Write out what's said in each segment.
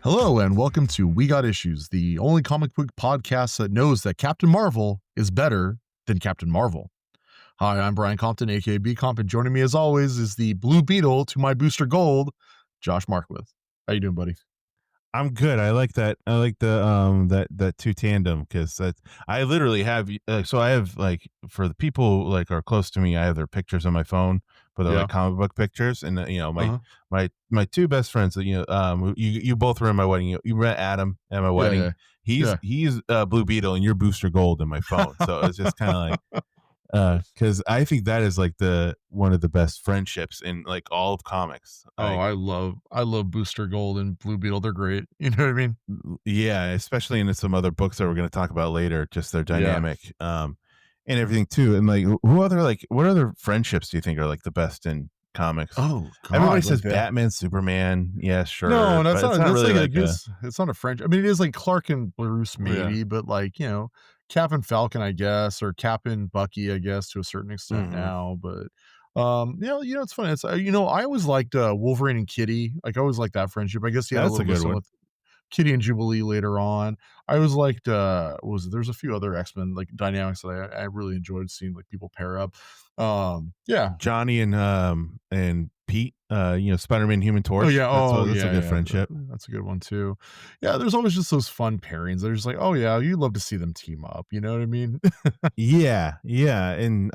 Hello, and welcome to We Got Issues, the only comic book podcast that knows that Captain Marvel is better than Captain Marvel. Hi, I'm Brian Compton, aka BComp, and joining me as always is the Blue Beetle to my Booster Gold, Josh Markwith. How you doing, buddy? I'm good. I like that. I like the that two tandem because I literally have so I have like for the people like are close to me, I have their pictures on my phone, but they're Yeah. like comic book pictures, and my Uh-huh. my two best friends that you both were in my wedding. You met Adam at my wedding. Yeah. He's Blue Beetle, and you're Booster Gold in my phone. So it's just kind of like because I think that is like the one of the best friendships in like all of comics. Oh, Like, I love Booster Gold and Blue Beetle. They're great. You know what I mean? yeah, especially in some other books that we're going to talk about later, just their dynamic, and everything too. And like, what other friendships do you think are like the best in comics? Oh Everybody God, says like that. Batman, Superman. Yeah, sure. No, but that's it's not. That's really like like a, it's not a French. I mean, it is like Clark and Bruce, yeah. maybe, but like Cap and Falcon, I guess, or Cap and Bucky, I guess, to a certain extent Mhm. now. But it's funny. It's I always liked Wolverine and Kitty. Like, I always liked that friendship. I guess he had a That's a little bit of good some one. with Kitty and Jubilee later on. I always liked there's a few other X-Men like dynamics that I really enjoyed seeing like people pair up. Yeah. Johnny and Pete, Spider-Man, Human Oh, Torch. yeah. Oh, That's a yeah, good yeah. friendship. That's a good one too. Yeah, there's always just those fun pairings. They're just like, "Oh, yeah, you love to see them team up." You know what I mean? Yeah, yeah, and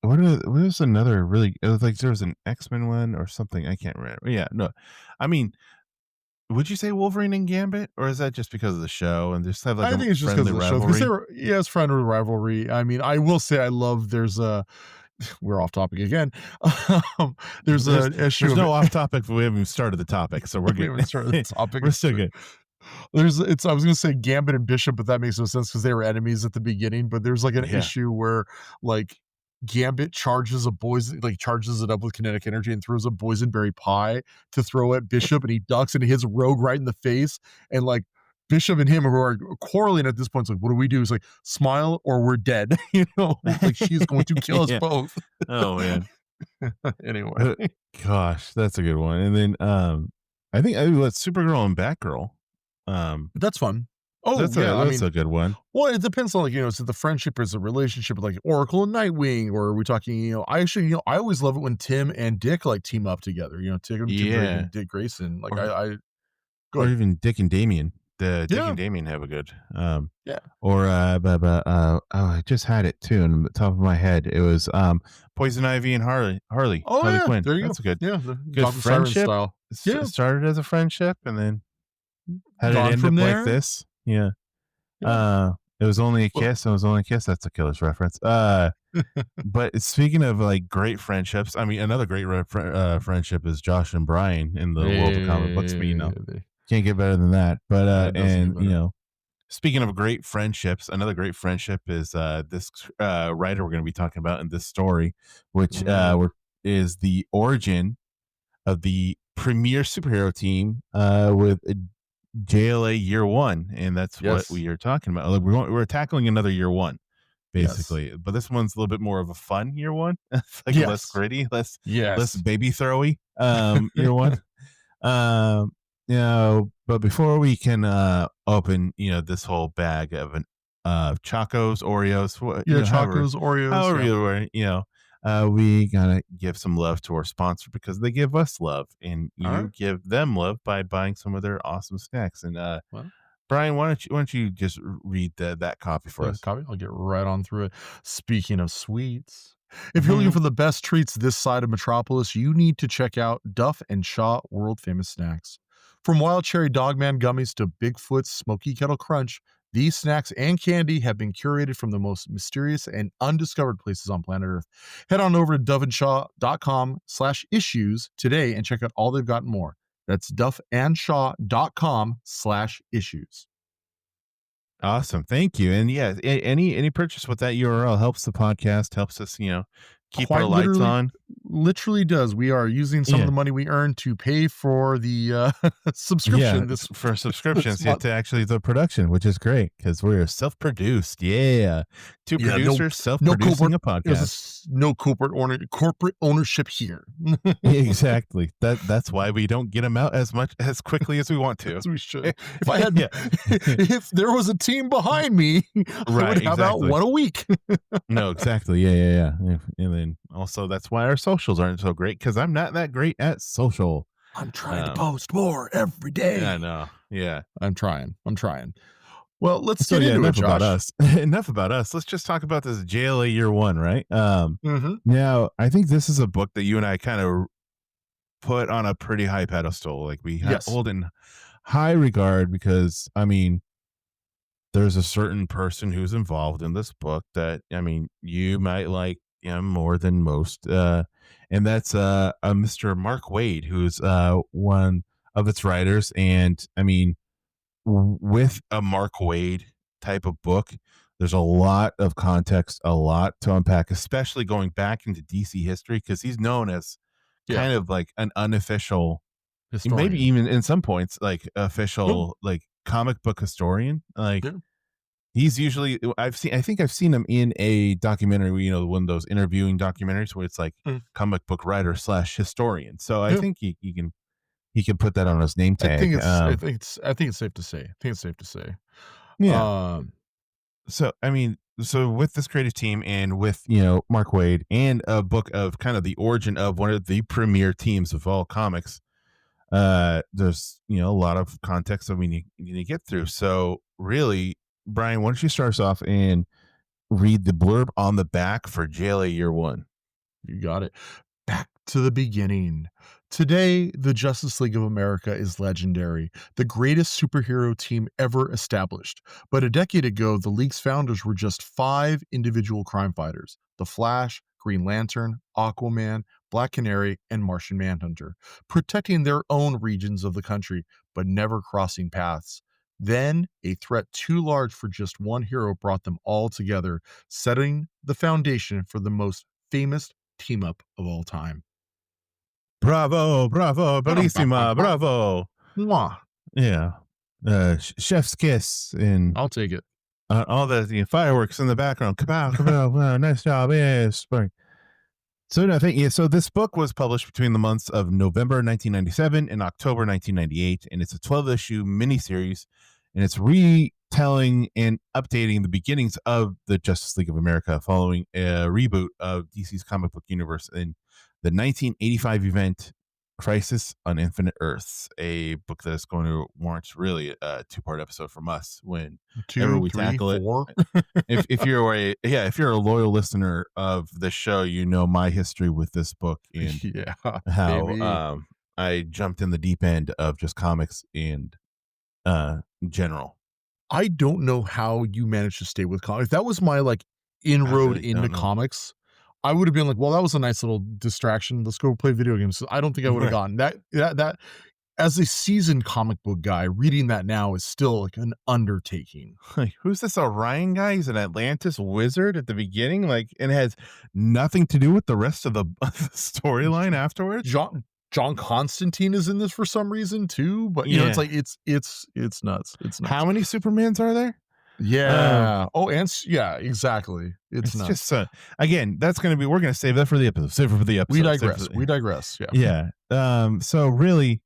what is another really? It was like there was an X-Men one or something. I can't remember. Yeah, no, I mean, would you say Wolverine and Gambit, or is that just because of the show and just have like I a think it's just because friendly of the show, because they rivalry? were it's friendly rivalry. I mean, I will say I love there's a we're off topic again. There's There's a issue there's of no off topic. We haven't even started the topic, so we're we good. haven't started the topic. We're still good. I was gonna say Gambit and Bishop, but that makes no sense because they were enemies at the beginning. But there's like an Yeah, issue where like Gambit charges it up with kinetic energy and throws a boysenberry pie to throw at Bishop, and he ducks and he hits Rogue right in the face. And like Bishop and him who are quarreling at this point, it's like, what do we do? It's like, smile or we're dead. Like she's going to kill us yeah. both. Oh man. Anyway. Uh, Gosh, that's a good one. And then I think what's Supergirl and Batgirl. Um, That's fun. Oh, that's yeah, I a mean, good one. well, it depends on, like, is it the friendship or is it relationship with, like, Oracle and Nightwing, or are we talking, I actually, I always love it when Tim and Dick, like, team up together, Tim Drake Yeah, and Dick Grayson, like, or I go or ahead. even Dick and Damien. The Dick Yeah, and Damien have a good. yeah. Or I just had it too on the top of my head. It was Poison Ivy and Oh, Harley yeah, Quinn. there you go. That's a good Yeah, the good Gotham Siren friendship. style. Yeah, Started as a friendship and then had it gone end from up like there. this. Yeah. Yeah. It was only a Well, kiss. It was only a kiss. That's a killer's reference. But speaking of like great friendships, I mean, another great friendship is Josh and Brian in the world of comic books. But can't get better than that. But it doesn't get better. speaking of great friendships, another great friendship is this writer we're going to be talking about in this story, which is the origin of the premier superhero team with JLA Year One, and that's what Yes. we are talking about. Like we're tackling another Year One, Yes. basically, but this one's a little bit more of a fun Year One, like less Yes. gritty, less Yes. baby throwy. Year One. But before we can open, this whole bag of Chocos, Oreos, Yeah, however, Chocos, Oreos, however yeah. you were, we gotta give some love to our sponsor because they give us love, and you Alright. give them love by buying some of their awesome snacks. And Well, Brian, why don't you just read that copy for us? copy. I'll get right on through it. Speaking of sweets, if you're looking Mhm. for the best treats this side of Metropolis, you need to check out Duff and Shaw World Famous Snacks. From Wild Cherry Dogman gummies to Bigfoot's Smoky Kettle Crunch, these snacks and candy have been curated from the most mysterious and undiscovered places on planet Earth. Head on over to dufandshaw.com/issues today and check out all they've got and more. That's dufandshaw.com/issues. Awesome, thank you. And yeah, any purchase with that URL helps the podcast, helps us, keep our Quite lights literally on. literally does. We are using some of Yeah. the money we earn to pay for the, Yeah, subscription this for this subscriptions, yeah, month. to actually the production, which is great because we're self-produced. Yeah, two Yeah, no producers no self-producing corporate a podcast. no corporate ownership here. Exactly. That's why we don't get them out as much as quickly as we want to. As we should. If I had Yeah. if there was a team behind me, I would Right. have out Exactly. one a week. No. Exactly. Yeah. Yeah. Yeah. And then also that's why our socials aren't so great because I'm not that great at social. I'm trying to Um. post more every I day. know. Yeah. I'm trying. I'm trying. Well, let's So get yeah, into it, enough about Josh. us. Enough about us. Let's just talk about this JLA year one, right? Mhm. Now I think this is a book that you and I kind of put on a pretty high pedestal. Like we Yes. hold in high regard because I mean, there's a certain person who's involved in this book that I mean, you might like him more than most. And that's a Mr. Mark Waid, who's one of its writers. And I mean, with a Mark Waid type of book, there's a lot of context, a lot to unpack, especially going back into DC history, because he's known as Yeah. kind of like an unofficial, maybe Historian. even in some points, like Oh, official, like comic book historian. Like yeah. he's usually, I think I've seen him in a documentary, you know, one of those interviewing documentaries where it's like Mm. comic book writer slash historian. So I Yeah. think he can put that on his name tag. I think it's safe to say. I think it's safe to say. Yeah. Um, So I mean, so with this creative team and with Mark Waid and a book of kind of the origin of one of the premier teams of all comics, there's a lot of context that we need to get through. So really, Brian, why don't you start us off and read the blurb on the back for JLA year one? you got it. Back to the beginning. Today, the Justice League of America is legendary, the greatest superhero team ever established. But a decade ago, the League's founders were just 5 individual crime fighters: the Flash, Green Lantern, Aquaman, Black Canary, and Martian Manhunter, protecting their own regions of the country, but never crossing paths. Then, a threat too large for just one hero brought them all together, setting the foundation for the most famous team up of all time. Bravo, bravo, bellissima, Ba-dum-ba-ba-ba. bravo. Mwah. Yeah, chef's kiss and I'll take it. all the fireworks in the background. Kapow, kapow, wow, nice job, yes. So no, thank you. So this book was published between the months of November 1997 and October 1998, and it's a 12-issue miniseries, and it's retelling and updating the beginnings of the Justice League of America following a reboot of DC's comic book universe in the 1985 event Crisis on Infinite Earths, a book that is going to warrant really a two-part episode from us whenever 2, we 3, tackle it. 4. If you're if you're a loyal listener of the show, you know my history with this book and Yeah, how baby. I jumped in the deep end of just comics and in general. I don't know how you managed to stay with comics. If that was my, like, I inroad really into don't know. comics, I would have been like, "Well, that was a nice little distraction. Let's go play video games." I don't think I would have Right. gotten that as a seasoned comic book guy, reading that now is still, like, an undertaking. Like, who's this Orion guy? He's an Atlantis wizard at the beginning, like, and has nothing to do with the rest of the storyline afterwards. John Constantine is in this for some reason too, but, it's Yeah. like it's nuts. It's nuts. How many Supermans are there? Yeah. Oh, and yeah, exactly. It's It's nuts. just again, that's gonna be we're gonna save that for the episode. Save it for the We episode. Save it for digress. We digress. Yeah. yeah. So really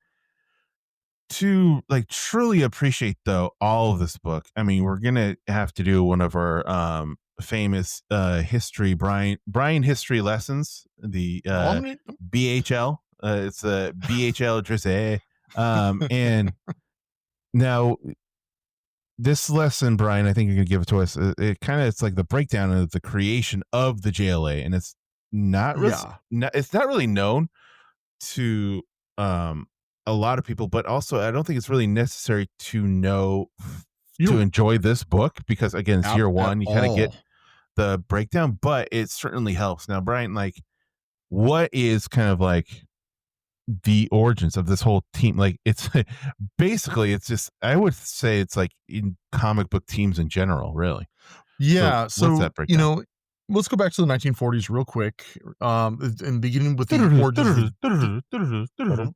to like truly appreciate though all of this book, I mean, we're gonna have to do one of our famous history Brian history lessons, the Omni- BHL. It's a BHL Drizzy. And now this lesson, Brian, I think you're gonna give it to us. It kind of it's like the breakdown of the creation of the JLA, and it's not really Yeah. it's not really known to um a lot of people, but also I don't think it's really necessary to know You to don't enjoy this book because again, it's year at one. You kind of get all. the breakdown, but it certainly helps. Now, Brian, like, what is kind of like the origins of this whole team? Like, it's basically it's just I would say it's like in comic book teams in general, really. So, Yeah. what's So, that breakdown? let's go back to the 1940s real quick, and beginning with the origins of the hold on.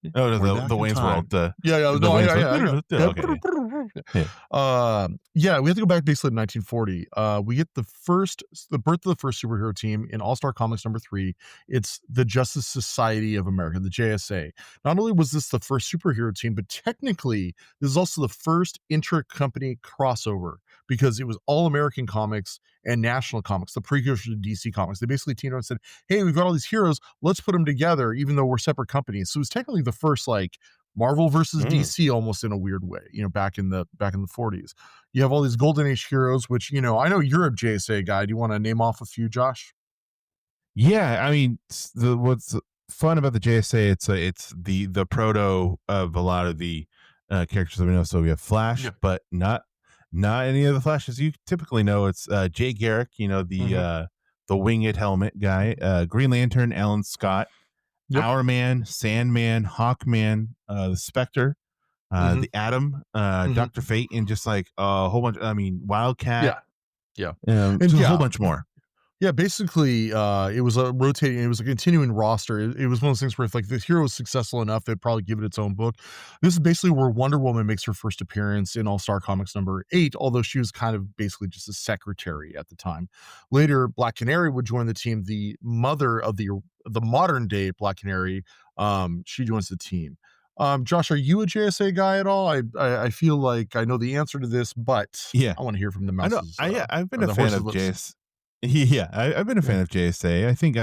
Yeah, Oh, no, we're the back in Wayne's World. time. Yeah, yeah, The no, Wayne's World. I got yeah. Okay. Yeah. Yeah, we have to go back basically to 1940. We get the birth of the first superhero team in All-Star Comics number 3. It's the Justice Society of America, the JSA. Not only was this the first superhero team, but technically this is also the first intra-company crossover because it was All American Comics and National Comics, the precursor to DC Comics. They basically teamed up and said, "Hey, we've got all these heroes. Let's put them together, even though we're separate companies." So it was technically the first like Marvel versus Mm. DC almost in a weird way, back in the 40s. You have all these golden age heroes, which, I know you're a JSA guy. Do you want to name off a few, Josh? Yeah, I mean, what's fun about the JSA, it's the proto of a lot of the characters that we know. So we have Flash, Yeah. but not any of the Flashes you typically know. It's Jay Garrick, Mhm. the winged helmet guy, Green Lantern, Alan Scott, Yep. Hourman, Sandman, Hawkman, the Spectre, Mhm. the Atom, Mhm. Doctor Fate, and just like a whole bunch. I mean, Wildcat, Yeah. Yeah. And just a whole yeah, bunch more. yeah, basically, it was a continuing roster. It was one of those things where if like the hero was successful enough, they'd probably give it its own book. This is basically where Wonder Woman makes her first appearance in All Star Comics number 8, although she was kind of basically just a secretary at the time. Later, Black Canary would join the team. The mother of the modern day Black Canary, she joins the team. Josh, are you a JSA guy at all? I feel like I know the answer to this, but Yeah, I want to hear from the I know. mouses I've been or a the fan horse's of lips. JS. Yeah, I've been a Yeah. fan of JSA. I think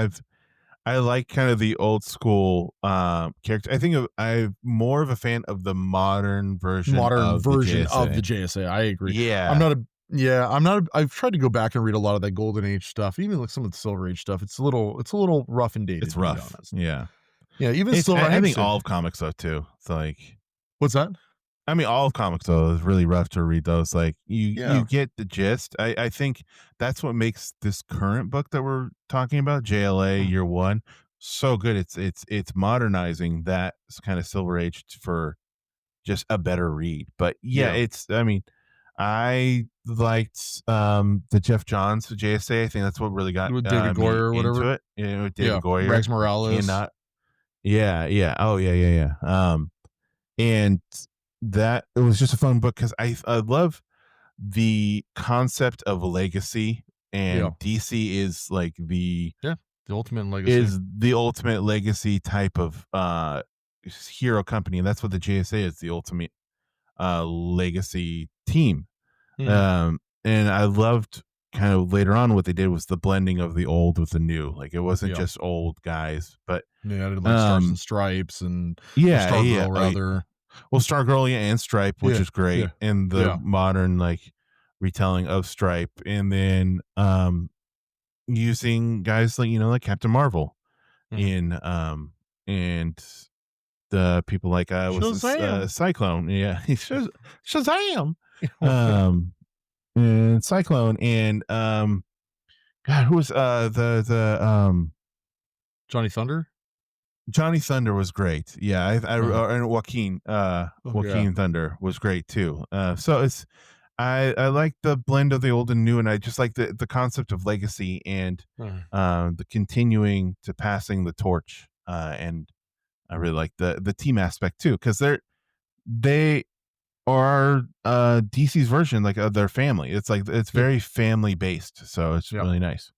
I like kind of the old school character. I think I'm more of a fan of the modern version Modern of the version of the JSA. JSA, I agree. I'm Yeah, not a yeah, I'm not a I've tried to go back and read a lot of that Golden Age stuff, even like some of the Silver Age stuff. It's a little rough and dated, it's to be rough. honest. Yeah, Yeah, even it's. Silver I I have think to all of comics though too. It's like what's that? I mean, all of comics though is really rough to read those. Like you Yeah. get the gist. I think that's what makes this current book that we're talking about, JLA Mm, Year One, so good. It's modernizing that kind of Silver Age for just a better read. But yeah, yeah. it's. I mean, I liked the Jeff Johns JSA. I think that's what really got With David me Goyer or into whatever. it. David Yeah. Rags Goyer. I Morales. cannot. Yeah, yeah. Oh, yeah, yeah, yeah. And that it was just a fun book because I love the concept of legacy, Yeah. and DC is like Yeah. The Ultimate Legacy. the ultimate legacy type of hero company, and that's what the JSA is, the ultimate legacy team. Mhm. And I loved kind of later on what they did was the blending of the old with the new. Like it wasn't Yeah. just old guys, but Yeah, I did like Stars and um Stripes and or yeah, yeah. Stargirl Oh, rather. well, Stargirl, yeah, and Stripe, which Yeah. is great, Yeah. and the Yeah. modern like retelling of Stripe, and then using guys like like Captain Marvel Mhm. in and the people like was this Shazam! Cyclone, yeah, Shazam, um and Cyclone, and God, who was Johnny Thunder? Johnny Thunder was great. Yeah, Uh-huh. and Joaquin Oh, yeah. Joaquin Thunder was great too. So it's I like the blend of the old and new, and I just like the concept of legacy and Mhm. the continuing to passing the torch. And I really like the team aspect too because they are DC's version like of their family. It's like it's Yeah, very family based, so it's yeah. really nice.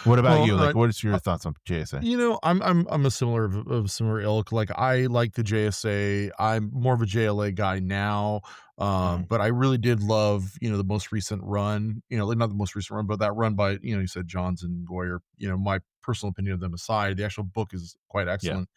What about Well, you? Like, what is your uh, thoughts on JSA? I'm a similar ilk. Like, I like the JSA. I'm more of a JLA guy now, Mm, but I really did love, the most recent run. Like, not the most recent run, but that run by, you said Johns and Goyer. My personal opinion of them aside, the actual book is quite yeah, excellent.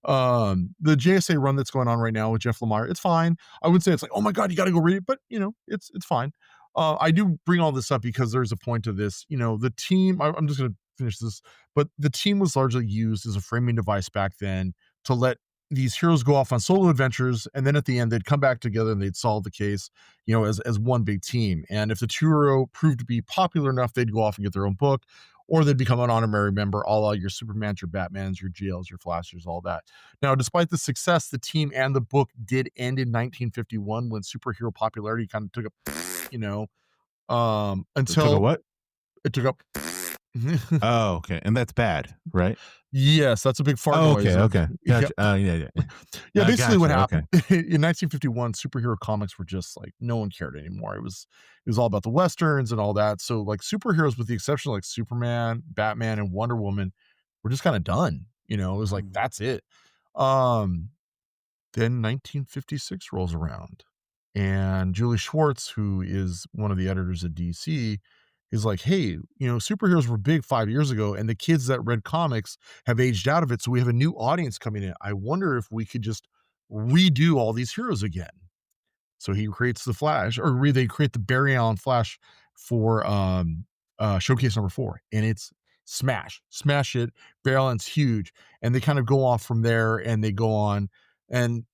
The JSA run that's going on right now with Jeff Lemire, it's fine. I would say it's like, oh my god, you got to go read it, but it's fine. I do bring all this up because there's a point to this. The team. I'm just going to finish this, but the team was largely used as a framing device back then to let these heroes go off on solo adventures, and then at the end they'd come back together and they'd solve the case, as one big team. And if the hero proved to be popular enough, they'd go off and get their own book, or they'd become an honorary member, a la your Supermans, your Batmans, your GLs, your Flashers, all that. Now, despite the success, the team and the book did end in 1951 when superhero popularity kind of took a, you know, it took a until what? It took up. Oh, okay, and that's bad, right? Yes, that's a big fart Oh, noise okay, of okay, yeah. gotcha. Oh, yeah, yeah. Yeah, basically what Gotcha. happened Okay. in 1951, superhero comics were just like no one cared anymore. It was all about the westerns and all that. So like superheroes, with the exception of like Superman, Batman, and Wonder Woman, were just kind of done. It was like Mhm. that's it. Um, then 1956 rolls around, and Julie Schwartz, who is one of the editors at DC, is like, "Hey, superheroes were big 5 years ago, and the kids that read comics have aged out of it, so we have a new audience coming in. I wonder if we could just redo all these heroes again." So he creates the Flash, or they create the Barry Allen Flash for, Showcase number 4, and it's smash it. Barry Allen's huge, and they kind of go off from there, and they go on, and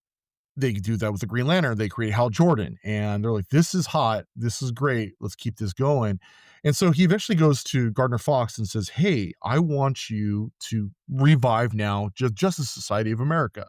they do that with the Green Lantern. They create Hal Jordan, and they're like, "This is hot. This is great. Let's keep this going." And so he eventually goes to Gardner Fox and says, "Hey, I want you to revive now Justice Society of America."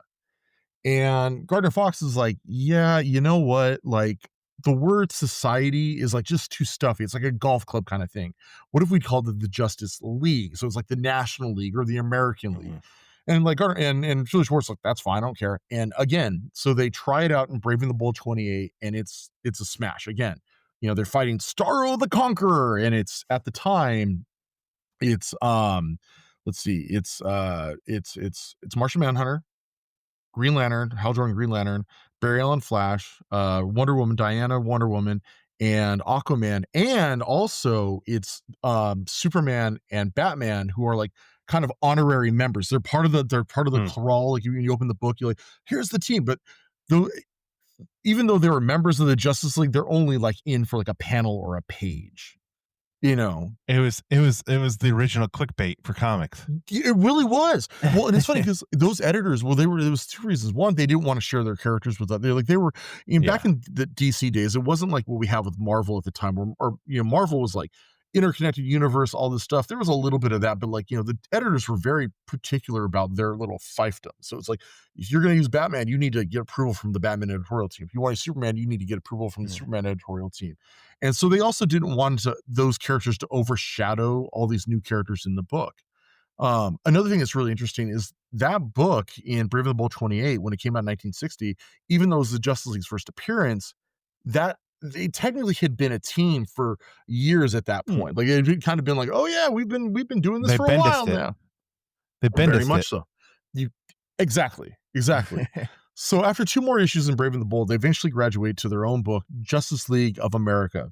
And Gardner Fox is like, "Yeah, you know what? Like, the word society is like just too stuffy. It's like a golf club kind of thing. What if we called it the Justice League? So it's like the National League or the American League." Mhm. And like and Julie Schwartz like, "That's fine, I don't care." And again, so they try it out in Braving the Bold 28, and it's a smash. Again, they're fighting Starro the Conqueror, and it's at the time, it's let's see, it's Martian Manhunter, Green Lantern, Hal Jordan Green Lantern, Barry Allen Flash, Wonder Woman, Diana Wonder Woman, and Aquaman, and also it's Superman and Batman, who are like kind of honorary members. They're part of the Hmm. crawl. Like you open the book, you're like, here's the team, but though even though they were members of the Justice League, they're only like in for like a panel or a page. You know, It was the original clickbait for comics. It really was. Well, and it's funny because those editors, well, there was 2 reasons. One, they didn't wanna share their characters with they were back Yeah. in the DC days, it wasn't like what we have with Marvel at the time where Marvel was like interconnected universe, all this stuff. There was a little bit of that, but like, the editors were very particular about their little fiefdom. So it's like, if you're gonna use Batman, you need to get approval from the Batman editorial team. If you want a Superman, you need to get approval from the Yeah. Superman editorial team. And so they also didn't want those characters to overshadow all these new characters in the book. Another thing that's really interesting is that book in Brave and the Bold 28, when it came out in 1960, even though it was the Justice League's first appearance, that they technically had been a team for years at that Hmm. point. Like it had kind of been like, "Oh yeah, we've been doing this They for a while bendiced it. now." They Very bendiced much it. so. You exactly. So after 2 more issues in Brave and the Bold, they eventually graduate to their own book, Justice League of America.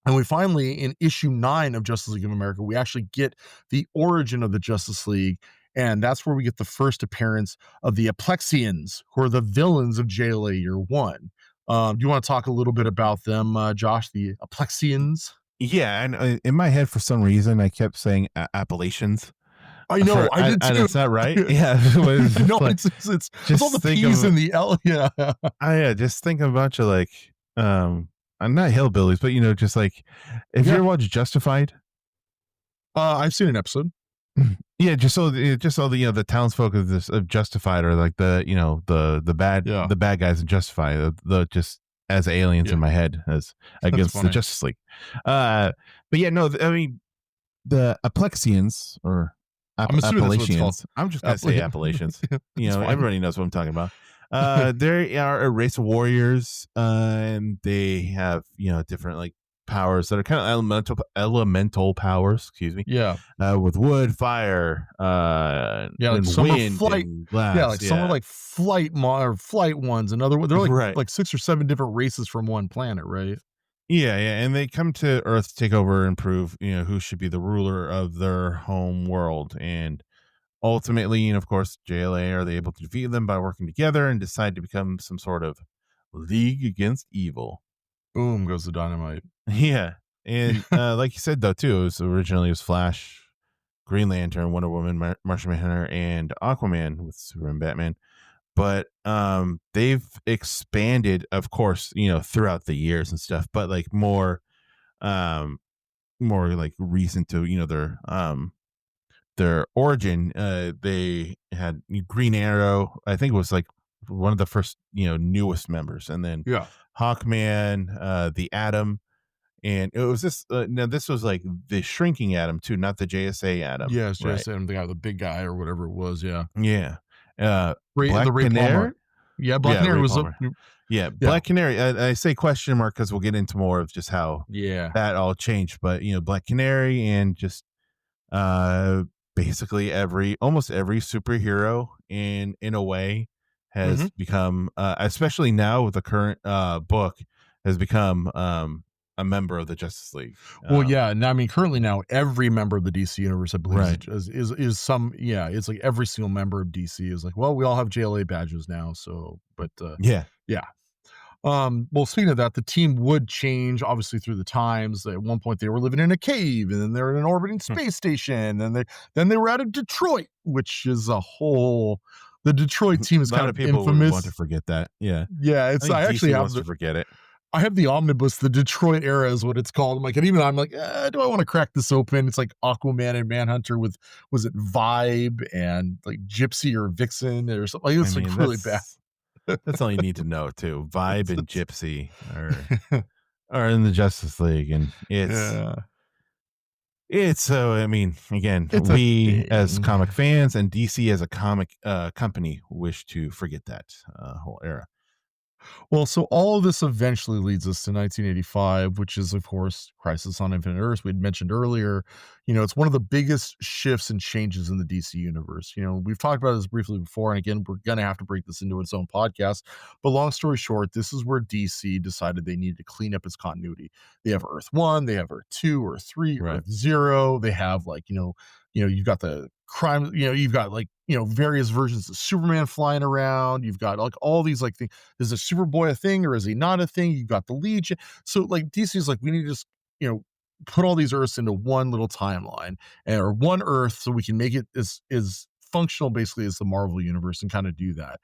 And we finally, in issue 9 of Justice League of America, we actually get the origin of the Justice League. And that's where we get the first appearance of the Aplexians, who are the villains of JLA Year One. Do you want to talk a little bit about them, Josh, the Aplexians? Yeah, and in my head, for some reason, I kept saying Appalachians. I know, I did And too. it's not right. Yeah, it was No, just like it's all the just think P's of and the L. Yeah. yeah, just think of a bunch of like not hillbillies, but just like if you Yeah. ever watch Justified. I've seen an episode. Yeah, just so the the townsfolk of Justified are like Yeah. the bad guys in Justified, the just as aliens Yeah. in my head as That's against the funny. Justice League. But yeah, no, I mean the Aplexians or I'm assuming that's what it's called. Appalachians. I'm just gonna say Appalachians. That's fine. Everybody knows what I'm talking about. They are a race of warriors, and they have different like powers that are kind of elemental powers. Excuse me. Yeah. With wood, fire, Yeah, like and some are wind flight. and Yeah, glass. like some are like or flight ones. Another one, they're like Right. like 6 or 7 different races from one planet, right? Yeah, yeah, and they come to Earth to take over and prove who should be the ruler of their home world, and ultimately, and of course, JLA are they able to defeat them by working together and decide to become some sort of league against evil. Boom goes the dynamite. Yeah, and like you said though too, it was Flash, Green Lantern, Wonder Woman, Martian Manhunter, and Aquaman with Superman, and Batman. But they've expanded, of course, throughout the years and stuff, but like um more like recent to their origin. They had Green Arrow, I think it was like one of the first newest members, and then Yeah. Hawkman, the Atom, and it was this. Now this was like the shrinking Atom too, not the JSA Atom, Yes, right? JSN, the guy, the big guy or whatever it was. Yeah, Yeah. The Black Ray Canary. Palmer. Yeah, Black Yeah, Canary Ray was a Palmer. Yeah, yeah, Black Canary. I say question mark because we'll get into more of just how yeah. that all changed. But Black Canary and just uh basically almost every superhero in a way Hmm. has become, especially now with the current book, has become a member of the Justice League. Well, yeah, and I mean, currently now, every member of the DC universe, I believe, Right. is some. Yeah, it's like every single member of DC is like, well, we all have JLA badges now. So, but Yeah. yeah. Well, speaking of that, the team would change obviously through the times. At one point, they were living in a cave, and then they're in an orbiting Hmm. space station, and then they were out of Detroit, which is a whole. The Detroit team A is kind lot of of people would want to infamous. forget that. Yeah. Yeah, I it's. think I actually DC have wants the. to forget it. I have the omnibus. The Detroit era is what it's called. I'm like, and even I'm like, do I want to crack this open? It's like Aquaman and Manhunter with, was it Vibe and like Gypsy or Vixen or something? Like, I it's mean, like really bad. that's all you need to know too. Vibe and It's Gypsy are in the Justice League, and yeah, it's so. I mean, again, it's a we as thing. comic fans and DC as a comic company wish to forget that whole era. Well, so all of this eventually leads us to 1985, which is, of course, Crisis on Infinite Earths. We had mentioned earlier, it's one of the biggest shifts and changes in the DC universe. We've talked about this briefly before, and again, we're going to have to break this into its own podcast. But long story short, this is where DC decided they needed to clean up its continuity. They have Earth 1, they have Earth 2, Earth 3, Right. Earth 0. They have, like, you've got the crime, you've got, like, various versions of Superman flying around. You've got, like, all these, like, things. Is a Superboy a thing or is he not a thing? You got the Legion. So, like, DC is like, we need to just, put all these Earths into one little timeline, or one Earth, so we can make it as functional basically as the Marvel universe and kind of do that.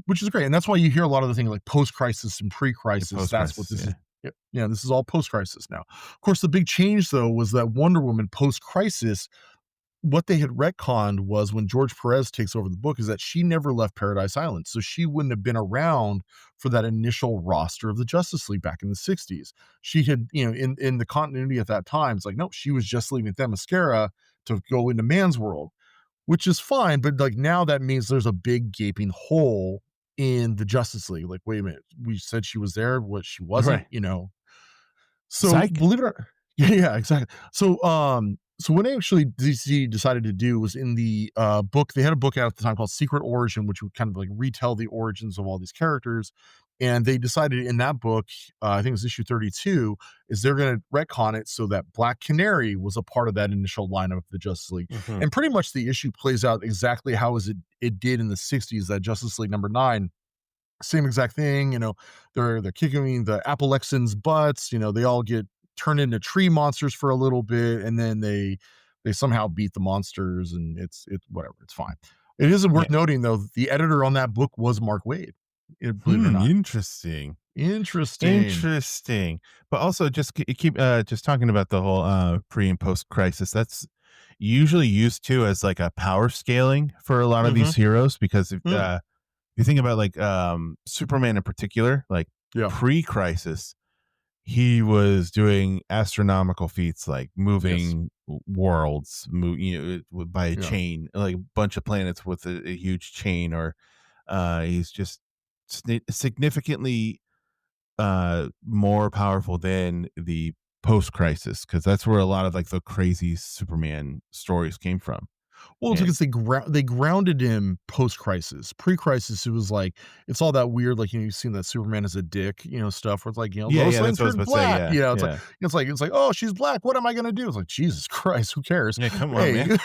Which is great. And that's why you hear a lot of the things like post-crisis and pre-crisis. Post That's what crisis, this is. yeah. Yeah, this is all post-crisis now. Of course, the big change though was that Wonder Woman post-crisis, what they had retconned was when George Perez takes over the book is that she never left Paradise Island. So she wouldn't have been around for that initial roster of the Justice League back in the 60s. She had, in the continuity at that time, it's like, no, she was just leaving Themyscira to go into Man's World, which is fine. But like now that means there's a big gaping hole in the Justice League. Like, wait a minute, we said she was there, what she wasn't, Right. so Psych. believe it or yeah, exactly. So what actually DC decided to do was in the book, they had a book out at the time called Secret Origin, which would kind of like retell the origins of all these characters. And they decided in that book, I think it was issue 32, is they're going to retcon it so that Black Canary was a part of that initial lineup of the Justice League. Mhm. And pretty much the issue plays out exactly how it did in the 60s, that Justice League number 9, same exact thing. They're kicking the Appalexans butts. They all get turned into tree monsters for a little bit, and then they somehow beat the monsters, and it's whatever, it's fine. It isn't worth Yeah. noting though, the editor on that book was Mark Waid, believe it or not. Interesting. Interesting. Interesting. But also just keep just talking about the whole pre and post crisis. That's usually used too as like a power scaling for a lot of Hmm. these heroes, because if you think about like Superman in particular, like Yeah. pre-crisis, he was doing astronomical feats like Yes. moving worlds, by a Yeah. chain, like a bunch of planets with a huge chain, or he's just significantly more powerful than the post-crisis, because that's where a lot of like the crazy Superman stories came from. Well, it's And because they grounded him post-crisis. Pre-crisis, it was like, it's all that weird, like, you've seen that Superman is a dick, stuff where it's like, yeah, Lois yeah, that's Lane's what I was turned about to say. black. Yeah, yeah, It's like, oh, she's black. What am I gonna do? It's like, Jesus Christ, who cares? yeah. Come on, man.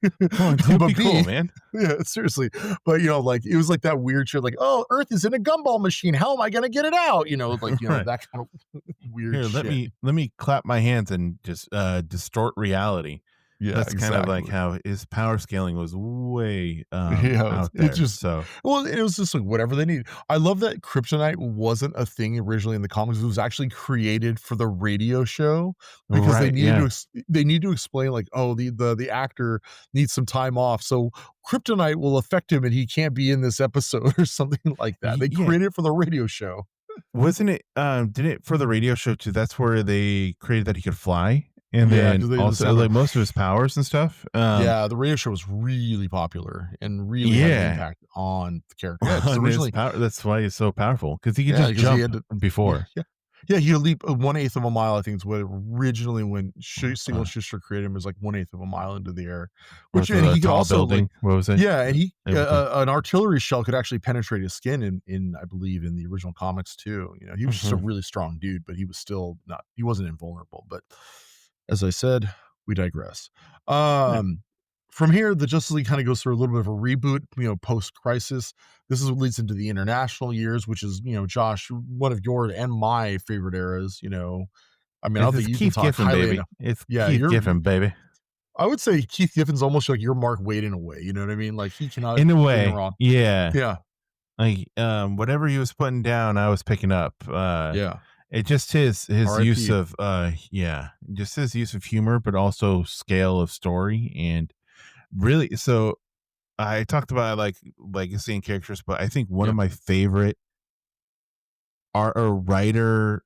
Hey, Come on, dude, be but cool, B, man. yeah, seriously. But like it was like that weird shit, like, oh, Earth is in a gumball machine. How am I gonna get it out? Like, Right. that kind of weird Here, let shit. me clap my hands and just distort reality. Yeah, That's kind of like exactly. how his power scaling was way Yeah, out it there. just So well, it was just like whatever they need. I love that kryptonite wasn't a thing originally in the comics. It was actually created for the radio show because right, yeah. they need to explain like, oh, the actor needs some time off, so kryptonite will affect him and he can't be in this episode or something like that. They Yeah, created it for the radio show. wasn't it? Did it for the radio show too? That's where they created that he could fly, and Yeah, then because they just also have a like most of his powers and stuff. yeah, the radio show was really popular and really had an Yeah, impact on the character. Yeah, because on his originally power. That's why he's so powerful because he could yeah, just because he jump had to yeah, before. yeah. Yeah, he could leap 1/8 of a mile, I think is what originally when Siegel Uh, Schuster created him was like 1/8 of a mile into the air, which with and a he could tall also like building. What was it? yeah, and he Able to. an artillery shell could actually penetrate his skin in I believe in the original comics too. You know, he was just a Mhm. really strong dude, but he was still not he wasn't invulnerable. But as I said, we digress. Yeah. Um, from here, the Justice League kind of goes through a little bit of a reboot, you know, post crisis. This is what leads into the international years, which is, you know, Josh, one of your and my favorite eras. You know, I mean, I don't It's think you can Keith talk Giffen, highly baby. enough. It's Yeah, Keith you're Giffen, baby. I would say Keith Giffen's almost like your Mark Waid in a way, you know what I mean? Like, he cannot In a bring it way, wrong. yeah. Yeah, Like, whatever he was putting down, I was picking up. yeah. It just his use RIP. of yeah, just his use of humor, but also scale of story and really. So I talked about like legacy and characters, but I think one of Yeah. my favorite art or writer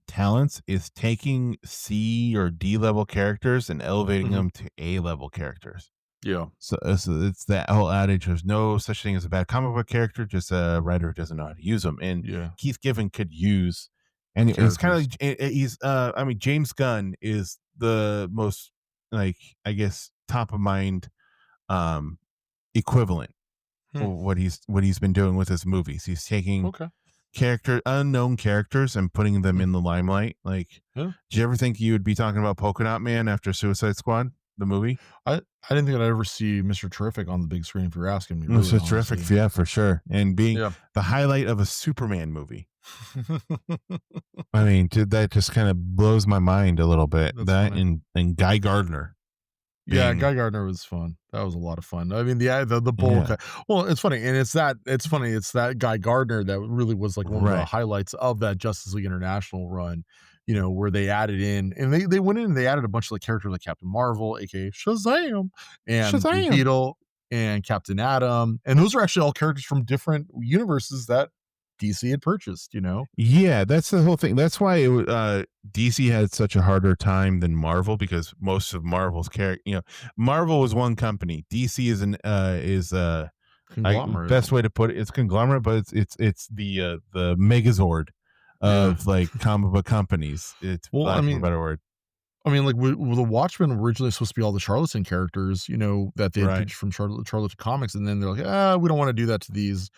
talents is taking C or D level characters and elevating Mhm. them to A level characters. Yeah. So it's that whole adage: there's no such thing as a bad comic book character, just a writer who doesn't know how to use them. And Yeah. Keith Giffen could use, and it's kind of Characters. like he's. I mean, James Gunn is the most like I guess top of mind um equivalent Hmm. of what he's been doing with his movies. He's taking Okay. unknown characters and putting them Hmm. in the limelight. Like, Yeah. did you ever think you would be talking about Polka Dot Man after Suicide Squad, the movie? I didn't think I'd ever see Mr. Terrific on the big screen if you're asking me, It was really, so terrific, honestly. yeah, for sure, and being Yeah. the highlight of a Superman movie. I mean, dude, that just kind of blows my mind a little bit. That's That funny. and Guy Gardner Yeah, being Guy Gardner was fun. That was a lot of fun. I mean, the bull. yeah, Well, it's funny, and it's funny. It's that Guy Gardner that really was like one of the right. highlights of that Justice League International run. You know, where they added in, and they went in and they added a bunch of like characters like Captain Marvel, aka Shazam, and Blue Shazam! Beetle, and Captain Atom, and those are actually all characters from different universes that DC had purchased. You know, Yeah, that's the whole thing. That's why DC had such a harder time than Marvel because most of Marvel's character, Marvel was one company. DC is I conglomerate. best way to put it, it's conglomerate, but it's the Megazord Yeah. of like comic book companies. It's Well, lack of a better word. like, the Watchmen were originally supposed to be all the Charlatan characters, you know, that they had Right. pitched from Charlatan Comics, and then they're like, "Ah, we don't wanna do that to these.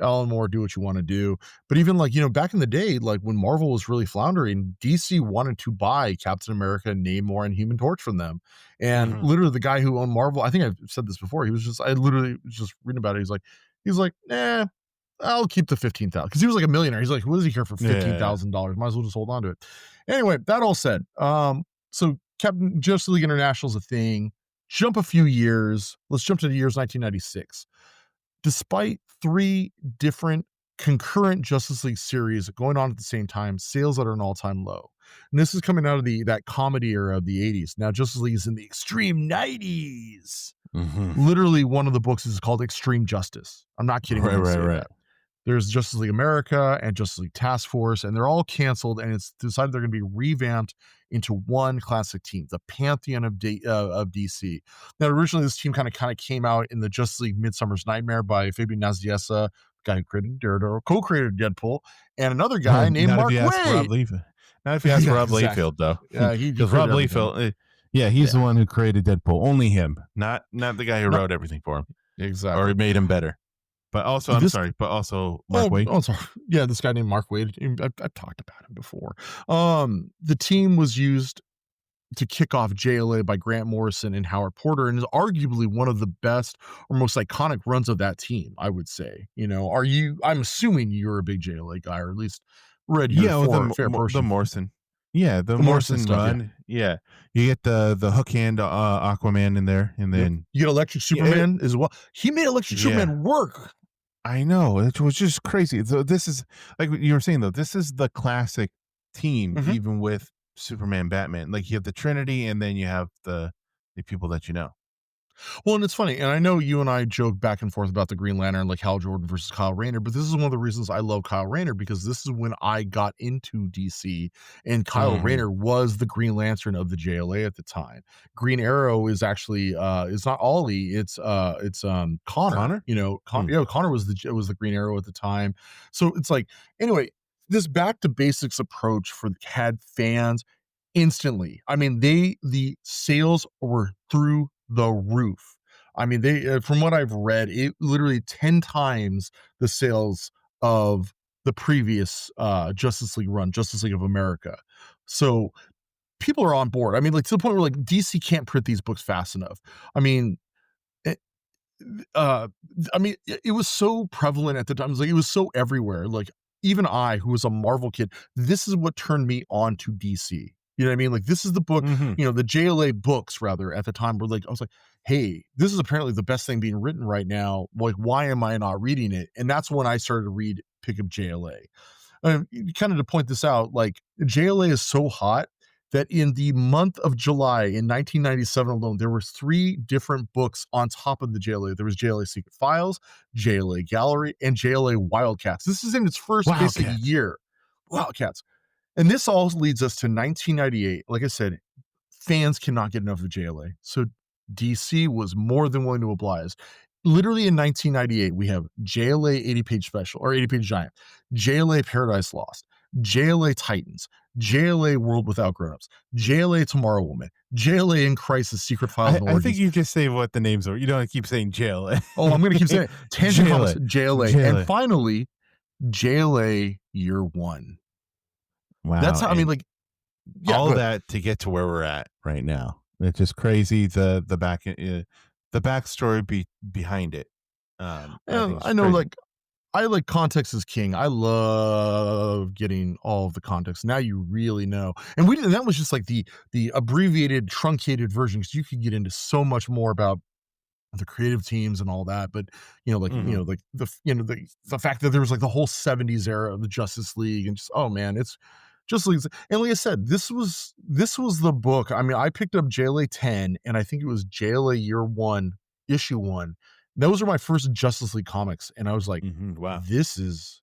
Alan Moore, do what you wanna do." But even, like, you know, back in the day, like, when Marvel was really floundering, DC wanted to buy Captain America, Namor, and Human Torch from them, and Mhm. literally the guy who owned Marvel I think I've said this before, he was just I literally was just reading about it, he's like, "Nah, I'll keep the 15,000 because he was like a millionaire. He's like, what does he care for Yeah. $15,000? Might as well just hold on to it. Anyway, that all said, so Captain Justice League International is a thing. Jump a few years. Let's jump to the years 1996. Despite three different concurrent Justice League series going on at the same time, sales that are an all-time low. And this is coming out of that comedy era of the 80s. Now Justice League is in the extreme 90s. Mhm. Literally, one of the books is called Extreme Justice. I'm not kidding when Right, I right, say right. that. There's Justice League America and Justice League Task Force, and they're all canceled. And it's decided they're going to be revamped into one classic team, the pantheon of DC. Now, originally, this team kind of came out in the Justice League Midsummer's Nightmare by Fabian Nicieza, guy who created Daredevil, co-created Deadpool, and another guy named Not if Mark you ask for Rob Way. Liefeld. Not if you ask for Yeah, Rob exactly. Liefeld, though, Yeah, he because created Rob everything. Liefeld, yeah, he's the Yeah, one who created Deadpool. Only him, not the guy who not wrote everything for him or he exactly. made him better. But also, I'm This sorry, but also Mark Waid. sorry. Yeah, this guy named Mark Waid. I've talked about him before. The team was used to kick off JLA by Grant Morrison and Howard Porter, and is arguably one of the best or most iconic runs of that team, I would say. You know, I'm assuming you're a big JLA guy, or at least read your Yeah, with fair The portion. Morrison. Yeah, the The Morrison Morrison stuff, yeah. run. Yeah, you get the hook hand Aquaman in there, and Yep. then You get Electric yeah, Superman as well. He made Electric yeah. Superman work. I know it was just crazy. So this is like what you were saying though. This is the classic team, Mhm. even with Superman, Batman. Like you have the Trinity, and then you have the people that you know. Well, and it's funny, and I know you and I joke back and forth about the Green Lantern, like Hal Jordan versus Kyle Rayner, but this is one of the reasons I love Kyle Rayner because this is when I got into DC, and Kyle Mhm. Rayner was the Green Lantern of the JLA at the time. Green Arrow is actually it's not Ollie, it's Connor. Connor? You know, Connor was the Green Arrow at the time. So it's like anyway, this back to basics approach for had fans instantly. I mean, the sales were through the roof. I mean, they from what I've read, it literally 10 times the sales of the previous Justice League run, Justice League of America. So people are on board. I mean, like to the point where like DC can't print these books fast enough. I mean, uh, I mean, it was so prevalent at the time. It was like it was so everywhere. Like even I, who was a Marvel kid, this is what turned me on to DC. You know what I mean? Like this is the book, Mhm. the JLA books rather at the time were like, I was like, hey, this is apparently the best thing being written right now. Like, why am I not reading it? And that's when I started to pick up JLA. Kind of to point this out, like JLA is so hot that in the month of July in 1997 alone, there were three different books on top of the JLA. There was JLA Secret Files, JLA Gallery, and JLA Wildcats. This is in its first basic Wildcats. year. Wildcats. And this all leads us to 1998. Like I said, fans cannot get enough of JLA. So DC was more than willing to oblige. Literally in 1998, we have JLA 80-page special or 80-page giant, JLA Paradise Lost, JLA Titans, JLA World Without Grownups, JLA Tomorrow Woman, JLA in Crisis, Secret Files and I think Origins. you just say what the names are. You don't keep saying JLA. Oh, I'm going to keep saying it. Tangent Comics, JLA. JLA. And JLA. finally, JLA Year One. That's Wow. how, I mean, And like, yeah, all go ahead. that to get to where we're at right now. It's just crazy. The backstory behind it. I Yeah, think it's I know, crazy. like, I like context is king. I love getting all of the context. Now you really know. And that was just like the abbreviated, truncated version because you could get into so much more about the creative teams and all that. But Hmm. like the fact that there was like the whole 70s era of the Justice League and just oh man, it's just like and like I said, this was the book. I mean, I picked up JLA 10 and I think it was JLA Year One, issue one. Those are my first Justice League comics, and I was like, Wow. this is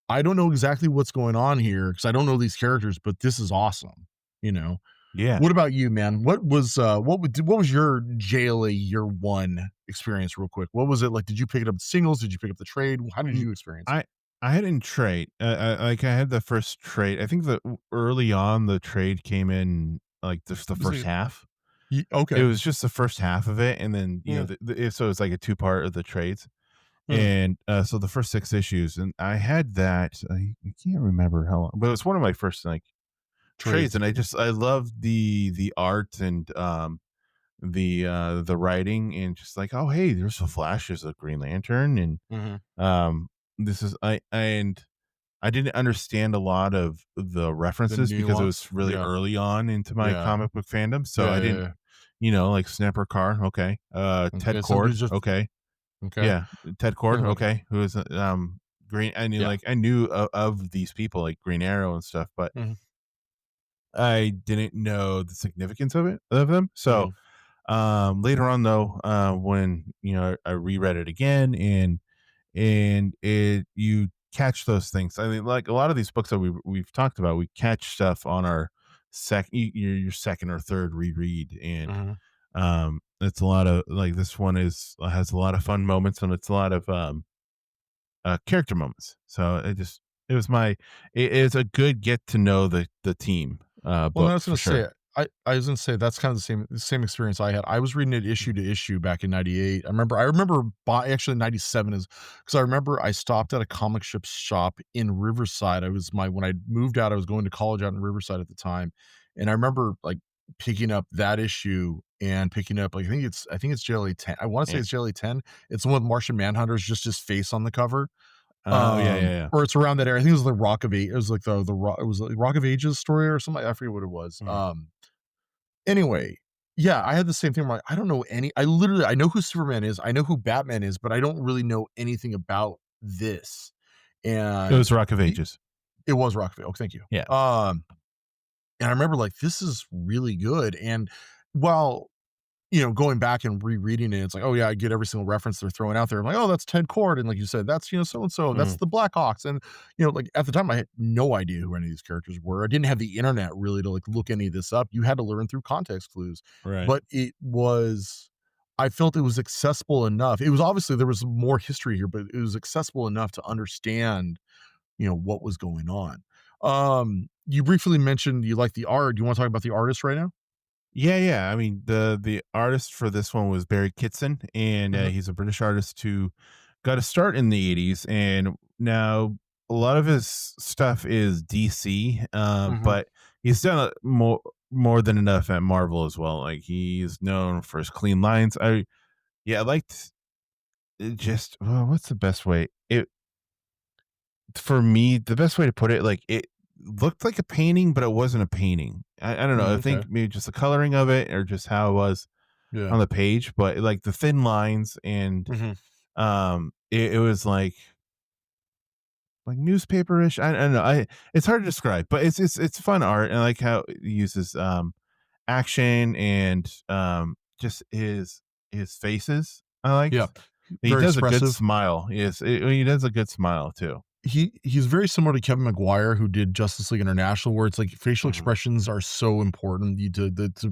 I don't know exactly what's going on here because I don't know these characters, but this is awesome. You know, Yeah. what about you, man? What was your JLA Year One experience, real quick? What was it like? Did you pick it up singles? Did you pick up the trade? How did Mm, you experience it? I I hadn't trade. I had the first trade. I think the early on the trade came in like just the Was first it half. It okay? was just the first half of it, and then Yeah, so it's like a two part of the trades. yeah. And so the first six issues, and I had that. I can't remember how long, but it was one of my first like trades, Trades. and I love the art and the writing, and just like, oh hey, there's a Flash, there's a Green Lantern, and Mhm. um this is I didn't understand a lot of the The references because it nuance. was really Yeah, early on into my yeah, comic book fandom, so yeah, I yeah, didn't, yeah. like Snapper Carr, okay, Ted Okay, some Cord, dudes just okay, okay. yeah, Ted Cord, Yeah, like okay, who is Green. yeah. I knew of these people like Green Arrow and stuff, but Mhm, I didn't know the significance of them. So mhm, later on though, when I reread it again, and it you catch those things. I mean, like a lot of these books that we've talked about, we catch stuff on our your second or third reread, and mhm. it's a lot of like this one is has a lot of fun moments, and it's a lot of character moments. So it was it is a good get to know the team Well, I book was for gonna say, sure. I was gonna say that's kind of the same experience I had. I was reading it issue to issue back in '98. I remember actually '97 is because I remember I stopped at a comic strip shop in Riverside. I was my when I moved out, I was going to college out in Riverside at the time, and I remember like picking up that issue and picking up like I think it's JLA 10. I want to say Yeah. it's JLA 10. It's the one with Martian Manhunter's just his face on the cover. Oh yeah, yeah, yeah. Or it's around that area. I think it was the Rock of It was like the Rock it was like Rock of Ages story or something. I forget what it was. Mhm. Anyway, yeah, I had the same thing. I'm like, I don't know I know who Superman is, I know who Batman is, but I don't really know anything about this. It And was Rock of the Ages. it was Rockville. Oh, thank you. Yeah. And I remember like this is really good. And while going back and rereading it, it's like, oh yeah, I get every single reference they're throwing out there. I'm like, oh, that's Ted Cord, and like you said, that's so and so, that's Mm, the Blackhawks, and like at the time, I had no idea who any of these characters were. I didn't have the internet really to like look any of this up. You had to learn through context clues, right. but I felt it was accessible enough. It was obviously there was more history here, but it was accessible enough to understand, what was going on. You briefly mentioned you like the art. Do you want to talk about the artist right now? Yeah, yeah. I mean, the artist for this one was Barry Kitson, and Hmm. he's a British artist who got a start in the '80s, and now a lot of his stuff is DC, Hmm. but he's done more than enough at Marvel as well. Like he's known for his clean lines. I liked just well, what's the best way? It for me, the best way to put it, like it looked like a painting, but it wasn't a painting. I don't know. I Okay. think maybe just the coloring of it, or just how it was Yeah. on the page, but like the thin lines and Hmm. it was like newspaperish. I don't know. It's hard to describe, but it's fun art, and I like how it uses action and just his faces. I Yeah. liked. He Very does a good expressive. smile. Yes, he does a good smile too. He's very similar to Kevin Maguire, who did Justice League International, where it's like facial Mhm. expressions are so important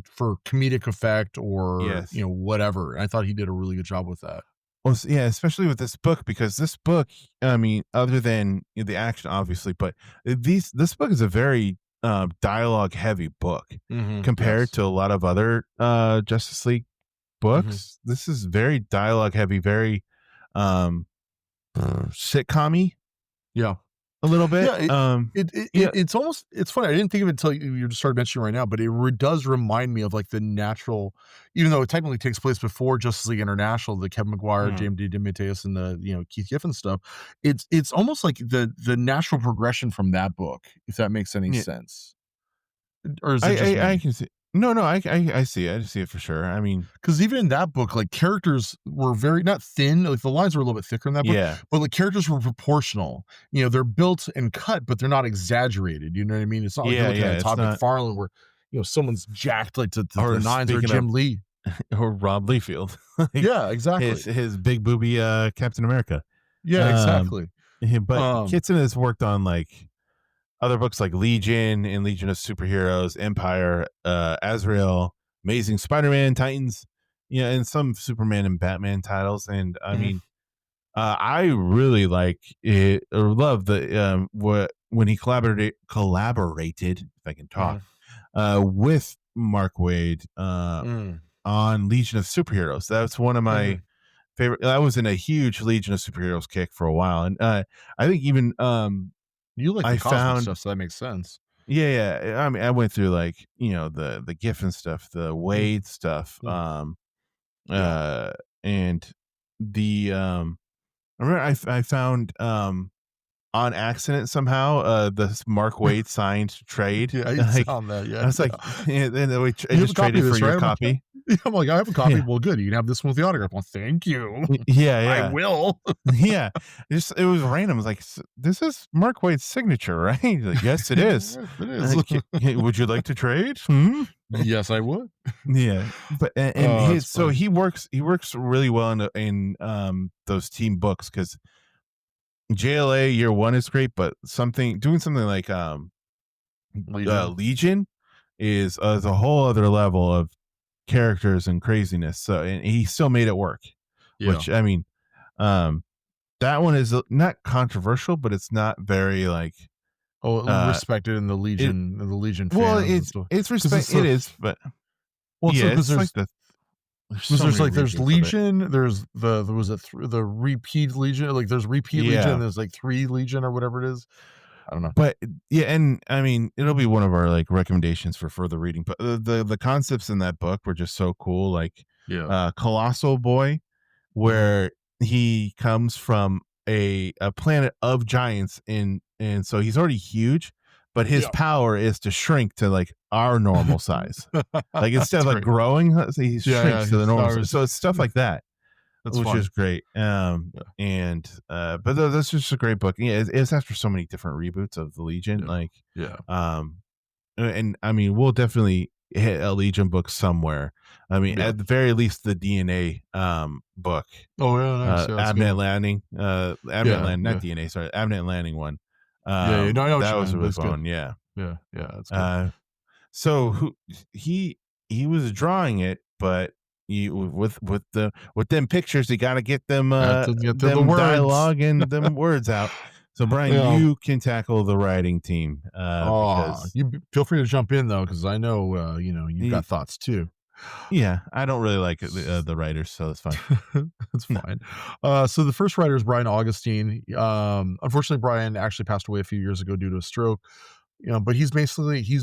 for comedic effect or Yes. whatever. And I thought he did a really good job with that. Well, yeah, especially with this book, because this book, I mean, other than the action, obviously, but this book is a very dialogue heavy book compared Yes. to a lot of other Justice League Hmm. books. This is very dialogue heavy, very um, sitcom-y Yeah. a little bit. Yeah, Yeah, it's almost it's funny. I didn't think of it until you just started mentioning right now, but does remind me of like the natural, even though it technically takes place before Justice League International, the Kevin Maguire, mhm. James D. DeMatteis, and the Keith Giffen stuff. It's almost like the natural progression from that book, if that makes any Yeah, sense, or is it just I me? can see. No, no, I see it. I see it for sure. I mean, Because even in that book, like characters were very not thin, like the lines were a little bit thicker in that book, yeah, but like characters were proportional. They're built and cut, but they're not exaggerated. You know what I mean? It's not like you're yeah, looking at yeah. a It's Todd not. McFarlane where someone's jacked like to the Or nines or speaking of Jim Lee. or Rob Liefeld, like Yeah, exactly. his big booby Captain America. Yeah, Um, exactly. but Um, Kitson has worked on like other books like Legion and Legion of Superheroes, Empire, Azrael, Amazing Spider-Man, Titans, and some Superman and Batman titles. And I mhm, mean, I really like it or love the what when he collaborated, if I can mhm, talk, with Mark Waid mm, on Legion of Superheroes. That's one of my mhm. favorite. I was in a huge Legion of Superheroes kick for a while, and I think even You like the I cosmic found stuff, so that makes sense. yeah. I mean, I went through like the Giffen stuff, the Mm, Wade stuff, mm, yeah. uh, and the I remember I found on accident somehow this Mark Wade signed trade. Yeah, you Like found that, I yeah, was like, yeah. and then I "You have a just copy traded of for this, your right?" I'm like, "Yeah." copy. Yeah, I'm like, "I have a copy." Yeah, "Well, good. You can have this one with the autograph." "Well, thank you. yeah, I yeah. will." Yeah, it was random. I was like, "This is Mark Wade's signature, right?" He's like, "Yes, it is." Yes, it is. Like, "Hey, would you like to trade?" Hmm? Yes, I would. Yeah, but and Oh, his it's so funny. he works really well in those team books because JLA year one is great, but doing something like Legion. Legion is a whole other level of characters and craziness. So and he still made it work, Yeah. which I mean, um, that one is not controversial, but it's not very like Oh, uh respected it. in the Legion Well, fans and stuff. it's Because respect. it's It so is, but well, yeah, because it's like there's so there's many like there's reboots of it. Legion, there's there was the repeat Legion, like there's repeat Legion, Yeah, and there's like 3 Legion or whatever it is. I don't know. but yeah, and I mean, it'll be one of our like recommendations for further reading. But the concepts in that book were just so cool. Like, Yeah. Colossal Boy, Mhm. where he comes from a planet of giants, and so he's already huge, but his Yeah. power is to shrink to like our normal size. Like instead That's of like great. growing, he Yeah, yeah, shrinks to the his normal size. powers. So it's stuff like that, That's which is funny. great. Yeah, And but that's just a great book. Yeah, it's after so many different reboots of the Legion. yeah, Like, yeah. um, and I mean, we'll definitely. a Legion book somewhere. I mean, Yeah. at the very least, the DNA book, Oh yeah, nice. Yeah, that's a good Abnett one. Landing, Abnett Yeah, Land, not yeah, DNA, sorry, Abnett Landing one. yeah, yeah. No, I know what That you was a meant, but really it's fun good. one. Yeah. Yeah, yeah, that's good. Uh, so he he was drawing it, but you with them pictures, you got to Have to get to the them words. dialogue and them words out. So Brian, Yeah. you can tackle the writing team Oh, because feel free to jump in though, because I know you've got thoughts too. yeah, I don't really like the writers, so it's fine. That's fine. So the first writer is Brian Augustine. Unfortunately, Brian actually passed away a few years ago due to a stroke. But he's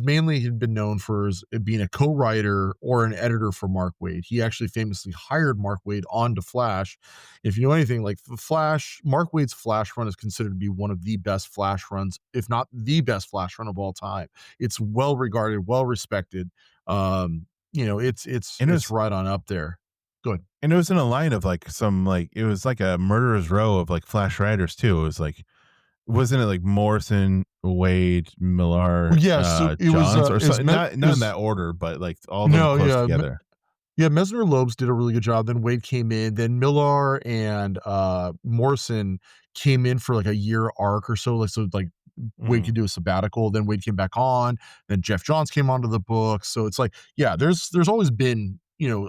mainly had been known for being a co-writer or an editor for Mark Waid. He actually famously hired Mark Waid onto Flash. If you know anything, like the Flash, Mark Waid's Flash run is considered to be one of the best Flash runs, if not the best Flash run of all time. It's well regarded, well respected. It's And it it's was right on up there. Good. and it was in a line of like some like it was like a murderer's row of like Flash writers too. It was like wasn't it like Morrison, Wade, Millar, Yeah, so it was Johns or is something? me- Not in is that order, but like all of them no, close yeah, together. yeah, Mesner Lobes did a really good job. Then Wade came in. Then Millar and Morrison came in for like a year arc or so. Like Wade Mhm. could do a sabbatical. Then Wade came back on. Then Jeff Johns came onto the book. So it's like, yeah, there's always been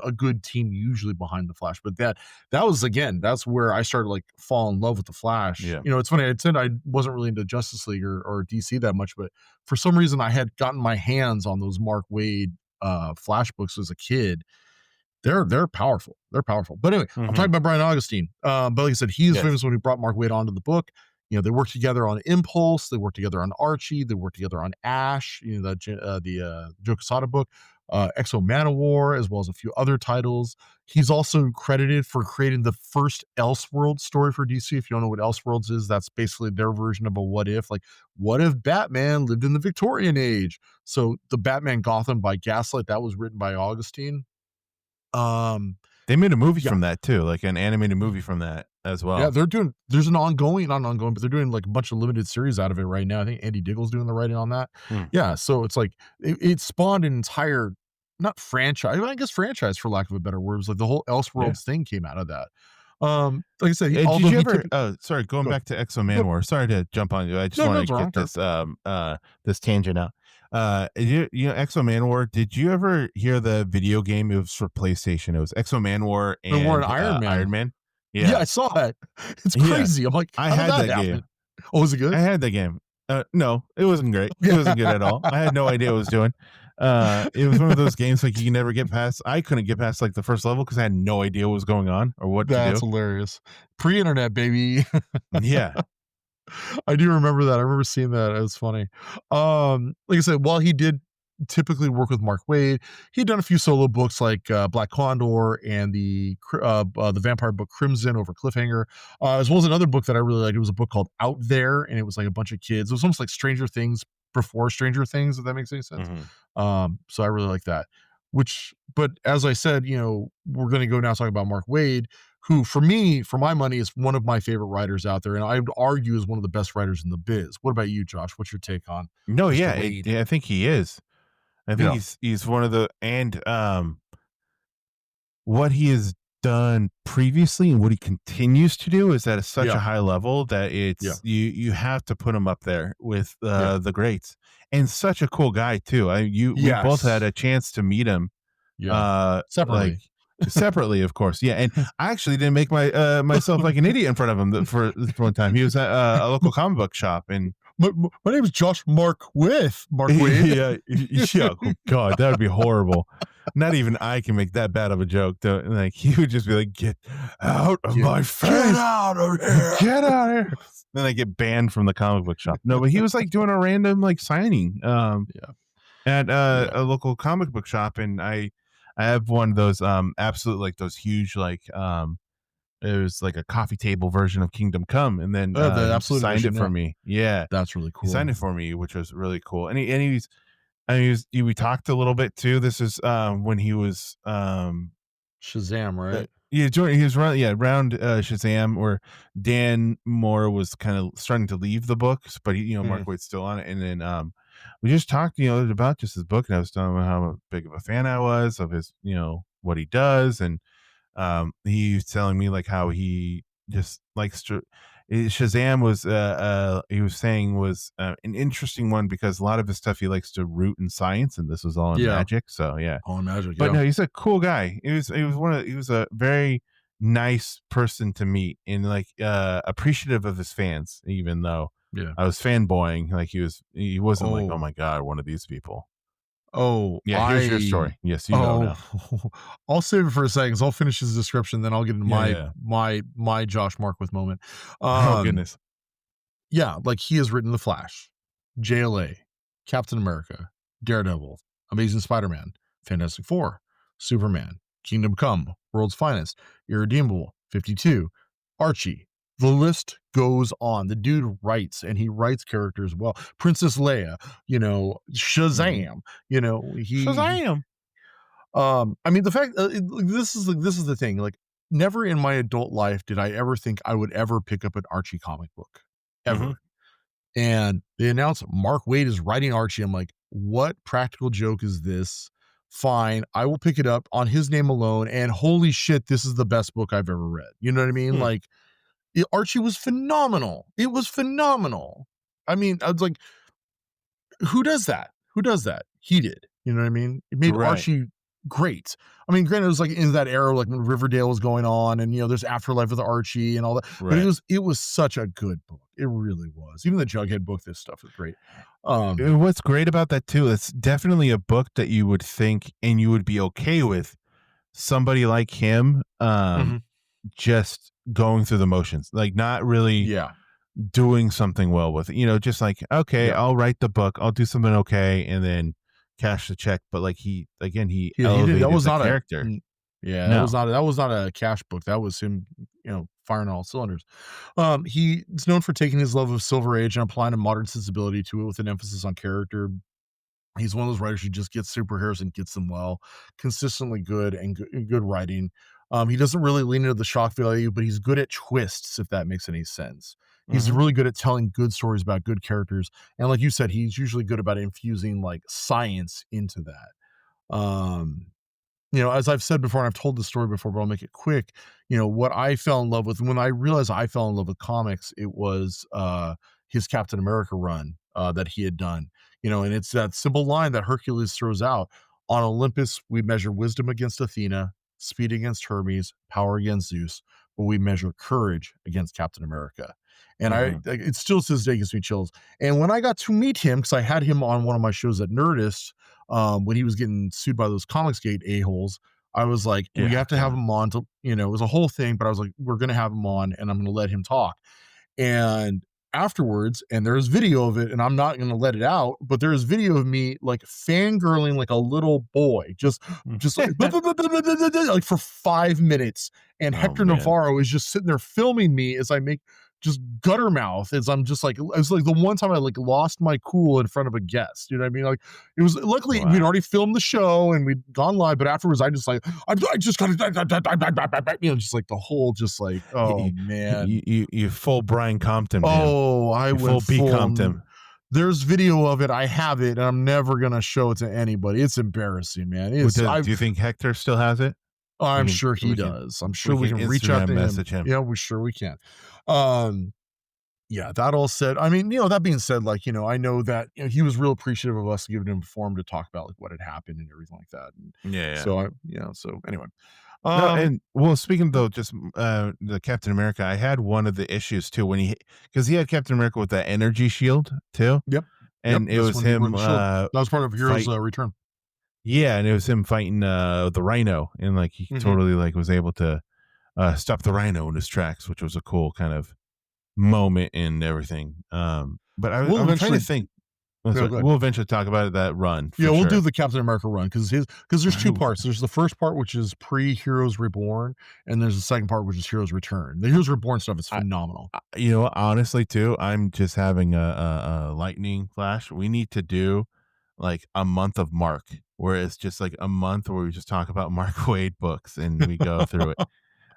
a good team usually behind the Flash. But that was again, that's where I started like fall in love with the Flash. Yeah. It's funny. I said I wasn't really into Justice League or DC that much, but for some reason I had gotten my hands on those Mark Waid Flash books as a kid. They're powerful. They're powerful. But anyway, I'm talking Mhm. about Brian Augustine. But like I said, he is Yes. famous when he brought Mark Waid onto the book. They worked together on Impulse. They worked together on Archie. They worked together on Ash. The Joe Quesada book, Exo Manowar, as well as a few other titles. He's also credited for creating the first Elseworlds story for DC. If you don't know what Elseworlds is, that's basically their version of a what if. Like, what if Batman lived in the Victorian age? So the Batman Gotham by Gaslight that was written by Augustine. Um, They made a movie yeah. from that too, like an animated movie from that as Yeah, well. there's an ongoing, not an ongoing, but they're doing like a bunch of limited series out of it right now. I think Andy Diggle's doing the writing on that. Hmm. Yeah, so it's like it spawned an entire not franchise, I guess franchise for lack of a better word. It was like the whole Yeah. Elseworlds thing came out of that. Like I said, Did although you he ever typically sorry, going go back to Exo go Manowar. Sorry to jump on you. I just no, no, want it's to wrong. get this tangent out. Exo Manowar, did you ever hear the video game? It was for PlayStation. It was Exo Manowar And we're an and Iron Man. Iron Man. Yeah, Yeah. I saw that. It's Yeah. crazy. I'm like, I how did had that that game. happen? Oh, was it I good? had the game. No, it wasn't great. It Yeah, wasn't good at all. I had no idea what I was doing. It was one of those games like you can never get past. I couldn't get past like the first level because I had no idea what was going on or what to that's do. hilarious. Pre-internet, baby. Yeah. I do remember that. I remember seeing that. It was funny. Like I said, while he did typically work with Mark Waid, he'd done a few solo books like Black Condor and the vampire book Crimson over Cliffhanger, as well as another book that I really liked. It was a book called Out There, and it was like a bunch of kids. It was almost like Stranger Things before Stranger Things, if that makes any sense. Mhm. So I really like that. But as I said, we're going to go now talk about Mark Waid, who for me, for my money, is one of my favorite writers out there, and I would argue is one of the best writers in the biz. What about you, Josh? What's your take on No, Mr. yeah, Waid? I think he is. I think Yeah, he's one of the and what he has done previously and what he continues to do is at such a yeah, high level that yeah, it's you have to put him up there with yeah. the greats. And such a cool guy too. We both had Yes, a chance to meet him yeah. like Separately. separately, of course. Yeah, and I actually didn't make myself like an idiot in front of him for one time. He was at a local comic book shop and My name is Josh Mark with Mark Waid. yeah, yeah. Oh God, that would be horrible. Not even I can make that bad of a joke. Though, like he would just be like, "Get out of my face! Get out of here! Get out of here!" Then I get banned from the comic book shop. No, but he was like doing a random like signing Yeah, at yeah. a local comic book shop, and I have one of those absolute like those huge like it was like a coffee table version of Kingdom Come, and then The he Absolute signed it Edition. for Yeah, me. Yeah, that's really he signed cool. it for me, which was really cool. We talked a little bit too. This is when he was Shazam, right? yeah, he was around around Shazam, where Dan Moore was kind of starting to leave the books, but Mark Mhm. Waid's still on it, and then we just talked, about just his book, and I was telling him how big of a fan I was of his, what he does, and he's telling me like how he just likes to. Shazam was, he was saying was an interesting one because a lot of his stuff he likes to root in science, and this was all in Yeah. magic. So yeah, Oh, Magic. but Yeah. no, he's a cool guy. He was a very nice person to meet, and like appreciative of his fans, even though Yeah. I was fanboying. Like he wasn't like, oh Oh, my god, one of these people. oh, Yeah, here's your story. Yes, you know oh, now. I'll save it for a second. 'Cause I'll finish his description, then I'll get into Yeah, my yeah. my Josh Mark with moment. Oh Um, goodness. yeah, like he has written The Flash, JLA, Captain America, Daredevil, Amazing Spider-Man, Fantastic Four, Superman, Kingdom Come, World's Finest, Irredeemable, 52, Archie. The list goes on. The dude writes, and he writes characters well. Princess Leia, Mhm. Shazam, he Shazam. I mean, the fact this is the thing. Like, never in my adult life did I ever think I would ever pick up an Archie comic book, Mhm. ever. And they announced Mark Waid is writing Archie. I'm like, what practical joke is this? Fine, I will pick it up on his name alone. And holy shit, this is the best book I've ever read. You know what I mean? Hmm. Like, Archie was phenomenal. It was phenomenal. I mean, I was like, who does that? Who does that? He did. You know what I mean? It made Right. Archie great. I mean, granted, it was like in that era, like when Riverdale was going on, and there's Afterlife with Archie and all that. But Right. it was such a good book. It really was. Even the Jughead book, this stuff is great. Um, What's great about that too, it's definitely a book that you would think and you would be okay with somebody like him mhm. just going through the motions, like not really Yeah, doing something well with it. Just like, okay, yeah. I'll write the book, I'll do something okay, and then cash the check. But like he He did. That elevated was the not a. character. Yeah, No. that was not a cash book. That was him, firing all cylinders. He's known for taking his love of Silver Age and applying a modern sensibility to it with an emphasis on character. He's one of those writers who just gets superheroes and gets them well, consistently good and good writing. He doesn't really lean into the shock value, but he's good at twists, if that makes any sense. He's Hmm. really good at telling good stories about good characters. And like you said, he's usually good about infusing like science into that. As I've said before, and I've told this story before, but I'll make it quick. What I fell in love with when I realized I fell in love with comics, it was his Captain America run that he had done. And it's that simple line that Hercules throws out: on Olympus, we measure wisdom against Athena, speed against Hermes, power against Zeus, but we measure courage against Captain America. And Hmm. it still to this day gives me chills. And when I got to meet him, because I had him on one of my shows at Nerdist, when he was getting sued by those Comicsgate a-holes, I was like, we Yeah, have to have God. him on to, it was a whole thing, but I was like, we're going to have him on and I'm going to let him talk. And afterwards, and there's video of it, and I'm not going to let it out, but there's video of me like fangirling like a little boy, just like, like for 5 minutes. And Oh Hector man. Navarro is just sitting there filming me as I make just gutter mouth as I'm just like, it's like the one time I like lost my cool in front of a guest. You know what I mean? Like, it was luckily we'd Wow. already filmed the show and we'd gone live, but afterwards I just like, I just got to, just like the whole, just like, oh You, man. you full Brian Compton him. Oh, I You went full B full. Compton. There's video of it. I have it, and I'm never gonna show it to anybody. It's embarrassing, man. Do you think Hector still has it? I'm sure he We can does. I'm we sure we can can reach out Instagram to him. message him. Yeah, we sure we can. Um, yeah, that all said, I mean, that being said, like, I know that he was real appreciative of us giving him a forum to talk about like what had happened and everything like that. And Yeah, yeah. so so anyway. No, Um, and well, speaking though, just the Captain America, I had one of the issues too when because he had Captain America with that energy shield too, yep, yep. and it That's was when he wore him the shield. That was part of Heroes fight. Return. Yeah, and it was him fighting the Rhino, and like he Mhm. totally like was able to stop the Rhino in his tracks, which was a cool kind of moment and everything. But We'll I'm trying to eventually. think. Oh, No, sorry. go ahead. We'll eventually talk about that run Yeah, for we'll do sure. the Captain America run because there's two parts. There's the first part which is pre Heroes Reborn, and there's the second part which is Heroes Return. The Heroes Reborn stuff is I, phenomenal. honestly, too, I'm just having a lightning flash. We need to do like a month of Mark, where it's just like a month where we just talk about Mark Waid books and we go through it.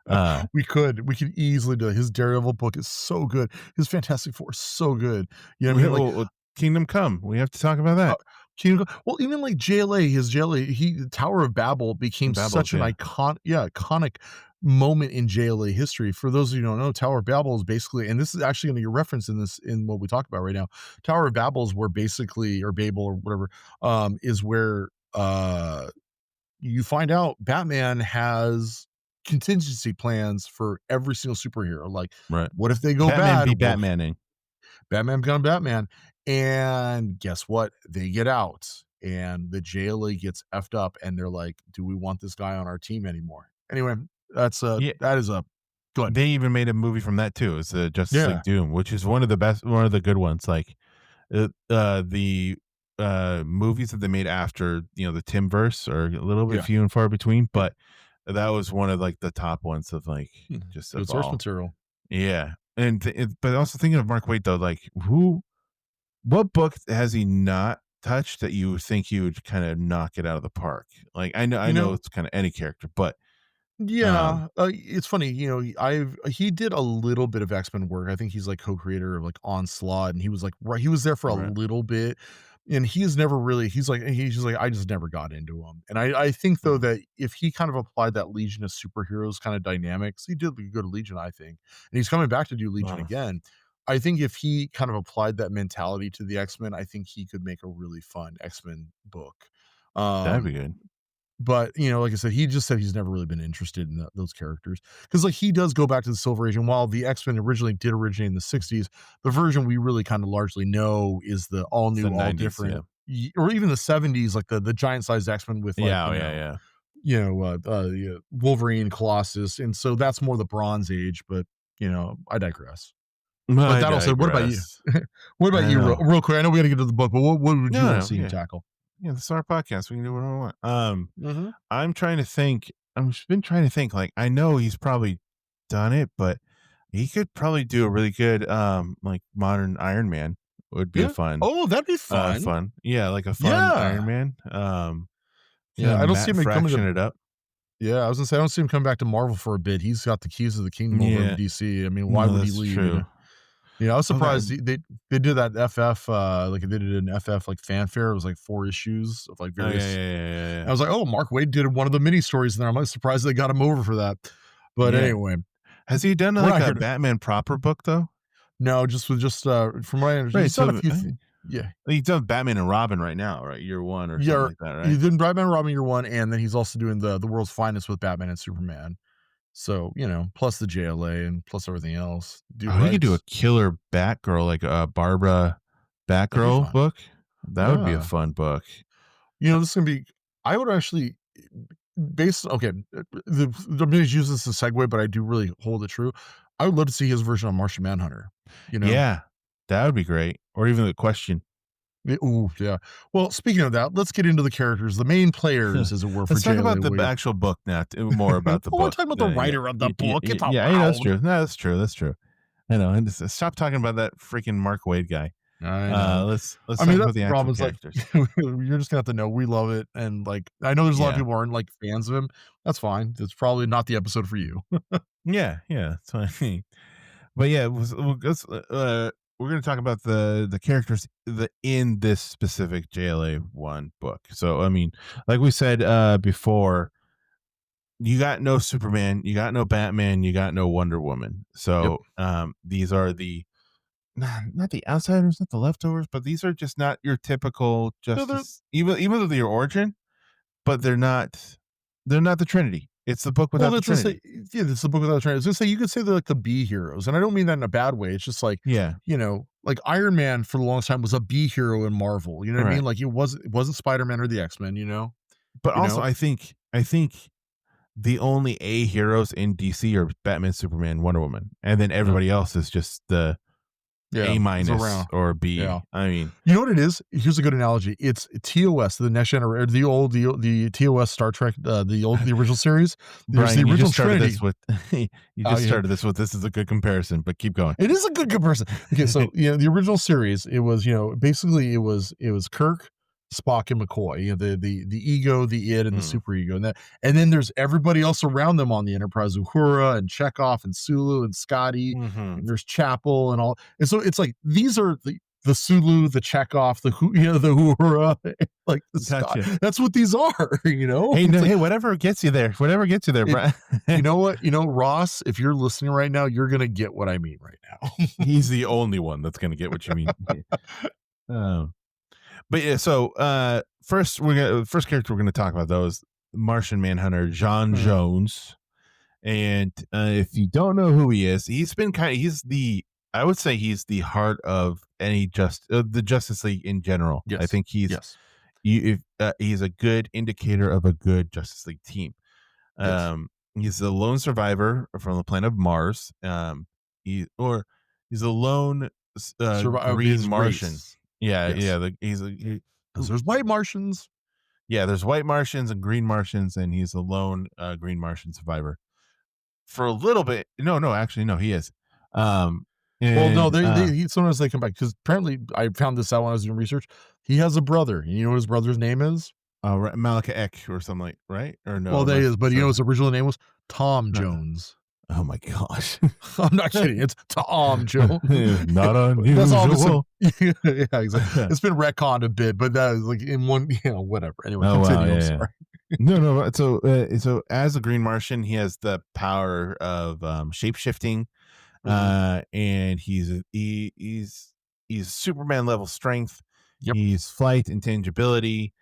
Uh, We could easily do it. His Daredevil book is so good. His Fantastic Four is so good. You know what I we, mean? Like, Kingdom Come. We have to talk about Uh, that. well, even like JLA, his JLA, Tower of Babel became such Babbles, an yeah. iconic moment in JLA history. For those of you who don't know, Tower of Babel is basically, and this is actually going to get referenced in what we talk about right now. Tower of Babel is where basically, or Babel or whatever, is where you find out Batman has contingency plans for every single superhero. Like, Right. what if they go Batman bad? be Well, Batmaning. Batman become Batman. And guess what? They get out and the JLA gets effed up and they're like, do we want this guy on our team anymore? Anyway, Yeah. that is a good. They even made a movie from that too. It's Justice Yeah. League Doom, which is one of the best, one of the good ones. Like the movies that they made after, the Timverse are a little bit Yeah. few and far between, Yeah. but that was one of like the top ones of like just Good of source all. material. Yeah. And but also thinking of Mark Waid though, like what book has he not touched that you think he would kind of knock it out of the park? Like I You know know, it's kind of any character, but um yeah, it's funny, he did a little bit of X-Men work. I think he's, like, co-creator of, like, Onslaught, and he was, like, right he was there for a right. little bit, and he's never really he's just like, "I just never got into him." And I think, though, Mhm. that if he kind of applied that Legion of Superheroes kinda dynamics, he did good Legion, I think, and he's coming back to do Legion Uh, again. I think if he kind of applied that mentality to the X-Men, I think he could make a really fun X-Men book. that'd be Um good. but, like I said, he just said he's never really been interested in those characters because, like, he does go back to the Silver Age, and while the X-Men originally did originate in the '60s, the version we really kinda largely know is the all It's the new, all 90s, yeah. different y or even the '70s, like, the giant-sized X-Men with, like, Yeah, oh, yeah, yeah. yeah, Wolverine, Colossus, and so that's more the Bronze Age, but, I digress. But I that all said, what about you? digress. What about I you know. real quick? I know we gotta get to the book, but what would you No, wanna no, see him yeah. tackle? Yeah, this is our podcast. We can do whatever we want. Mhm. I'm trying to think. I've been trying to think. Like, I know he's probably done it, but he could probably do a really good, like modern Iron Man. Would be a Yeah. fun, Oh, that'd be fun. yeah, like a fun Iron Yeah. Man. Yeah, Kind of I don't see him coming fraction to it up. yeah, I was gonna say, I don't see him coming back to Marvel for a bit. He's got the keys of the kingdom over in Yeah, DC. I mean, why no, would he that's leave, true. I was Okay. surprised they did that FF, like, they did an FF, like, fanfare. It was, like, 4 issues of, like, Oh yeah, various yeah, yeah, yeah, I was like, "Oh, Mark Waid did one of the mini stories in there." I'm, like, surprised they got him over for that. But yeah. Yeah. anyway, Has he done we're like not a here to Batman proper book though? no, from what I understand, Right. he's done a So few yeah. he's done Batman and Robin right now, right? Year one or something Yeah, like that, he right? did Batman and Robin Year One, and then he's also doing the World's Finest with Batman and Superman. So, plus the JLA and plus everything else. Dude Oh, he could do a writes. killer Batgirl, like a Barbara That'd be Batgirl fun. book. That would be a Yeah. fun book. This is gonna be I would actually based okay, I'm gonna use this as a segue, but I do really hold it true. I would love to see his version of Martian Manhunter, you know? Yeah, that would be great. Or even the question. Ooh, yeah. Well, speaking of that, let's get into the characters, the main players, as it were, for Let's talk JLA. about the actual book now. More about the Well, we're book. talking about the Yeah, writer of the book. It's yeah, that's allowed. true. No, that's true. That's true. I know. And just, stop talking about that freaking Mark Waid guy. I know. Let's I mean, talk that's about the the actual problem is, like, characters. you're just gonna have to know we love it, and, like, I know there's a lot of Yeah, people who aren't, like, fans of him. That's fine. It's probably not the episode for you. yeah, yeah. That's what I mean. But yeah, we're going to talk about the characters in this specific JLA one book. So I mean, like we said before, you got no Superman, you got no Batman, you got no Wonder Woman. Yep. So these are the not the outsiders, not the leftovers, but these are just not your typical No, they're Justice. Even though they're your origin, but they're not the Trinity. It's the book well, without the let's just say Trinity. yeah, this is a book without a train. I was gonna say you could say they're like the B heroes, and I don't mean that in a bad way. It's just like, Yeah, like Iron Man for the longest time was a B hero in Marvel. You know what I right. mean? Like it wasn't Spider-Man or the X-Men, you know? But You also, know? I think the only A heroes in DC are Batman, Superman, Wonder Woman, and then Yeah. everybody else is just the Yeah. A It's minus around. or B. Yeah. I mean, You know what it is? Here's a good analogy. It's TOS, the next generation, the TOS Star Trek, the original series. There's the Brian, you original just started Trinity. this with you Oh, just yeah. started this with this is a good comparison, but keep going. It is a good comparison. Okay, so the original series, it was basically it was Kirk, Spock, and McCoy. The ego, the id, and the Mm, super ego, and then there's everybody else around them on the Enterprise: Uhura and Chekhov and Sulu and Scotty, mhm. and there's Chapel and all. And so it's like these are the Sulu, the Chekhov, the the Uhura, like the Scott. Gotcha. That's what these are, you know? Hey, It's no, like hey, whatever gets you there, whatever gets you there, it bro. you know what? You know, Ross, if you're listening right now, you're gonna get what I mean right now. He's the only one that's gonna get what you mean. Um, but yeah, so first character we're gonna talk about though is Martian Manhunter John Mhm. Jones. And if you don't know who he is, he's the I would say he's the heart of any the Justice League in general. I Yes. think Yes. he's a good indicator of a good Justice League team. Yes. He's the lone survivor from the planet of Mars. He's a lone Survive green his Martian. race. Yeah, yeah. Yes. Because Ooh, there's white Martians. yeah. There's white Martians and green Martians, and he's a lone green Martian survivor for a little bit. No, actually, no, he is. Um, Well, no, and sometimes they come back because apparently I found this out when I was doing research. He has a brother. And you know what his brother's name is? Malika Ek or something like right or no? Well, Am that I is, but you know sorry? his original name was Tom No. Jones. Oh my gosh, I'm not kidding. It's Tom Jones. not That's obviously unusual. yeah, exactly. It's been retconned a bit, but that is like in one, whatever. Anyway, Oh wow, continue. I'm yeah, yeah. sorry. No, but so as a Green Martian, he has the power of shape shifting, Mhm. and he's Superman level strength. Yep. He's flight, intangibility,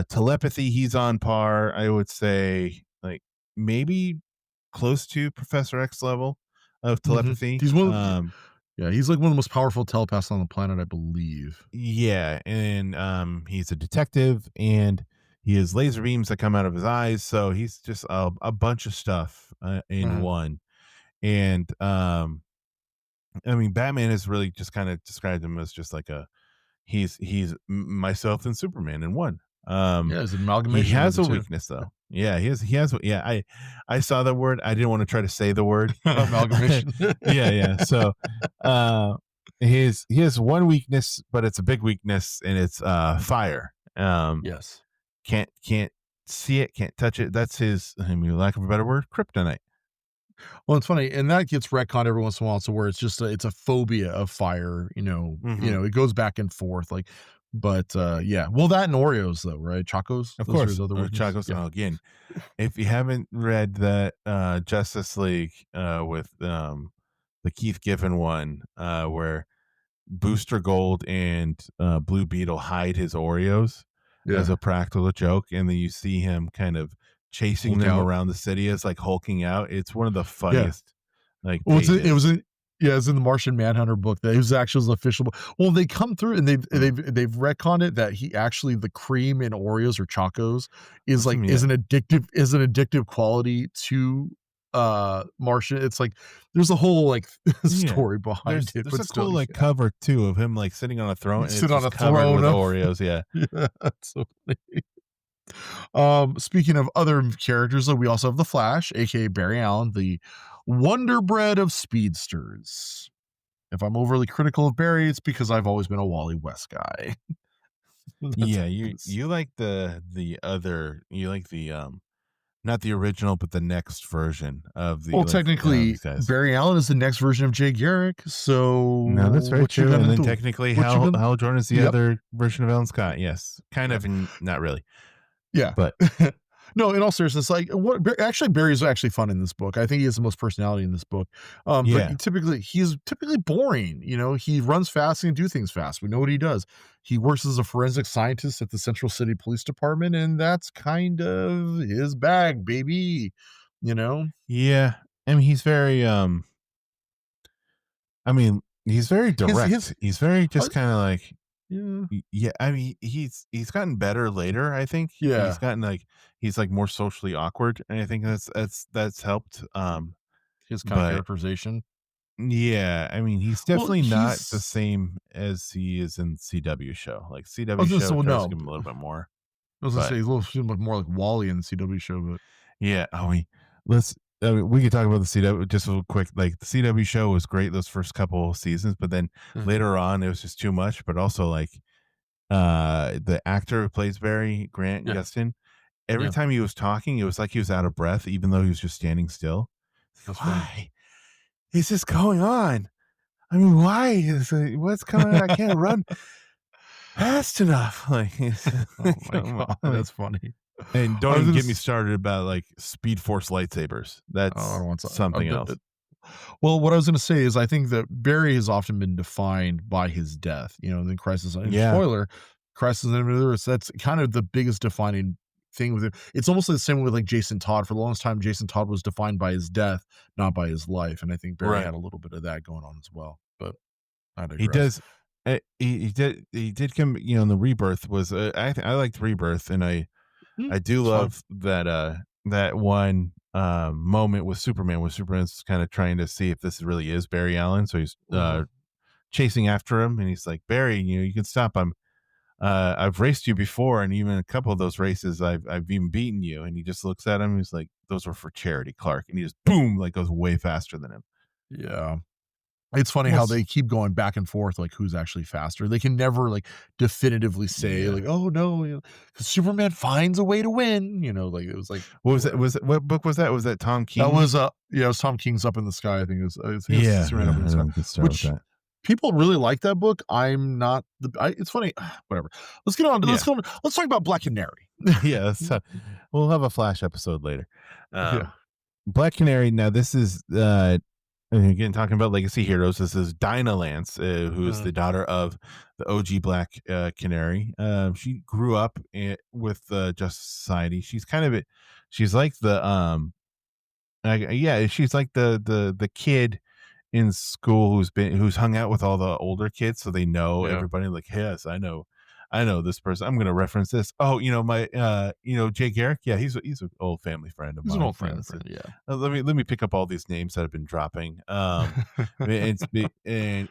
telepathy. He's on par. I would say, like maybe close to Professor X level of Mhm. telepathy. He's yeah, he's like one of the most powerful telepaths on the planet, I believe. Yeah, and he's a detective, and he has laser beams that come out of his eyes. So he's just a bunch of stuff in Mhm. one. And I mean, Batman has really just kind of described him as just like myself and Superman in one. Yeah, it's an He amalgamation of has the a 2. weakness though. Yeah, he has. Yeah, I saw the word. I didn't want to try to say the word. Amalgamation. Yeah. So, uh, he has one weakness, but it's a big weakness, and it's fire. Yes. Can't see it, can't touch it. That's his. I mean, lack of a better word, kryptonite. Well, it's funny, and that gets retconned every once in a while, so where it's just it's a phobia of fire, Hmm. it goes back and forth, like, but, yeah. Well, that and Oreos, though, right? Chocos? Of Those are course, his other weaknesses? Chagos. Yeah. Oh, again, if you haven't read that Justice League with the Keith Giffen one, where Booster Gold and Blue Beetle hide his Oreos as Yeah. a practical joke, and then you see him kind of chasing Hulk them out. around the city as like hulking out. It's one of the Yeah. funniest like Well, it was pages. in yeah, it's in the Martian Manhunter book that it was actually his official book. Well, they come through and Mm. they've retconned it that he actually the cream in Oreos or Chocos is like Yeah, is an addictive quality to, Martian. It's like there's a whole, like, yeah. story behind it, There's but a still, cool like yeah. cover too of him like sitting on a throne, You and it's sit on just a covered throne with of Oreos. Yeah, yeah, that's so funny. Speaking of other characters, though, we also have the Flash, aka Barry Allen, the Wonder Bread of speedsters. If I'm overly critical of Barry, it's because I've always been a Wally West guy. That's yeah. You this. you like the other you like the not the original, but the next version of Well, these technically, guys. Barry Allen is the next version of Jay Garrick. No, that's So very what you true. And gonna then do? technically, What you gonna? Hal Jordan is the Yep. other version of Alan Scott. Yes, kind Yep. of, and not really. Yeah. But No, in all seriousness, like actually Barry's actually fun in this book. I think he has the most personality in this book. But yeah, he's typically boring. He runs fast and do things fast. We know what he does. He works as a forensic scientist at the Central City Police Department, and that's kind of his bag, baby. You know, yeah. I mean, he's very. I mean, he's very his direct. He's very uh, just kind of like. yeah, Yeah, I mean, he's gotten better later. I think he's yeah, gotten like he's like more socially awkward, and I think that's helped. his kind of But characterization. yeah, I mean, he's Well, definitely not the he's same as he is in CW show. Like I CW was gonna say, show well, tries to no, give him a little bit more, I was gonna say but he's a little seemed like more like Wally in the CW show, but yeah. Let's. I mean, we could talk about the CW just real quick. Like the CW show was great those first couple seasons, but then Mhm. later on it was just too much. But also like the actor who plays Barry, Grant Yeah, Gustin, every yeah, time he was talking, it was like he was out of breath, even though he was just standing still. that's funny. Why is this going on? I mean, why is what's coming? I can't run fast enough. Like, Oh my come god, on. Like, that's funny. and don't I was even gonna get me started about like Speed Force lightsabers. I That's don't want to. something else. Well, what I was going to say is I think that Barry has often been defined by his death. And then Crisis and Yeah, spoiler, Crisis on Infinite Earths, that's kind of the biggest defining thing with it. It's almost the same with like Jason Todd. For the longest time, Jason Todd was defined by his death, not by his life. And I think Barry right. had a little bit of that going on as well. But I He digress. does. He did come. In the Rebirth was. I liked Rebirth, and Hmm, I do it's fine. love that one moment with Superman, where Superman's kind of trying to see if this really is Barry Allen. So he's Mhm. chasing after him, and he's like, Barry, you can stop. I've raced you before, and even a couple of those races, I've even beaten you. And he just looks at him. He's like, those were for charity, Clark. And he just boom, like goes way faster than him. Yeah. It's funny how Almost, they keep going back and forth, like who's actually faster. They can never like definitively say, yeah. like, oh no, 'cause Superman finds a way to win. Like it was like What was that? whatever. What book was that? Was that Tom That King? was yeah, it was Tom King's Up in the Sky. I think it's Yeah, Superman Up in the I Sky, don't get started with which that. people really like that book. I'm not it's funny, whatever. Let's get on to Yeah, let's talk about Black Canary. yeah. We'll have a Flash episode later. Yeah. Black Canary. Now this is again talking about legacy heroes. This is Dinah Lance, who's the Mhm. daughter of the OG Black Canary. She grew up with Justice Society. She's kind of she's like the yeah, she's like the kid in school who's hung out with all the older kids, so they know Yeah. everybody. Like, yes, I know this person. I'm gonna reference this. Oh, my Jay Garrick. Yeah, he's an old family friend of He's an mine. old family So, friend. Yeah. let me pick up all these names that have been dropping. And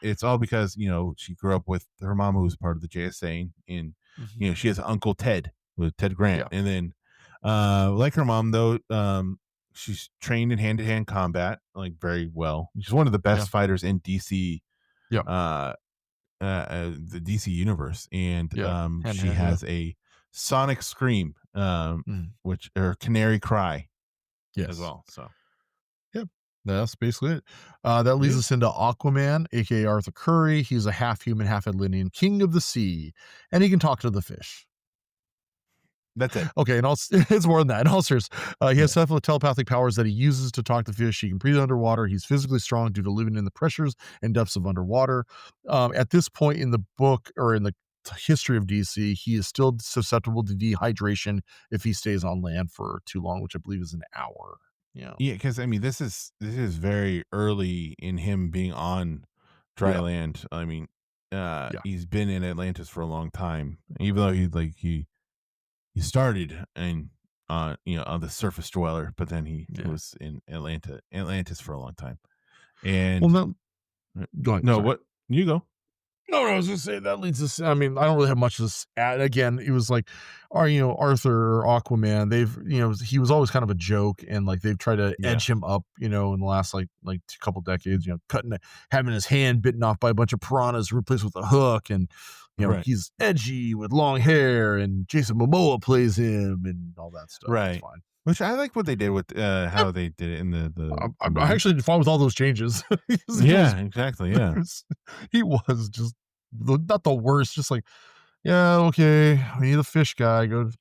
it's all because she grew up with her mom, who was part of the JSA, and Mhm. she has Uncle Ted with Ted Grant, Yeah. and then like her mom though, she's trained in hand-to-hand combat, like, very well. She's one of the Yeah. best fighters in DC, Yeah. uh, the DC universe, and Yeah. Hand in she hand. Yeah. has a sonic scream, Mhm. which or canary cry as Yes. well. So Yep. That's basically it. That leads yeah, us into Aquaman, aka Arthur Curry. He's a half human, half Atlantean king of the sea, and he can talk to the fish. that's it. Okay, and it's more than that. In all serious, he has Yeah, several telepathic powers that he uses to talk to fish. He can breathe underwater. He's physically strong due to living in the pressures and depths of underwater. At this point in the book or in the history of DC, he is still susceptible to dehydration if he stays on land for too long, which I believe is an hour. Yeah. yeah. Because I mean, this is very early in him being on dry Yeah. land. I mean, Yeah. he's been in Atlantis for a long time, even though he started in on the surface dweller, but then he Yeah. was in Atlantis for a long time. Well, And no, go ahead. no, Sorry. what you go? No, I was gonna say that leads us. I mean, I don't really have much of this. Again, it was like, Arthur or Aquaman. He was always kind of a joke, and like they've tried to Yeah, edge him up. In the last like couple decades. Having his hand bitten off by a bunch of piranhas, replaced with a hook, and right, he's edgy with long hair, and Jason Momoa plays him, and all that stuff. It's right. fine. Which I like what they did with Yep. how they did it in the I movie. actually did fine with all those changes. He was Yeah, exactly. Yeah, he was just not the worst, just like, "Yeah, okay, we need a fish guy, let's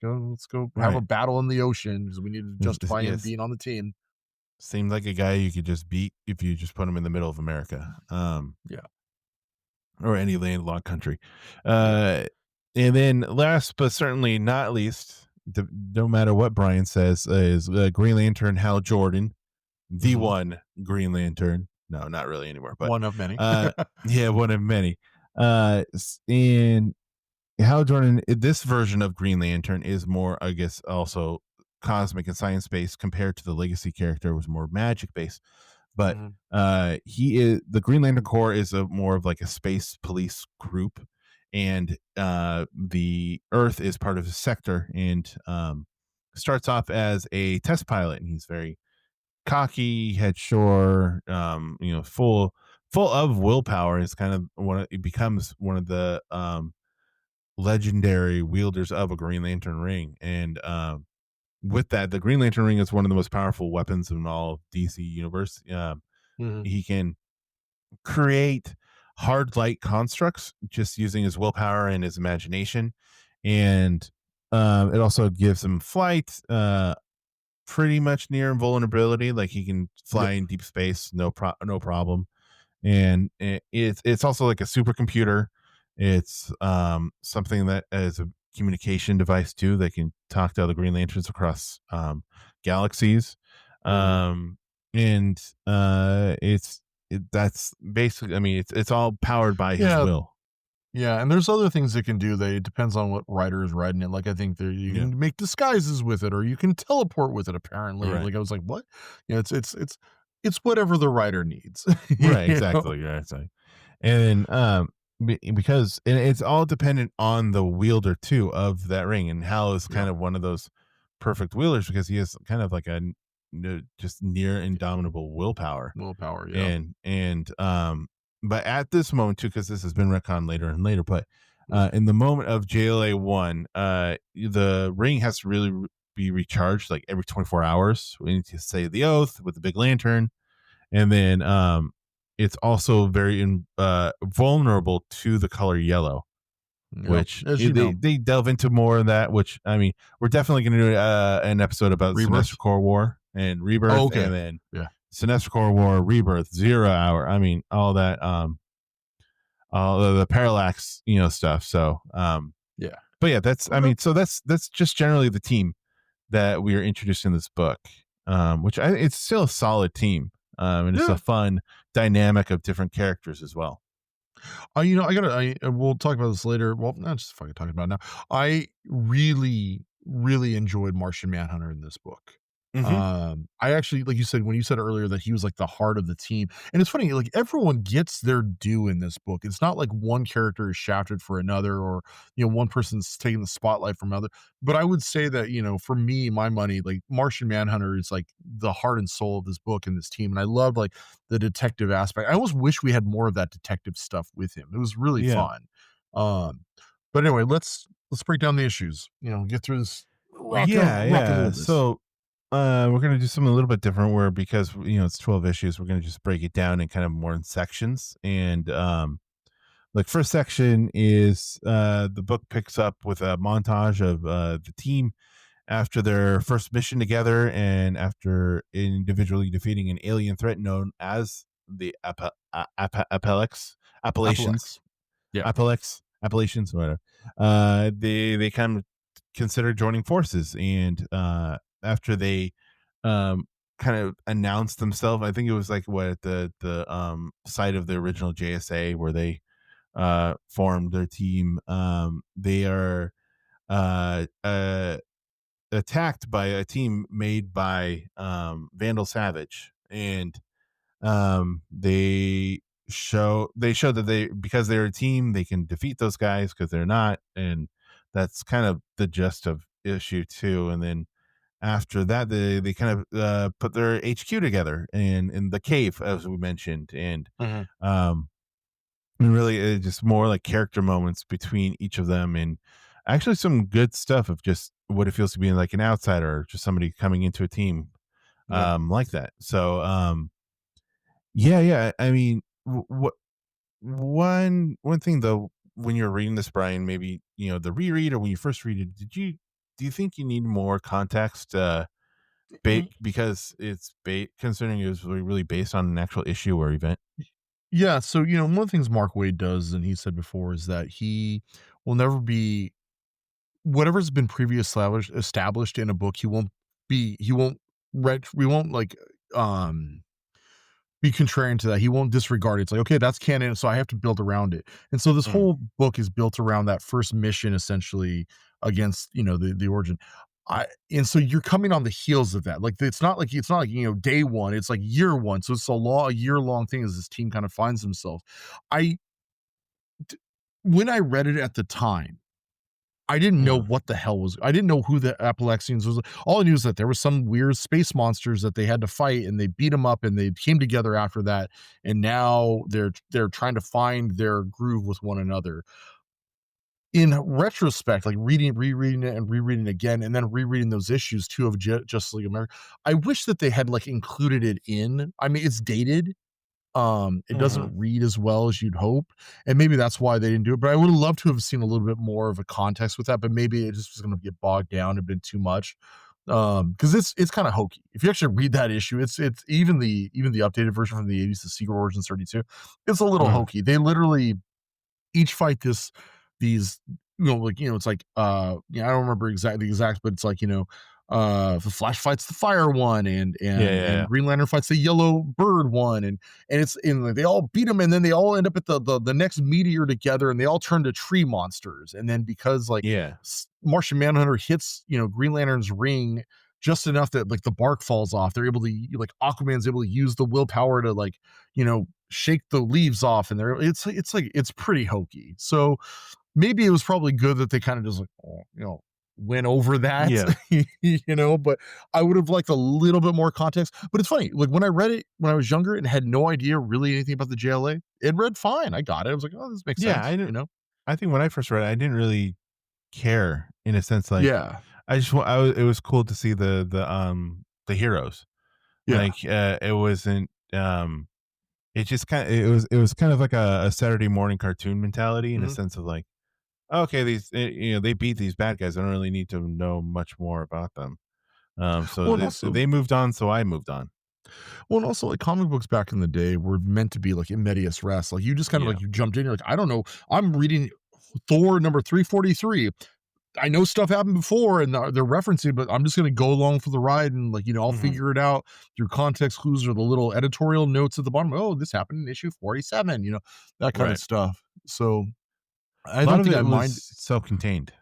go have a right. battle in the ocean because we need to justify him Yes, being on the team." seemed like a guy you could just beat if you just put him in the middle of America. Yeah, Or any landlocked country. yeah. Uh, and then last but certainly not least, no matter what Brian says, is Green Lantern Hal Jordan, the Mhm. one Green Lantern. No, not really anymore, but One of many. uh, yeah, one of many. And Hal Jordan, this version of Green Lantern is more, I guess, also cosmic and science based compared to the legacy character, was more magic based. But Mhm, he is the Green Lantern Corps is a more of like a space police group, and the Earth is part of his sector, and starts off as a test pilot, and he's very cocky, headshore, full of willpower. Is kind of it becomes one of the legendary wielders of a Green Lantern ring, and with that, the Green Lantern ring is one of the most powerful weapons in all of DC universe. mhm, He can create. hard light constructs, just using his willpower and his imagination, and it also gives him flight, pretty much near invulnerability. Like he can fly Yep. in deep space, no problem. And it's also like a supercomputer. It's something that is a communication device too. They can talk to other Green Lanterns across galaxies, Mhm. um, and that's basically. I mean, it's all powered by his Yeah, will. yeah, and there's other things it can do that it depends on what writer is writing it. Like, I think there you Yeah. can make disguises with it, or you can teleport with it, apparently. Right. Like, I was like, "What?" It's whatever the writer needs, Right. you know? Exactly. Right. Exactly. And because and it's all dependent on the wielder too of that ring, and Hal is Yeah, kind of one of those perfect wielders because he is kind of like just near indomitable willpower. willpower, yeah. And but at this moment too, because this has been retconned later and later, but Mm, in the moment of JLA 1, the ring has to really be recharged like every 24 hours. We need to say the oath with the big lantern, and then it's also very vulnerable to the color yellow, yep, which as you they know. they delve into more of that. Which, I mean, we're definitely going to do an episode about Sinestro Rebirth? Corps War and Oh, Rebirth, okay. and then Yeah, Sinestro Corps War, Rebirth, 0 Hour. I mean, all that, all the parallax, stuff. So, yeah. but yeah, that's, I Okay. mean, so that's just generally the team that we are introduced in this book, which it's still a solid team, and it's a Yeah. fun dynamic of different characters as well. We'll talk about this later. Well, not just fucking talking about it now. I really, really enjoyed Martian Manhunter in this book. Hmm. I actually, like you said, when you said earlier that he was like the heart of the team, and it's funny, like everyone gets their due in this book. It's not like one character is shafted for another, or one person's taking the spotlight from another. But I would say that for me, my money, like Martian Manhunter is like the heart and soul of this book and this team, and I love like the detective aspect. I almost wish we had more of that detective stuff with him. It was really Yeah, fun. Um, but anyway, let's break down the issues. Get through this yeah, rock and yeah. rollness. So, we're gonna do something a little bit different, where because it's 12 issues, we're gonna just break it down in kind of more in sections. And like first section is the book picks up with a montage of the team after their first mission together, and after individually defeating an alien threat known as the Appalachians, Applex. Yeah. Appalachians, whatever. They kind of consider joining forces, and after they um kind of announced themselves, I think it was like what at the site of the original JSA where they formed their team. They are attacked by a team made by Vandal Savage, and they show that because they're a team, they can defeat those guys because they're not, and that's kind of the gist of issue 2. And then after that, they kind of put their HQ together in the cave, as we mentioned, Mhm. um and really just more like character moments between each of them, and actually some good stuff of just what it feels to be like an outsider, or just somebody coming into a team Yeah. like that. So yeah, yeah. I mean, what one thing though, when you're reading this, Brian, maybe the reread, or when you first read it, do you think you need more context? Because it's considering it was really based on an actual issue or event. Yeah, so, one of the things Mark Waid does, and he said before, is that he will never be whatever's been previously established in a book, he won't we won't like um be contrarian to that. He won't disregard it. It's like, okay, that's canon, so I have to build around it. And so this Mm, whole book is built around that first mission essentially against, the origin. And so you're coming on the heels of that. Like it's not like, day one, it's like year one. So it's a year-long thing as this team kind of finds themselves. I when I read it at the time, I didn't know yeah. what the hell was I didn't know who the Appalachians was. All I knew is that there was some weird space monsters that they had to fight, and they beat them up, and they came together after that, and now they're trying to find their groove with one another. In retrospect, like rereading it and rereading it again, and then rereading those issues too of Justice League America, I wish that they had, like, included it in. I mean, it's dated, It Mhm. doesn't read as well as you'd hope, and maybe that's why they didn't do it, but I would've loved to have seen a little bit more of a context with that, but maybe it just was gonna get bogged down a bit too much, because it's kinda hokey. If you actually read that issue, it's even the updated version from the '80s, the Secret Origins 32, it's a little Mhm. hokey. They literally each fight these like it's like yeah, I don't remember the exact, but it's like the Flash fights the fire one, and Yeah, and yeah, and yeah. Green Lantern fights the yellow bird one, and it's and like, they all beat them, and then they all end up at the next meteor together, and they all turn to tree monsters, and then because like Yeah. Martian Manhunter hits Green Lantern's ring just enough that like the bark falls off, they're able to like Aquaman's able to use the willpower to like shake the leaves off, and it's like it's pretty hokey. So maybe it was probably good that they kind of just like went over that, Yeah. but I would have liked a little bit more context. But it's funny, like when I read it when I was younger and had no idea really anything about the JLA, it read fine. I got it. I was like, oh, this makes Yeah, sense, I didn't I think when I first read it, I didn't really care in a sense, like, Yeah, I just wa I was it was cool to see the heroes. yeah. Like, it wasn't, it just kinda it was kind of like a Saturday morning cartoon mentality in a Mhm. sense of like, "Okay, they beat these bad guys. I don't really need to know much more about them." So Well, and they also moved on, so I moved on. Well, and also, like, comic books back in the day were meant to be, like, in medias res. Like, you just kind of, Yeah. like, you jumped in, you're like, "I don't know. I'm reading Thor number 343. I know stuff happened before, and they're referencing, but I'm just gonna go along for the ride, and, like, I'll Mhm. figure it out through context clues or the little editorial notes at the bottom. Oh, this happened in issue 47, that kind of Right. stuff." So, I A lot don't of think I it was mind. self-contained,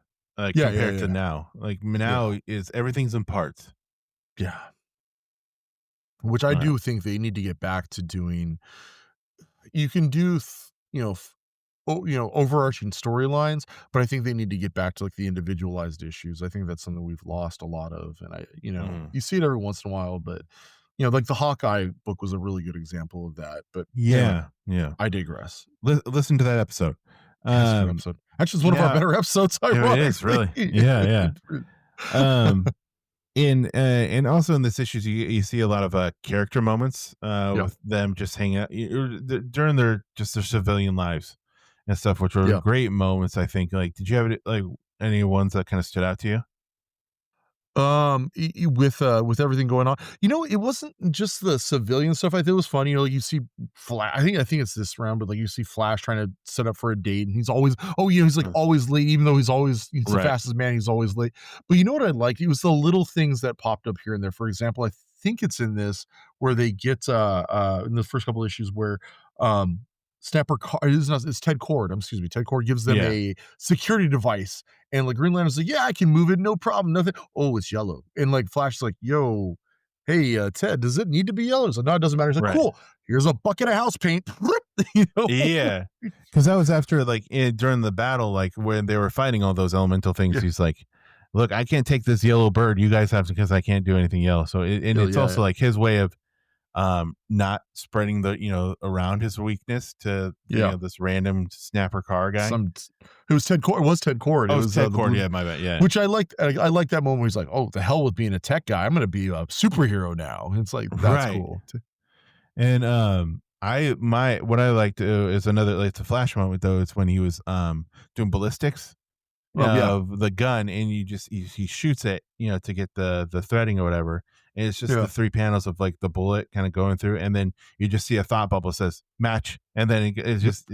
Yeah, yeah, compared to yeah, now. Like, yeah, now is everything's in parts. yeah. Which I Uh, do think they need to get back to doing. You can do, overarching storylines, but I think they need to get back to, like, the individualized issues. I think that's something we've lost a lot of, and mhm. you see it every once in a while, but, like, the Hawkeye book was a really good example of that, but anyway, Yeah, yeah. I digress. Listen to that episode. Yeah, it's a good Um, episode. Actually, it's one of our Now better episodes, it is ironically. really. Yeah, yeah. Um, and also in this issues, you see a lot of, character moments, Yeah, with them just hanging out during their civilian lives and stuff, which were yeah. great moments, I think. Like, did you have any, like, any ones that kinda stood out to you? With everything going on, it wasn't just the civilian stuff. I think it was funny. You see Flash. I think it's this round, but like you see Flash trying to set up for a date, and he's always, he's like Mm. always late, even though he's the Right. fastest man. He's always late. But you know what I liked? It was the little things that popped up here and there. For example, I think it's in this where they get in the first couple issues where um Snapper Car is not it's Ted Cord. Excuse me. Ted Cord gives them Yeah. a security device, and like Green Lantern's like, yeah, I can move it, no problem, nothing. Oh, it's yellow. And like Flash is like, yo, hey, Ted, does it need to be yellow? He's like, no, it doesn't matter. He's like, Right. cool. Here's a bucket of house paint. you know? Yeah, because that was after, like, during the battle, like, when they were fighting all those elemental things, Yeah, he's like, "Look, I can't take this yellow bird. You guys have to, because I can't do anything else." So and yeah, it's yeah. also, like, his way of, not spreading around his weakness to, Yeah. this random snapper car guy. Some it was Ted Cord. It was Ted Cord. It Oh, it's was Ted the Cord, blue, yeah, my bad, yeah. which I liked. I like that moment where he's like, oh, the hell with being a tech guy. I'm going to be a superhero now. It's like, that's Right, cool. and, what I liked, is another, like, the Flash moment, though, is when he was, doing ballistics Oh, yeah. of the gun, and he shoots it, to get the threading or whatever, and it's just the Yeah. 3 panels of, like, the bullet kinda going through, and then you just see a thought bubble says, "Match," and then it's Yep. just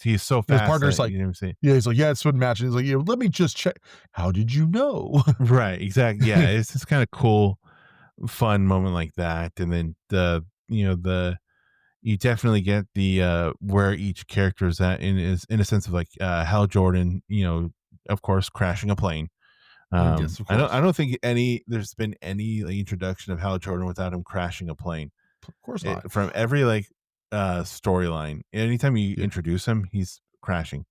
he's so His fast partner's that like, you never see. yeah, he's like, yeah, it's been matching. He's like, yeah, let me just check. How did you know? Right, exactly, yeah, it's just kinda cool, fun moment like that, and then the you definitely get the, where each character is at in a sense of, like, Hal Jordan, of course, crashing a plane. Yes, of I course. don't think there's been any, like, introduction of Hal Jordan without him crashing a plane. Of course not. From every, like, storyline, anytime you Yeah. introduce him, he's crashing.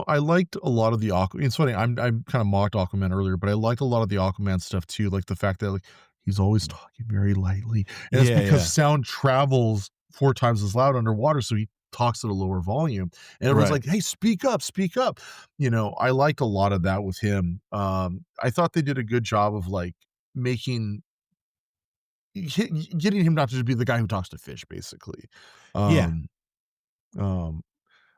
I liked a lot of the Aqua it's funny, I'm kinda mocked Aquaman earlier, but I liked a lot of the Aquaman stuff too, like the fact that, like, he's always talking very lightly, and it's Yeah, because yeah. sound travels 4 times as loud underwater, so he talks at a lower volume, and everyone's Right. like, "Hey, speak up, speak up." I liked a lot of that with him. I thought they did a good job of, like, making getting him not to be the guy who talks to fish, basically. Yeah. Um, um,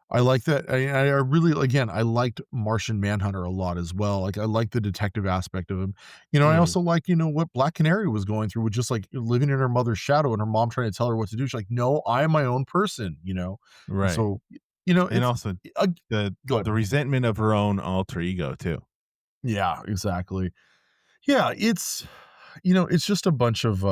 I like that. I really, again, I liked Martian Manhunter a lot as well. Like, I like the detective aspect of him. I Mm, also like, what Black Canary was going through with just like living in her mother's shadow and her mom trying to tell her what to do. She's like, no, I am my own person. And right. so, And it's, also uh, the go ahead. the resentment of her own alter ego too. Yeah, exactly. Yeah, it's just a bunch of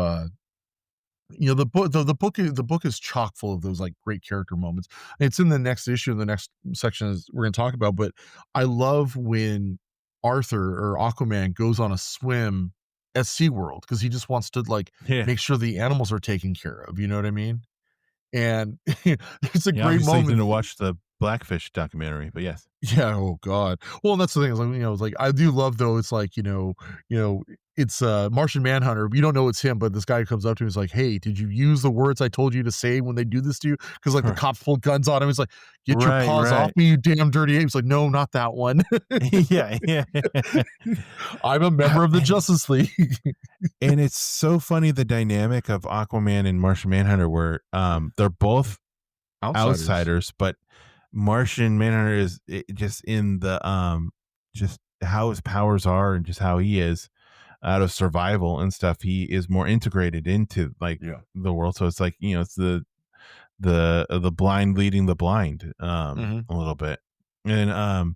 the book is chock full of those like great character moments. It's in the next issue, the next section is we're going to talk about, but I love when Arthur or Aquaman goes on a swim at SeaWorld because he just wants to like Yeah. make sure the animals are taken care of, you know what I mean? And it's a You great obviously moment. didn't watch the Blackfish documentary, but yes. Yeah, oh god. Well, that's the thing is like, it's like I do love though, it's like, you know, it's Martian Manhunter. You don't know it's him, but this guy comes up to him, he's like, "Hey, did you use the words I told you to say when they do this to you?" Because like the cops pull guns on him. He's like, "Get your Right, paws off right. me, you damn dirty ape." He's like, "No, not that one." Yeah, yeah. I'm a member of the Justice League. And it's so funny the dynamic of Aquaman and Martian Manhunter where they're both Outsiders. outsiders, but Martian Manhunter is just in the just how his powers are and just how he is out of survival and stuff. He is more integrated into like Yeah. the world. So it's like, it's the blind leading the blind Mhm. a little bit. And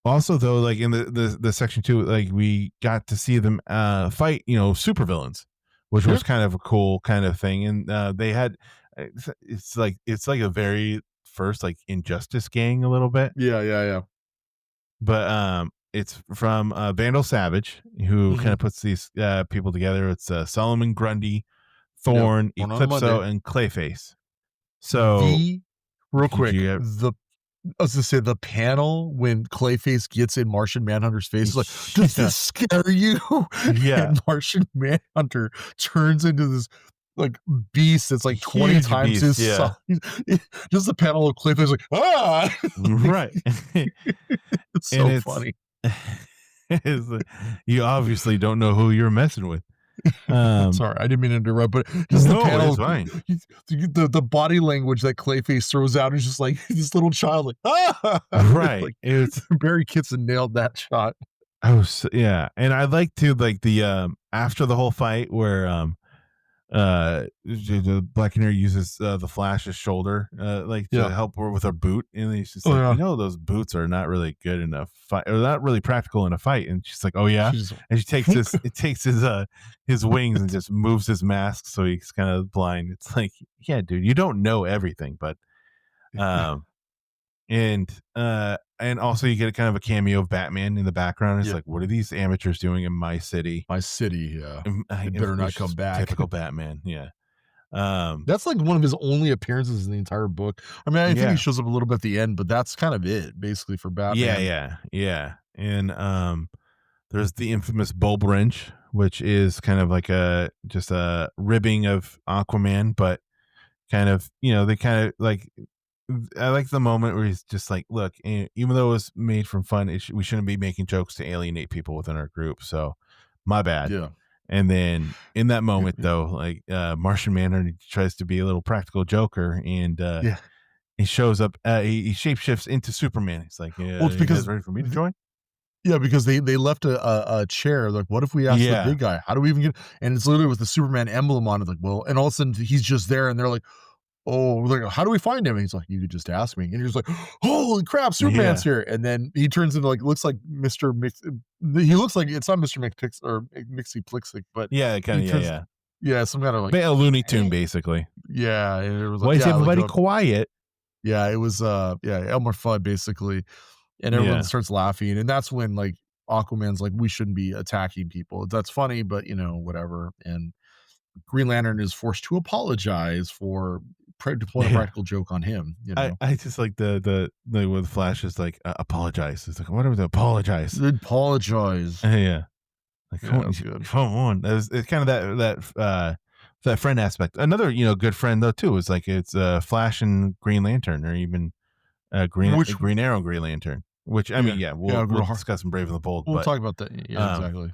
also though, like in the section 2, like we got to see them fight, supervillains, which Yeah. was kind of a cool kind of thing. And they had it's like a very first like Injustice gang a little bit, Yeah, yeah, yeah. but it's from Vandal Savage, who kind Mhm. of puts these people together. It's Solomon Grundy, Yep. Thorn, Born on a Monday. Eclipso, and Clayface. So The Real did quick, you I was gonna say the panel when Clayface gets in Martian Manhunter's face is like, "Does yeah, this scare you?" yeah, And Martian Manhunter turns into this like beast that's like 20 huge times beast, his size. yeah. Just the panel of Clayface like, "Ah!" Like, Right. it's And so it's funny. it's you obviously don't know who you're messing with. Um, Sorry, I didn't mean to interrupt, but just the no, panel, it's fine. the body language that Clayface throws out is just like this little child like, "Ah!" Right. Like, It's Barry Kitson nailed that shot. I was yeah, and I like to like the after the whole fight where the Black Canary uses the Flash's shoulder like to Yeah. help her with her boot, and he's just Oh, like, yeah. those boots are not really good in a fight, or not really practical in a fight. And she's like, oh yeah. She's And she takes his wings and just moves his mask so he's kind of blind. It's like, yeah, dude, you don't know everything, but um and also you get a kind of a cameo of Batman in the background. It's yeah, like, what are these amateurs doing in my city? my city, yeah. They better not Which come is back. typical Batman. Yeah. Um, That's like one of his only appearances in the entire book. I mean, I think he yeah. shows up a little bit at the end, but that's kind of it, basically, for Yeah, Batman. yeah, yeah. And there's the infamous bulb wrench, which is kind of like a just a ribbing of Aquaman, but kind of, they kind of like I like the moment where he's just like, look, even though it was made from fun, we shouldn't be making jokes to alienate people within our group. So my bad. Yeah. And then in that Yeah, moment, yeah. though, like Martian Manhunter tries to be a little practical joker, and Yeah. he shows up. He shapeshifts into Superman. He's like, Well, it's "You guys because ready for me to th join?" yeah, because they left a chair, like, "What if we ask the Yeah, big guy? How do we even get" and it's literally with the Superman emblem on it, like, well, and all of a sudden he's just there, and they're like, "Oh," we're like, "How do we find him?" And he's like, "You could just ask me." And he's like, "Holy crap, Superman's yeah, here." And then he turns into like looks like Mr. Mix he looks like it's not Mr. McPix or Mixie Plixie, but yeah, kind he of, yeah, turns yeah. yeah, some kind of like A Looney Tune, "Hey." basically. Yeah, and it was like Why is yeah, like everybody a quiet? yeah, it was yeah, Elmer Fudd basically. And everyone Yeah, starts laughing, and that's when like Aquaman's like, "We shouldn't be attacking people." That's funny, but whatever. And Green Lantern is forced to apologize for deploying a yeah. practical joke on him. I just like the with Flash is like apologize. It's like, what are the apologize? Apologize. Yeah. Like, Yeah, that's good. come on. It's kind of that friend aspect. Another, good friend though too is like it's Flash and Green Lantern, or even Which Green Arrow, Green Lantern. Which I mean, yeah, yeah, yeah, we'll discuss in Brave and the Bold, we'll but talk about that. Yeah, um, exactly.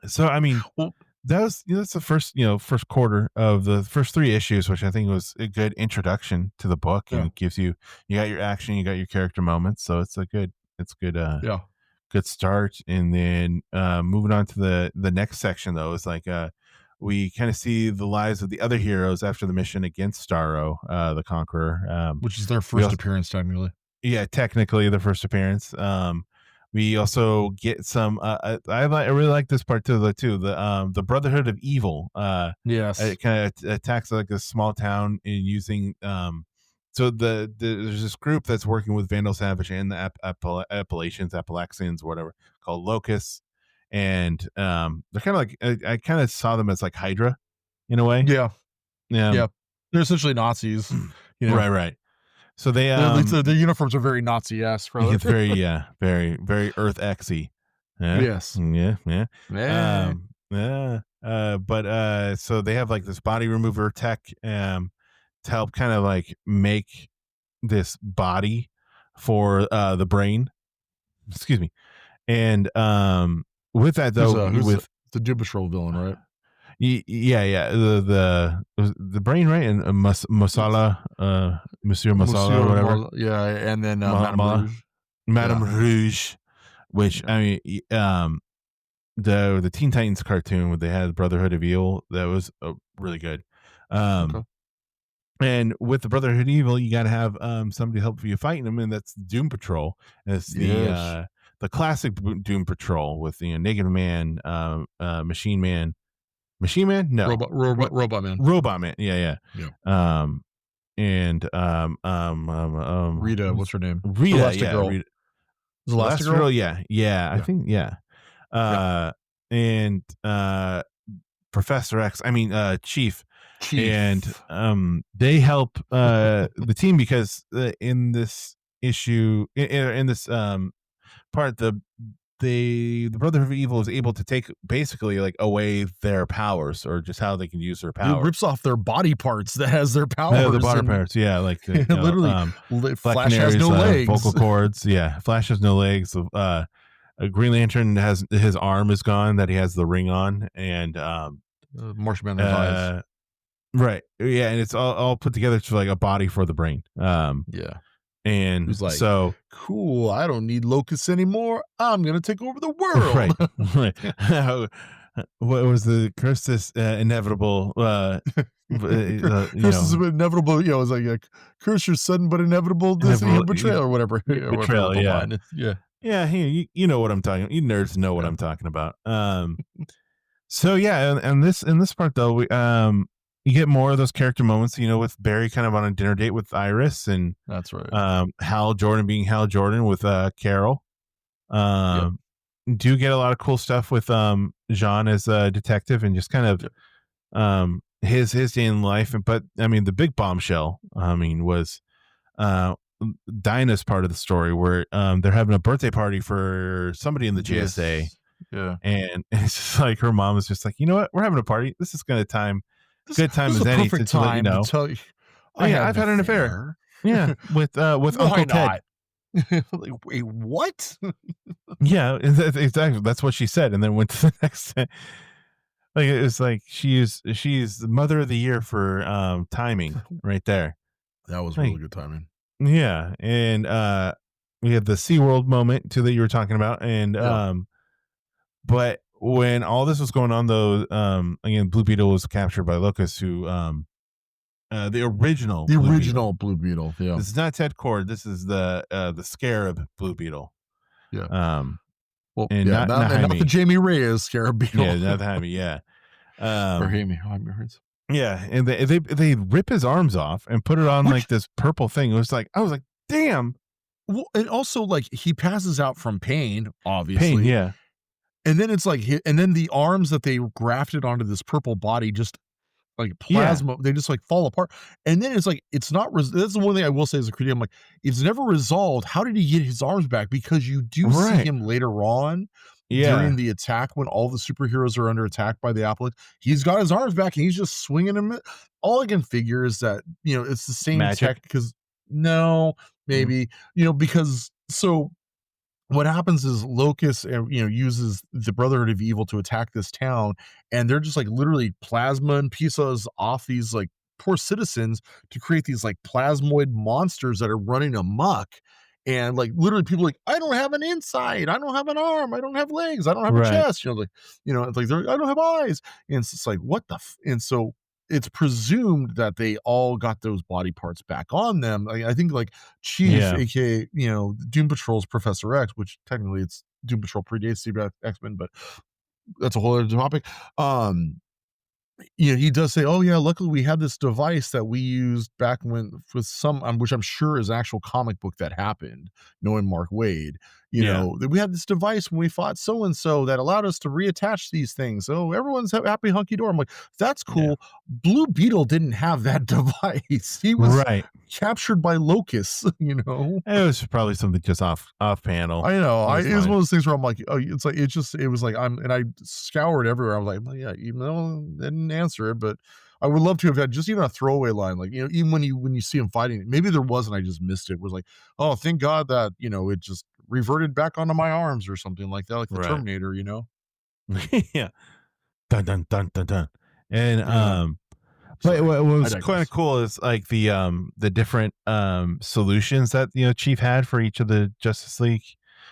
so I mean, Well, that was that's the first quarter of the first 3 issues, which I think was a good introduction to the book, and Yeah. it gives you got your action, you got your character moments, so it's good Yeah. good start. And then moving on to the next section, though, is like we kind of see the lives of the other heroes after the mission against Starro, the Conqueror. Which is their We first also appearance, technically. Yeah, technically the first appearance. We also get some. I really like this part too. The Brotherhood of Evil. Yes. It kind of attacks like a small town in using. So there's this group that's working with Vandal Savage and the Appalachians, whatever, called Locusts, and they're kind of like I kind of saw them as like Hydra, in a way. Yeah. Yeah. Yeah. They're essentially Nazis. Right. Right. So they At least their uniforms are very Nazi-esque, brother. It's very, yeah, very Earth X-y. Yeah, Yes. yeah, yeah. Yeah. Yeah. But so they have like this body remover tech to help kind of like make this body for the brain. Excuse me. And with that though, Who's with the Doom Patrol villain, right? yeah, the brain, right? And Masala, Monsieur Masala, or whatever. Yeah, and then Ma- Madame Ma- Rouge. Madame Rouge, which Yeah. I mean, the Teen Titans cartoon where they had Brotherhood of Evil, that was really good. Okay. And with the Brotherhood of Evil, you got to have somebody to help you fighting them, and that's Doom Patrol. And it's Yes. the classic Doom Patrol with Negative Man, Machine Man, no, Robot Man. Robot Man, yeah. Yeah. And Rita, what's her name? Rita, Elastigirl. Rita. Is Elastigirl? Yeah, I think, yeah. And Professor X, Chief. And they help the team because in this issue, in this part, the Brotherhood of Evil is able to take basically like away their powers, or just how they can use their powers. It rips off their body parts that has their powers. Yeah, the body parts, yeah, like literally. Flash has no legs. Vocal cords, yeah. Flash has no legs. Green Lantern has his arm is gone that he has the ring on, and Martian Man has eyes. Right, yeah, and it's all put together to like a body for the brain. Yeah. And Who's like, so cool, I don't need locusts anymore. I'm gonna take over the world. Right. What was the curse is inevitable? Curse is inevitable. It was like curse your sudden but inevitable betrayal or whatever. Betrayal, yeah. Yeah. Yeah, you know what I'm talking. You nerds know what I'm talking about. So yeah, and in this part though, we you get more of those character moments, with Barry kind of on a dinner date with Iris, and that's right. Hal Jordan being Hal Jordan with Carol. Do get a lot of cool stuff with Jean as a detective, and just kind of his day in life. But I mean, the big bombshell, was Dinah's part of the story, where they're having a birthday party for somebody in the JSA. Yeah. And it's just like her mom is just like, you know what, we're having a party. This is good time as any to let you know. Tell you, I've had an affair. Yeah, with Uncle Ted. Like, wait, what? Yeah, exactly. That's what she said, and then went to the next. Like, it's like she's the mother of the year for timing right there. That was really good timing. Yeah, and we had the SeaWorld moment too that you were talking about, and but when all this was going on, though, again, Blue Beetle was captured by Locust, who the original Blue Beetle. Yeah, this is not Ted Cord. This is the Scarab Blue Beetle. Yeah. Well, and not the Jamie Reyes Scarab Beetle. Yeah, not the Jaime. Yeah. Or Jaime. Yeah, and they rip his arms off and put it on like this purple thing. It was like, I was like, damn. Well, and also like he passes out from pain, obviously. Pain, yeah. And then it's like, and then the arms that they grafted onto this purple body just like plasma, they just like fall apart. And then it's like, it's not, that's the one thing I will say as a critic. I'm like, it's never resolved. How did he get his arms back? Because you do see him later on during the attack when all the superheroes are under attack by the Appalachians. He's got his arms back and he's just swinging them. All I can figure is that, it's the same tech because maybe, because so what happens is Locust, uses the Brotherhood of Evil to attack this town, and they're just like literally plasma and pieces off these like poor citizens to create these like plasmoid monsters that are running amok. And like literally, people are like, I don't have an inside, I don't have an arm, I don't have legs, I don't have a Right. chest. It's like I don't have eyes, and it's just like what the. And so it's presumed that they all got those body parts back on them. I think like Chief, Yeah. aka Doom Patrol's Professor X, which technically it's Doom Patrol predates the X-Men, but that's a whole other topic. Um, he does say, "Oh yeah, luckily we had this device that we used back when with some, which I'm sure is an actual comic book that happened, knowing Mark Waid. Yeah. That we had this device when we fought so and so that allowed us to reattach these things. So everyone's happy, hunky dory." I'm like, "That's Yeah. cool." Blue Beetle didn't have that device. He was Right. captured by locusts. It was probably something just off panel. I know. It was It was one fine. of those things where I'm like, oh, it's like it was like and I scoured everywhere. I was like, well, yeah, they didn't answer it, but I would love to have had just even a throwaway line, like even when you see him fighting, maybe there wasn't. I just missed it. Was like, oh, thank God that it just reverted back onto my arms or something like that, like the Right. Terminator. Yeah. Dun dun dun dun dun. And Yeah. but Sorry, what I was kind of digress. cool is like the different solutions that Chief had for each of the Justice League.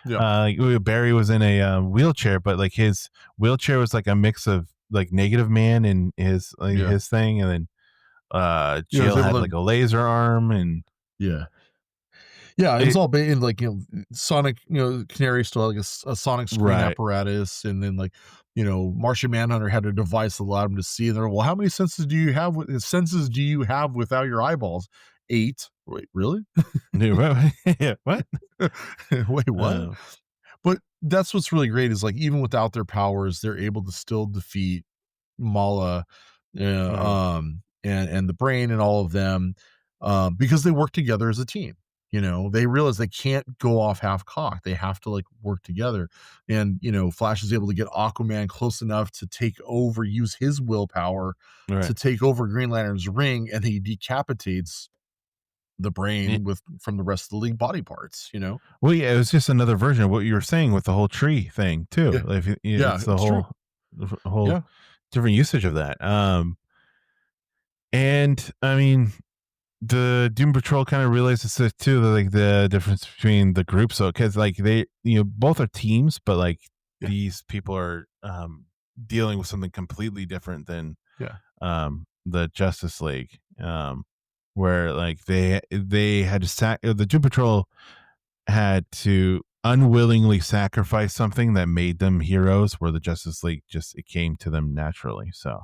Yeah. Barry was in a wheelchair, but like his wheelchair was like a mix of like Negative Man and Yeah. his thing, and then I was Jill able had to. like a laser arm, and Yeah. Yeah, it was it, all in like Sonic. Canary still had like a sonic screen right. apparatus, and then like Martian Manhunter had a device that allowed him to see. And they're well, how many senses do you have? Senses do you have without your eyeballs? 8. Wait, really? Yeah, what? Wait, what? Uh, But that's what's really great is like even without their powers, they're able to still defeat Mala, mhm. and the Brain and all of them, because they work together as a team. They realize they can't go off half cocked. They have to like work together. And Flash is able to get Aquaman close enough to take over, use his willpower Right. to take over Green Lantern's ring, and he decapitates the Brain with from the rest of the League body parts. Well, yeah, it was just another version of what you were saying with the whole tree thing too. Yeah, Like yeah, it's the it's true. whole Yeah, different usage of that. And I mean, the Doom Patrol kind of realizes this too, like the difference between the groups. So, because like they, both are teams, but like yeah, these people are dealing with something completely different than yeah, the Justice League, where like they had to the Doom Patrol had to unwillingly sacrifice something that made them heroes, where the Justice League just it came to them naturally. So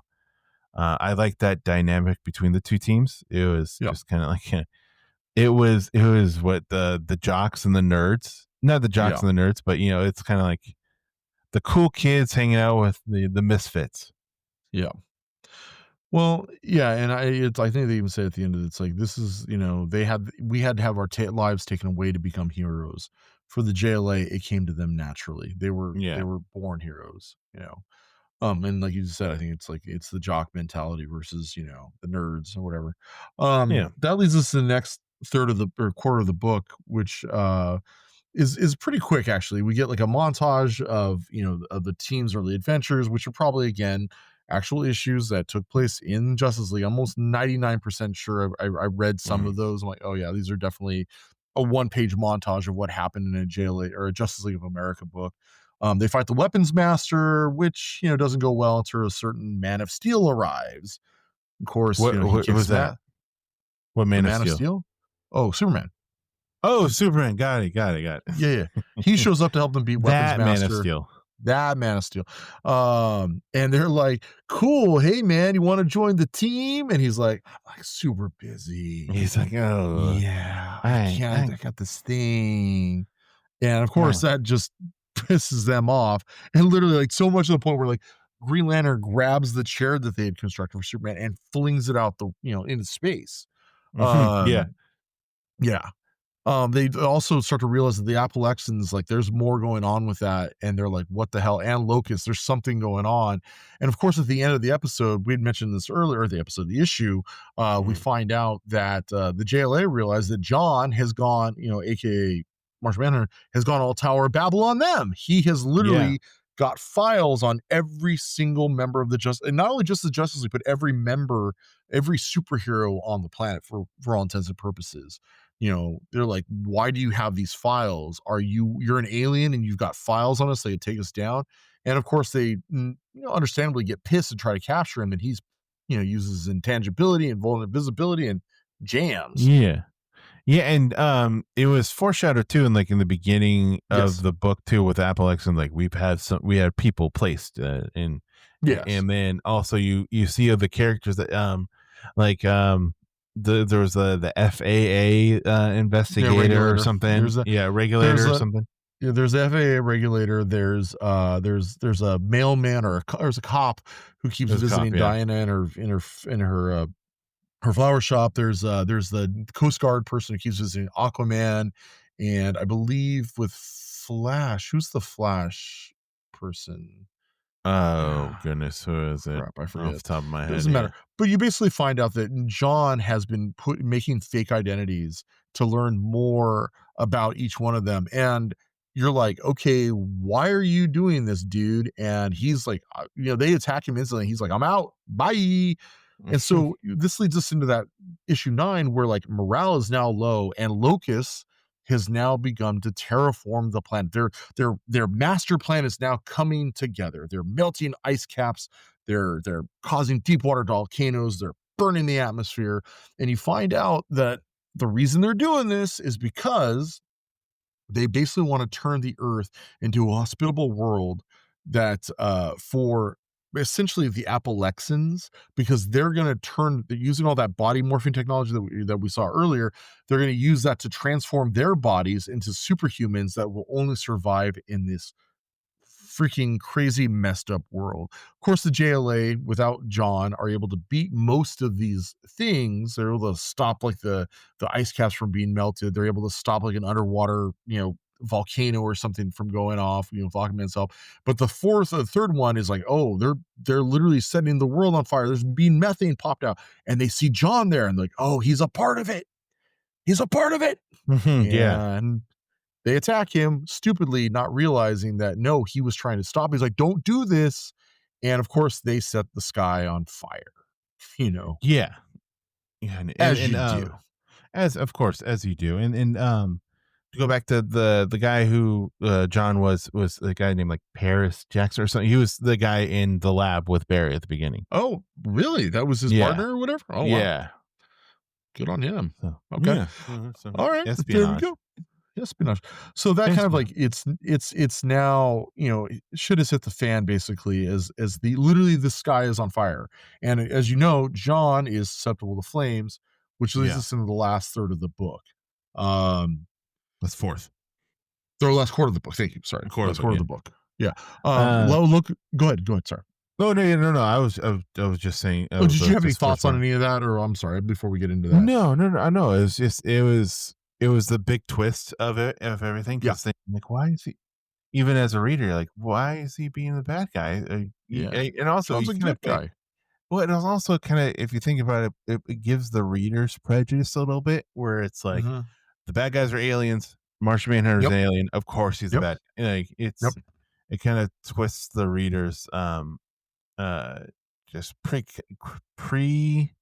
I like that dynamic between the two teams. It was yeah, just kind of like it was what the jocks and the nerds, not the jocks yeah, and the nerds, but it's kind of like the cool kids hanging out with the misfits. yeah. Well, yeah, and I think they even say at the end of it, it's like this is we had to have our lives taken away to become heroes. For the JLA, it came to them naturally. They Yeah, were born heroes. And like you just said, I think it's like it's the jock mentality versus the nerds or whatever. yeah. That leads us to the next third of the or quarter of the book, which is pretty quick actually. We get like a montage of the team's early adventures, which are probably again actual issues that took place in Justice League. Almost 99% sure I read some Mhm. of those. I'm like, oh yeah, these are definitely a one-page montage of what happened in a JLA or a Justice League of America book. They fight the Weapons Master, which doesn't go well until a certain Man of Steel arrives. Of course, he What kicks was him that? out. What The Man of Man of Steel? Steel? Oh, Superman. Oh, Superman. Got Yeah, yeah. He it. shows up to help them beat Weapons That Man of Master. Steel. That Man of Steel. And they're like, "Cool, hey man, you want to join the team?" And he's like, "I'm like super busy. He's like, oh, Yeah, I can't. I, I got this thing." And of I, course, that just pisses them off. And literally, like so much to the point where like Green Lantern grabs the chair that they had constructed for Superman and flings it out into space. yeah. Um, yeah. They also start to realize that the Appalachians, like, there's more going on with that, and they're like, "What the hell?" And Locust, there's something going on. And of course, at the end of the episode, we had mentioned this earlier, the episode, the issue, we Mhm. find out that the JLA realized that John has gone, aka Martian Manhunter has gone all Tower of Babel on them. He has Yeah. literally got files on every single member of the Justice, and not only just the Justice League, but every member, every superhero on the planet for all intents and purposes. They're like, why do you have these files? You're an alien and you've got files on us that could take us down? And of course, they understandably get pissed and try to capture him, and he's uses intangibility and vulnerability and jams. Yeah. Yeah, and it was foreshadowed too, in like in the beginning of Yes. the book too, with Applex, and like we had people placed in, Yes. and then also you see the characters that like there was the FAA Yeah, investigator or regulator. something, yeah, There's regulator or a something. yeah, there's the FAA regulator. There's a mailman there's a cop who keeps There's a cop, visiting yeah. Diana in her flower shop. There's the Coast Guard person who keeps visiting Aquaman, and I believe with Flash, who's the Flash person? Oh goodness, who is it? Crap, I Off forget. the top of my head, Doesn't yeah. matter. But you basically find out that John has been making fake identities to learn more about each one of them. And you're like, okay, why are you doing this, dude? And he's like, they attack him instantly. He's like, I'm out. Bye. And so this leads us into that issue 9 where like morale is now low and Locus has now begun to terraform the planet. Their master plan is now coming together. They're melting ice caps. They're causing deep water volcanoes. They're burning the atmosphere. And you find out that the reason they're doing this is because they basically want to turn the earth into a hospitable world that for essentially the Appalexans, because they're going to they're using all that body morphing technology that we saw earlier. They're going to use that to transform their bodies into superhumans that will only survive in this freaking crazy messed up world. Of course, the JLA without John are able to beat most of these things. They're able to stop like the ice caps from being melted. They're able to stop like an underwater, volcano or something from going off, Aquaman's help. But the third one is like, oh, they're literally setting the world on fire. There's being methane popped out, and they see John there, and like, oh, he's a part of it. He's a part of it. Yeah. And they attack him stupidly, not realizing that no, he was trying to stop. He's like, don't do this. And of course, they set the sky on fire, Yeah. Yeah, and, as and you do. as of course as you do, and to go back to the guy who John was the guy named like Paris Jackson or something. He was the guy in the lab with Barry at the beginning. Oh, really? That was his Yeah, partner or whatever? Oh, wow. yeah, Good on him. so Okay. yeah, so All right. There we espionage, go. Espionage. So that kind of like espionage. it's now, shit has hit the fan basically as the literally the sky is on fire. And as you know, John is susceptible to flames, which leads Yeah, us into the last third of the book. Um that's fourth the last quarter of the book. Thank you. Sorry. quarter of Last the book. quarter of Yeah. the book. Yeah. Uh, Look, go ahead. Go ahead. Sorry. no, no, no, no. I was just saying. Oh, did you have any This first thoughts on part. any of that? Or I'm sorry, before we get into that. No, no, no. I know. It was just it was the big twist of it of everything. Yeah. Because like, why is he? Even as a reader, you're like, why is he being the bad guy? Yeah. And also, John's you a kind good of guy. well, it was also kind of, if you think about it, it gives the readers prejudice a little bit, where it's like Mhm. the bad guys are aliens, Martian Manhunter's Yep. an alien, of course he's a Yep. bad. Like Yep. it kind of twists the readers, uh, just pre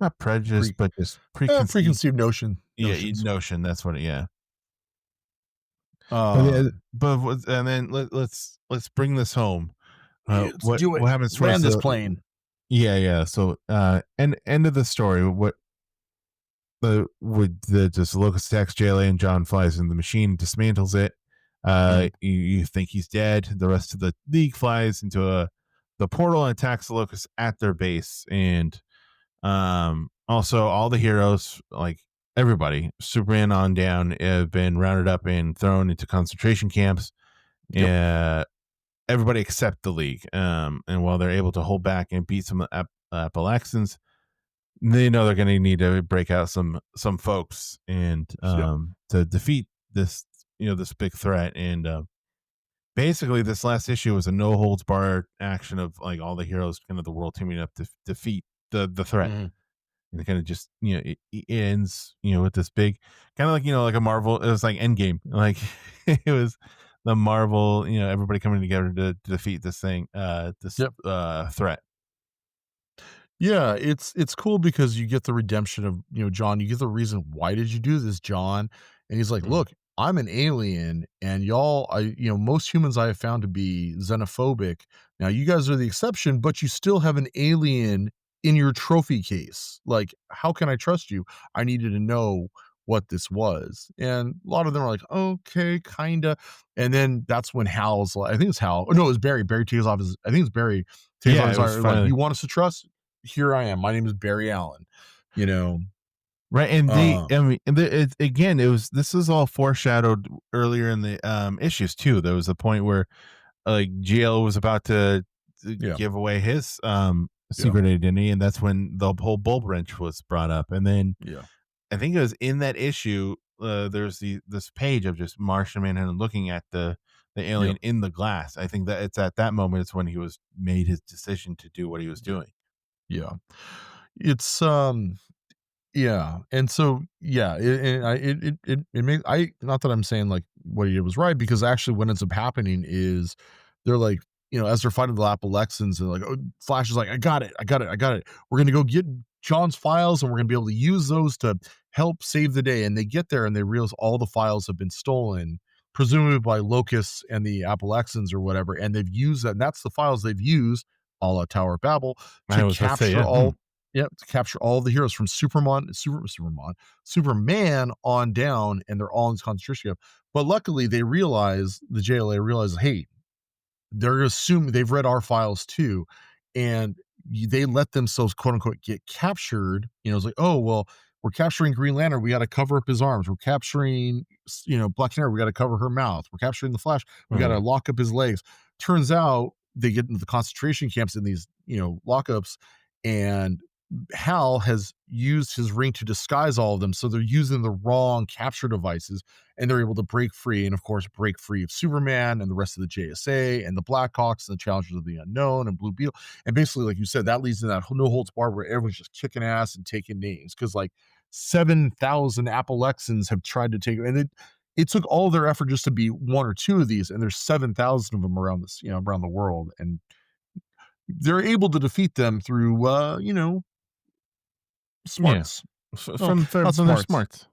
not prejudice, Pre but just preconceived, preconceived yeah, notions. notion. That's what, yeah. But yeah, Um and then let's bring this home. let's do it. What happens towards Land this the plane. yeah, yeah. So end of the story. What the would the just Locust attacks JLA and John flies in the machine, dismantles it. Mhm. You think he's dead. The rest of the league flies into the portal and attacks the Locust at their base. And also all the heroes, like everybody, Superman on down, have been rounded up and thrown into concentration camps. Yep. Everybody except the league. And while they're able to hold back and beat some Appalachians, they know they're going to need to break out some folks and Yep. to defeat this this big threat. And basically, this last issue was a no holds barred action of like all the heroes, kind of the world teaming up to defeat the threat. Mhm. and it kind of just it ends with this big kind of like like a Marvel. It was like Endgame, like it was the Marvel, everybody coming together to defeat this thing, this Yep. threat. Yeah, it's cool because you get the redemption of, John, you get the reason, "Why did you do this, John?" And he's like, Mm. "Look, I'm an alien, and y'all, most humans I have found to be xenophobic. Now you guys are the exception, but you still have an alien in your trophy case. Like, how can I trust you? I needed to know what this was." And a lot of them are like, "Okay, kinda." And then that's when Hal's like, I think it's Hal. Or no, it was Barry. Barry takes off his, I think it's Barry takes off Yeah, his it was armor, like, finally "You want us to trust? Here I am. My name is Barry Allen." You know? right, and Uh, I mean, again, this is all foreshadowed earlier in the issues too. There was a point where like GL was about to yeah, give away his yeah, secret identity, and that's when the whole bulb wrench was brought up. And then yeah, I think it was in that issue. There's this page of just Martian Manhunter looking at the yeah, alien in the glass. I think that it's at that moment it's when he was made his decision to do what he was yeah, doing. yeah. It's, yeah, and so, yeah, it makes, I, not that I'm saying, like, what he did was right, because actually what ends up happening is they're like, as they're fighting the Lapalexans, and like, oh, Flash is like, "I got it, I got it, I got it. We're gonna go get John's files, and we're gonna be able to use those to help save the day." And they get there, and they realize all the files have been stolen, presumably by Locusts and the Appalachians or whatever, and they've used that, and that's the files they've used, a la Tower of Babel, I to was about to say, capture yeah, all. Yep, to capture all the heroes from Superman on down, and they're all in this concentration camp. But luckily, they realize, the JLA realizes, hey, they're assuming they've read our files too, and they let themselves, quote unquote, get captured. It's like, oh well, we're capturing Green Lantern, we got to cover up his arms. We're capturing, Black Canary, we got to cover her mouth. We're capturing the Flash, we got to right. lock up his legs. Turns out they get into the concentration camps in these, lockups, and Hal has used his ring to disguise all of them, so they're using the wrong capture devices, and they're able to break free, and of course break free of Superman and the rest of the JSA and the Blackhawks and the Challengers of the Unknown and Blue Beetle. And basically, like you said, that leads to that no holds barred where everyone's just kicking ass and taking names, because like 7,000 Appalachians have tried to take, and it took all their effort just to be one or two of these, and there's 7,000 of them around this, around the world, and they're able to defeat them through, Yeah, smarts. Well, not from their smarts. smarts.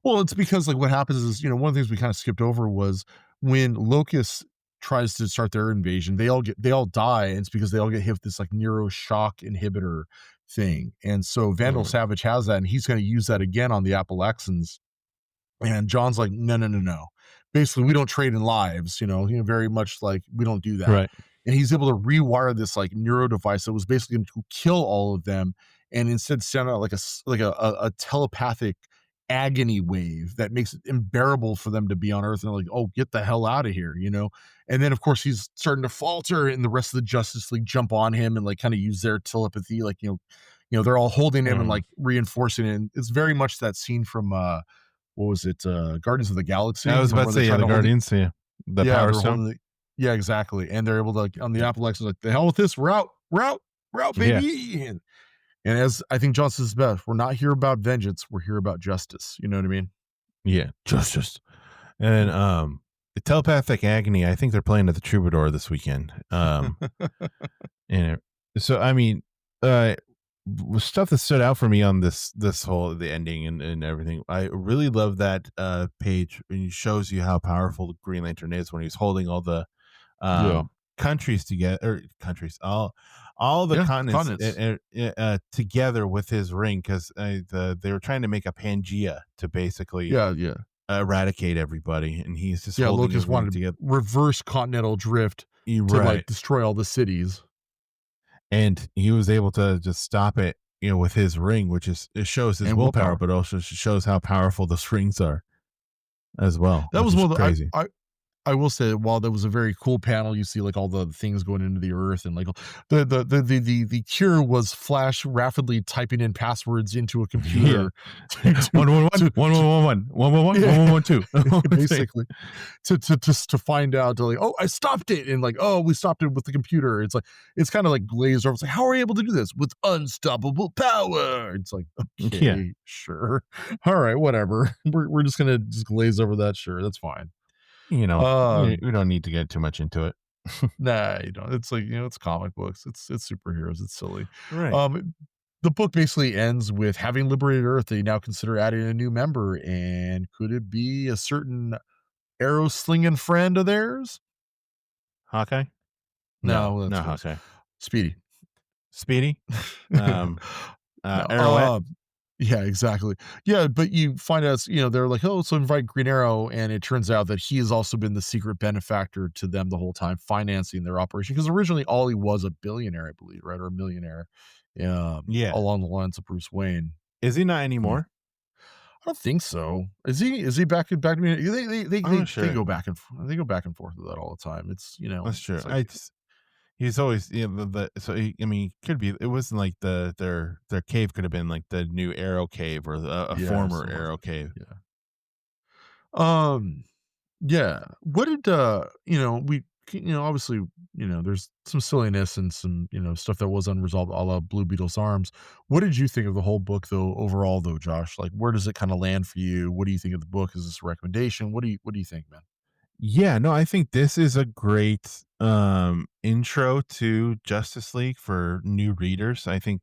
Well, it's because, like, what happens is, one of the things we kind of skipped over was when Locust tries to start their invasion, they all die, and it's because they all get hit with this like neuro shock inhibitor thing. And so Vandal Mm, Savage has that, and he's going to use that again on the Appalachians. And John's like, "No, no, no, no. Basically, we don't trade in lives, very much like we don't do that." right. And he's able to rewire this like neuro device that was basically going to kill all of them, and instead send out like a telepathic agony wave that makes it unbearable for them to be on Earth. And they're like, "Oh, get the hell out of here." And then of course he's starting to falter, and the rest of the Justice League jump on him and like kind of use their telepathy, like they're all holding him and Mm. like reinforcing it. And it's very much that scene from what was it? Guardians of the Galaxy. I was Remember about to when say, they yeah, tried the to hold it? Guardians, yeah, the Yeah, Power they're Stone. holding the, yeah, exactly. And they're able to, like, on the Appalachians, like, the hell with this, we're out, we're out, we're out, Yeah, baby. And as I think John says best, we're not here about vengeance, we're here about justice. You know what I mean? yeah, just and Yeah. the telepathic agony. I think they're playing at the Troubadour this weekend. And so I mean, uh, stuff that stood out for me on this whole the ending and everything. I really love that page and it shows you how powerful the Green Lantern is when he's holding all the Yeah. countries together, or countries, all the Yeah. continents Continents. together with his ring, because they were trying to make a Pangea to basically Yeah. Yeah. eradicate everybody, and he's just Yeah. holding his Locust ring wanted to together. reverse continental drift to like Right, destroy all the cities. and he was able to just stop it, with his ring, which is it shows his And willpower, willpower. but also shows how powerful those rings are as well, That which was is one of the, crazy. I I will say while that was a very cool panel, you see like all the things going into the earth and like the cure was Flash rapidly typing in passwords into a Yeah. computer to, 111, to, to 1111, 111, yeah, 1112. basically to just to find out to like, oh, I stopped it, and like, oh, we stopped it with the computer. It's like it's kind of like glazed over. It's like, how are we able to do this with unstoppable power? It's like, Yeah. okay, sure, all right, whatever. We're just gonna just glaze over that. Sure, that's fine. We don't need to get too much into it. Nah, you don't. It's like, it's comic books. It's superheroes. It's silly. Right. Um, the book basically ends with having liberated Earth, they now consider adding a new member, and could it be a certain arrow slinging friend of theirs? Hawkeye? No, No, that's no Ghost. Hawkeye. Speedy. Speedy? Um, No, Arrowette? yeah, exactly. Yeah, but you find out, they're like, "Oh, so invite Green Arrow," and it turns out that he has also been the secret benefactor to them the whole time, financing their operation. Because originally, Ollie was a billionaire, I believe, right, or a millionaire, Yeah. along the lines of Bruce Wayne. Is he not Yeah, anymore? I don't think so. Is he? Is he back to me? I'm not They sure. go back and they go back and forth with that all the time. That's true. It's like, He's always so I mean, could be it wasn't like their cave could have been like the new Arrow cave or a yeah, former something like Arrow that. cave. Yeah. Um, yeah. What did obviously, there's some silliness and some, stuff that was unresolved, a la Blue Beetle's arms. What did you think of the whole book though, overall though, Josh? Like, where does it kind of land for you? What do you think of the book? Is this a recommendation? What do you think, man? Yeah, no, I think this is a great intro to Justice League for new readers. I think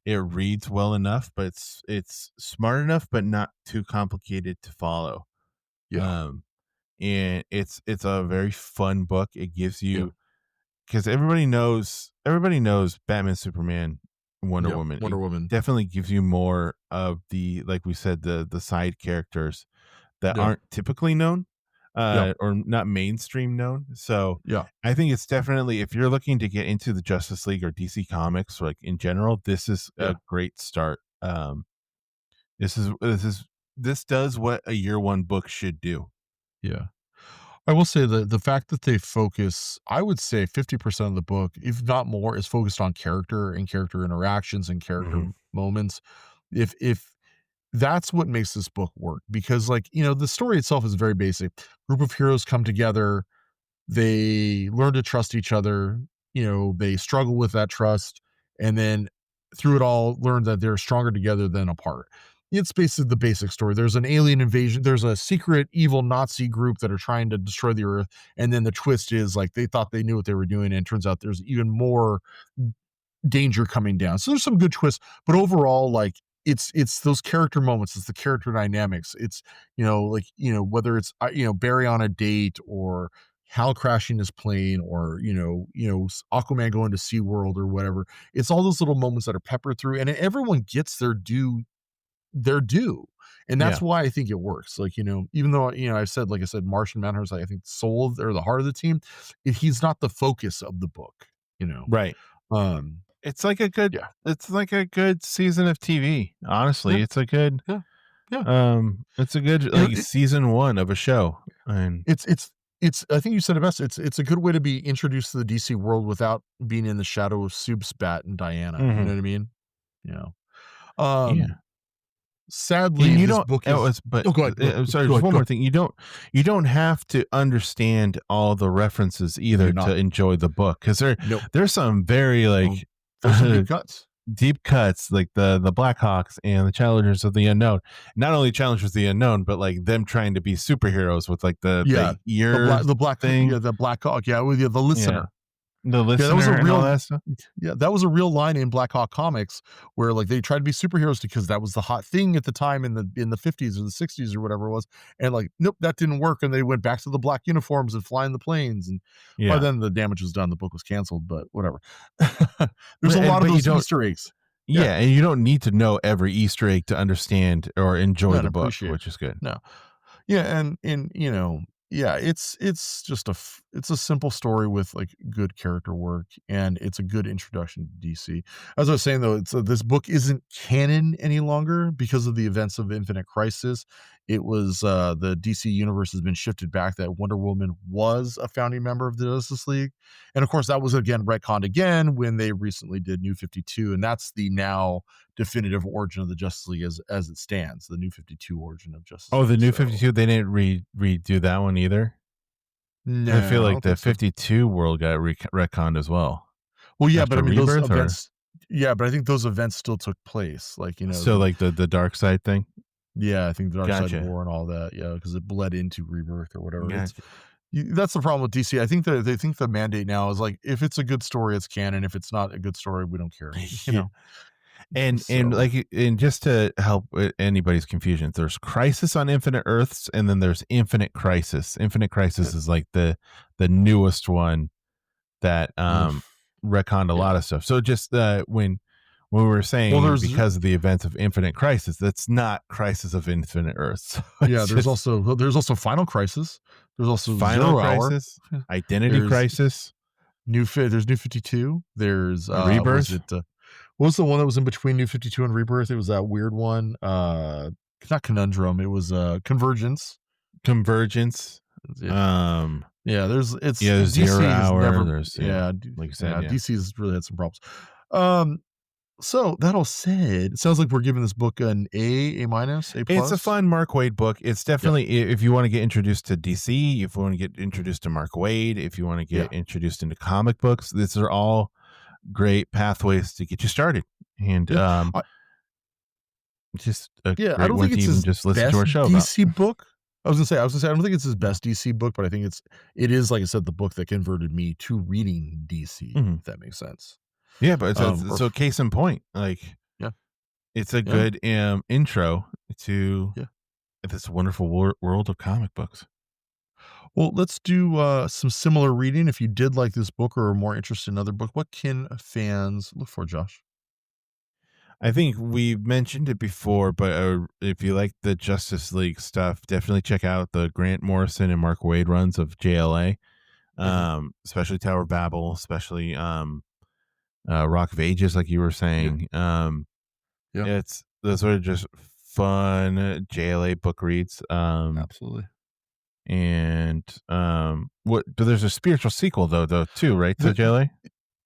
it reads well enough, but it's smart enough, but not too complicated to follow. Yeah. Um, and it's a very fun book. It gives Yeah. you because everybody knows Batman, Superman, Wonder Yep. Woman. It Wonder Woman. definitely gives you more of the like we said the side characters that Yeah. aren't typically known Yeah. or not mainstream known. So Yeah. I think it's definitely if you're looking to get into the Justice League or DC Comics, like in general, this is Yeah. a great start. This does what a year one book should do. Yeah. I will say the fact that they focus, I would say 50% of the book, if not more, is focused on character and character interactions and character Hmm. moments. If that's what makes this book work, because like, the story itself is very basic. Group of heroes come together, they learn to trust each other, they struggle with that trust, and then through it all learn that they're stronger together than apart. It's basically the basic story. There's an alien invasion, there's a secret evil Nazi group that are trying to destroy the earth, and then the twist is like they thought they knew what they were doing, and it turns out there's even more danger coming down. So there's some good twists, but overall, like it's those character moments, it's the character dynamics. It's like whether it's Barry on a date or Hal crashing his plane or Aquaman going to SeaWorld or whatever. It's all those little moments that are peppered through, and everyone gets their due. And that's Yeah. why I think it works. Like, even though, I've said, like I said, Martian Manhunter's like, I think soul or the heart of the team, if he's not the focus of the book, you know. Right. Um, It's like a good yeah. it's like a good season of TV. Yeah. Honestly, it's a good Yeah. Yeah. it's a good You know, like season 1 of a show. And it's I think you said it best. It's a good way to be introduced to the DC world without being in the shadow of Supes, Bat, and Diana. You know mhm. what I mean? You know. Um, Yeah. sadly, And you this don't book oh, is. it's but Oh, go ahead. Go, I'm sorry, go just ahead. one Go more ahead. thing. You don't have to understand all the references You either do not. to enjoy the book because Nope. there's some very Oh, like there's some deep cuts. deep cuts like the Blackhawks and the Challengers of the Unknown. Not only Challengers of the Unknown, but like them trying to be superheroes with like Yeah. the ear The black, yeah, thing. the Black Hawk. Yeah, with the Yeah. listener. The Yeah, that was a listener and all real that stuff. yeah, that was a real line in Black Hawk Comics where like they tried to be superheroes because that was the hot thing at the time in the 50s or the 60s or whatever it was. And like, nope, that didn't work. And they went back to the black uniforms and flying the planes. And by Yeah. then the damage was done. The book was canceled, but whatever. There's a lot of But you those don't Easter eggs. Yeah. yeah, and you don't need to know every Easter egg to understand or enjoy And the book, appreciate. which is good. No. Yeah, and yeah, it's just it's a simple story with like good character work, and it's a good introduction to DC. As I was saying though, this book isn't canon any longer because of the events of Infinite Crisis. It was the DC universe has been shifted back that Wonder Woman was a founding member of the Justice League, and of course that was again retconned again when they recently did New 52, and that's the now definitive origin of the Justice League as it stands, the New 52 origin of Justice Oh, the League. new So 52, they didn't redo that one either. I feel no, I like don't the think so. 52 world got retconned as well Well, yeah, but I after mean, those Rebirth, or events yeah, but I think those events still took place, like, so like the dark side thing. yeah, I think the Dark Side Gotcha, War and all that, yeah, because it bled into Rebirth or whatever. It's gotcha. that's the problem with DC. I think that they think the mandate now is like, if it's a good story, it's canon. If it's not a good story, we don't care, you Yeah. know? And So, like, and just to help with anybody's confusion, there's Crisis on Infinite Earths, and then there's Infinite Crisis. Infinite yeah, Crisis is like the newest one that oof, retconned a yeah. lot of stuff. So just when we were Well, saying there's because of the events of Infinite Crisis, that's not Crisis of Infinite Earths. So yeah, it's just there's also Final Crisis. There's also Final Zero Hour. Crisis, Identity There's Crisis, there's New 52. There's, was Rebirth, it, what was the one that was in between New 52 and Rebirth? It was that weird one, not Conundrum, it was, Convergence. Convergence. Yeah. Um, Yeah, it's yeah, Zero DC has Hour. never There's yeah, like I said, yeah, yeah. DC's really had some problems. Um, so that all said, it sounds like we're giving this book an A minus, A It's a plus? fun Mark Waid book. It's Yep. definitely if you want to get introduced to DC, if you want to get introduced to Mark Waid, if you want to Yeah. get introduced into comic books, these are all great pathways to get you started. And Yeah. I just a yeah, I great don't one think to it's even his just listen to best our show about. DC book. I was gonna say, I don't think it's his best DC book, but I think it is, like I said, the book that converted me to reading DC, Mhm. if that makes sense. Yeah, but Or so case in point, like yeah, it's a yeah, good intro to yeah. this wonderful world of comic books. Well, let's do some similar reading. If you did like this book or are more interested in another book, what can fans look for, Josh? I think we mentioned it before, but if you like the Justice League stuff, definitely check out the Grant Morrison and Mark Waid runs of JLA, Hmm. especially Tower of Babel, especially Rock of Ages, like you were Yeah, saying. yeah, It's those are just fun JLA book reads. absolutely. And what? But there's a spiritual sequel though too, right? To JLA.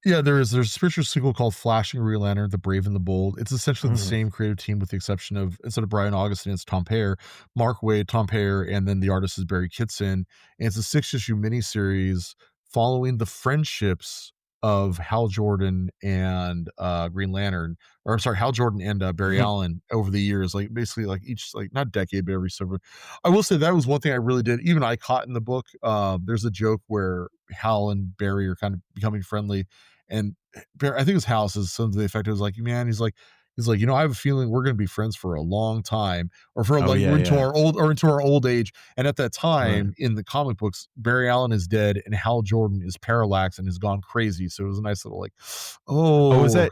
Yeah, there's a spiritual sequel called Flashing Green Lantern: The Brave and the Bold. It's essentially the Mhm. same creative team with the exception of instead of Brian Augustine, it's Tom Pear, Mark Waid, Tom Pear, and then the artist is Barry Kitson. And it's a 6-issue miniseries following the friendships of Hal Jordan and Green Lantern, or I'm sorry, Hal Jordan and Barry Allen over the years, like basically like each like not decade, but every several. I will say that was one thing I really did. Even I caught in the book. There's a joke where Hal and Barry are kind of becoming friendly, and I think his house is something to the effect. It was like, man, he's like, I have a feeling we're going to be friends for a long time, or for Oh like yeah, we're yeah. into our old age. And at that Right. time in the comic books, Barry Allen is dead and Hal Jordan is parallax and has gone crazy. So it was a nice little like, Oh, oh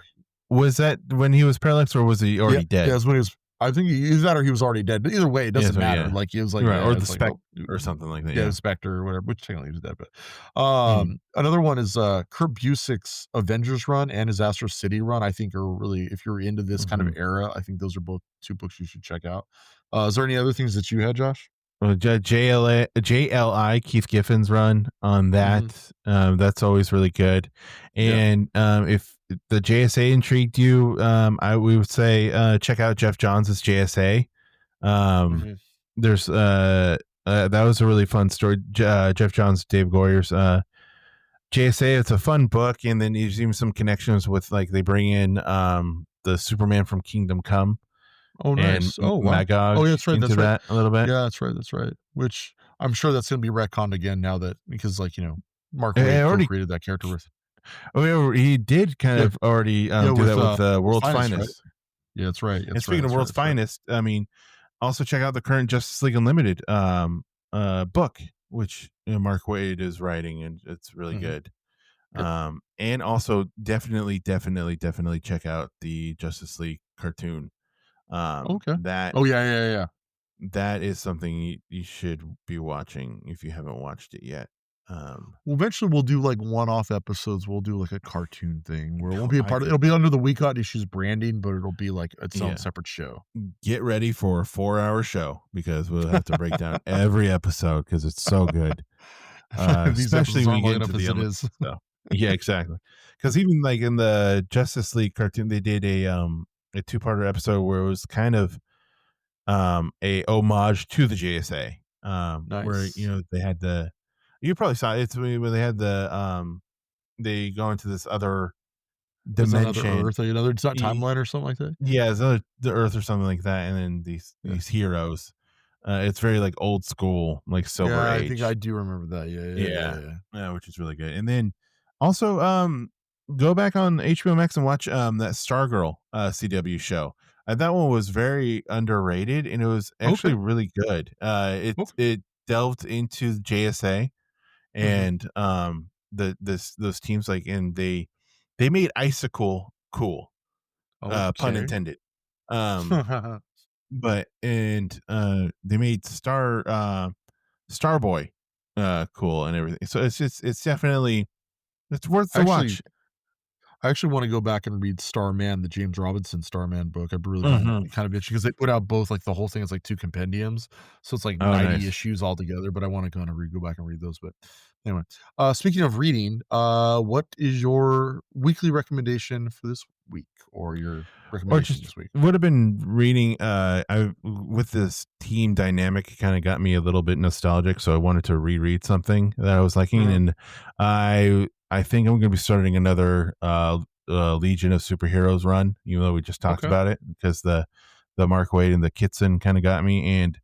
was that when he was paralyzed, or was he yeah, already yeah. dead? That's when he was. I think either that or he was already dead. But either way, it Yeah, doesn't so matter. yeah, Like he was like, right, or the it's like, spec oh, or something like that. yeah, Yeah. Spectre or whatever, which technically he was dead, but, Mhm. another one is, Kurt Busiek's Avengers run and his Astro City run, I think are really if you're into this kind of Mhm. era, I think those are both 2 books you should check out. Is there any other things that you had, Josh? Well, JLI, Keith Giffen's run on Mhm. that, that's always really good. Yeah. And if the JSA intrigued you, we would say check out Jeff Johns' JSA. Um, Mhm. there's that was a really fun story. Jeff Johns, Dave Goyer's JSA. It's a fun book, and then there's even some connections with like they bring in the Superman from Kingdom Come Oh, and nice. Oh, wow. Oh, Magog yeah, that's right, into that's right. that a little bit. Yeah, that's right, which I'm sure that's gonna be retconned again now that because, like, Mark Waid Already co-created that character with Oh, yeah, he did kind yeah, of already yeah, do with, that with World's World's Finest, right? Finest. Yeah, And speaking of World's that's right. Finest, I mean, also check out the current Justice League Unlimited book, which Mark Waid is writing, and it's really Mhm. good. Yep. And also definitely check out the Justice League cartoon. Okay. That Oh, yeah, yeah, yeah. that is something you should be watching if you haven't watched it yet. Well, eventually we'll do like one-off episodes. We'll do like a cartoon thing where it won't be a I part of could, it'll be under the We Got Issues branding, but it'll be like its own yeah. separate show. Get ready for a 4-hour show because we'll have to break down every episode because it's so good. These Especially episodes when you aren't long get into enough the as it unlimited is. stuff. Yeah, exactly. Because even like in the Justice League cartoon, they did a 2-parter episode where it was kind of a homage to the JSA. Where Nice. they had you probably saw it. It's when they had they go into this other It's another dimension. Earth, like another it's not Y- timeline or something like that? Yeah, it's the Earth or something like that, and then Yeah. these heroes. It's very like old school, like Silver Yeah, I think I Age. do remember that. Yeah, yeah, Yeah. yeah, yeah. Yeah, which is really good. And then also, go back on HBO Max and watch that Stargirl CW show. That one was very underrated and it was actually Okay. really good. Okay. It delved into JSA Mhm. and those teams like and they made Icicle cool, pun Okay. intended. Um but and they made Starboy cool and everything. So it's definitely it's worth the Actually watch. I actually wanna go back and read Starman, the James Robinson Starman book. I've really been Mhm. kind of itchy because they put out both, like, the whole thing is, like, 2 compendiums, so it's, like, Oh, 90 nice. issues altogether, but I wanna kinda go back and read those, but anyway. Speaking of reading, what is your weekly recommendation for this week or your Or recommendation just this week? would have been reading I with this team dynamic it kind of got me a little bit nostalgic, so I wanted to reread something that I was liking Mhm. and I think I'm going to be starting another Legion of Superheroes run, even though we just talked Okay. about it because the Mark Waid and the Kitson kind of got me and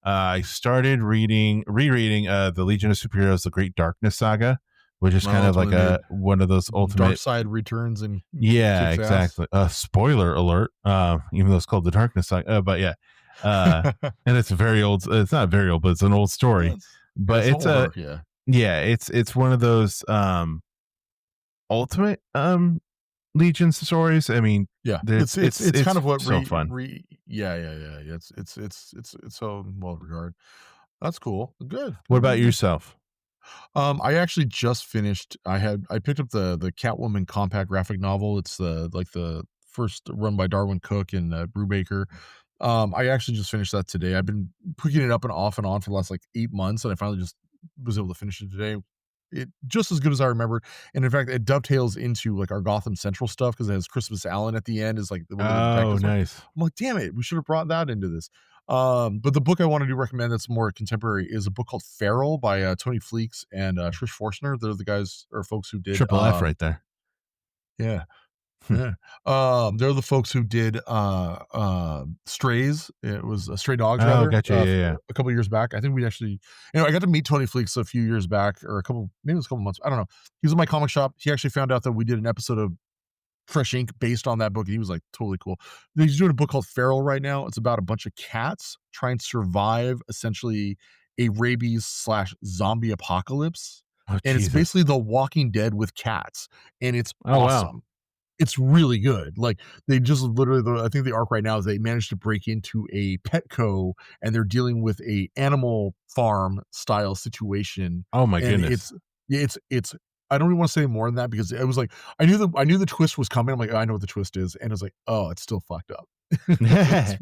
I started rereading the Legion of Superheroes, the Great Darkness Saga, which is kind Oh, of it's like when they a one of those Dark ultimate. Side returns and Yeah, kicks ass. exactly. Spoiler alert. Even though it's called the Darkness Saga, but yeah, uh, and it's very old. It's not very old, but it's an old story. Yeah, But it's an it's old a arc, yeah. yeah, it's one of those ultimate Legion stories. I mean, Yeah, it's it's it's kind it's of what so fun. yeah, yeah, yeah, yeah, it's so well regarded. That's cool. Good, What good, about good, good. yourself? I actually just finished I picked up the Catwoman compact graphic novel. It's the first run by Darwin Cook and, Brubaker. I actually just finished that today. I've been picking it up and off and on for the last, like, 8 months, and I finally just was able to finish it today. It just as good as I remember, and in fact, it dovetails into, like, our Gotham Central stuff because it has Christmas Allen at the end is, like, one of the Oh, detectives. nice. I'm like, "Damn it, we should have brought that into this." But the book I wanted to recommend that's more contemporary is a book called Feral by, Tony Fleeks and, Trish Forstner. They're the guys or folks who did, Triple F right there. yeah. Yeah. They're the folks who did, Strays. It was, Stray Dogs Oh, rather, gotcha. Yeah, yeah. a couple years back. I think we actually I got to meet Tony Fleeks a few years back or maybe it was a couple months. I don't know. He was in my comic shop. He actually found out that we did an episode of Fresh Ink based on that book. And he was like, totally cool. He's doing a book called Feral right now. It's about a bunch of cats trying to survive essentially a rabies/zombie apocalypse. Oh, And it's Jesus. basically The Walking Dead with cats. And it's Oh, wow. awesome. It's really good. Like, they just literally I think the arc right now is they managed to break into a Petco, and they're dealing with a animal farm style situation, Oh, my and goodness. yeah, it's I don't even wanna say more than that because it was like I knew the twist was coming. I'm like, "I know what the twist is," and it's like, "Oh, it's still fucked up." It's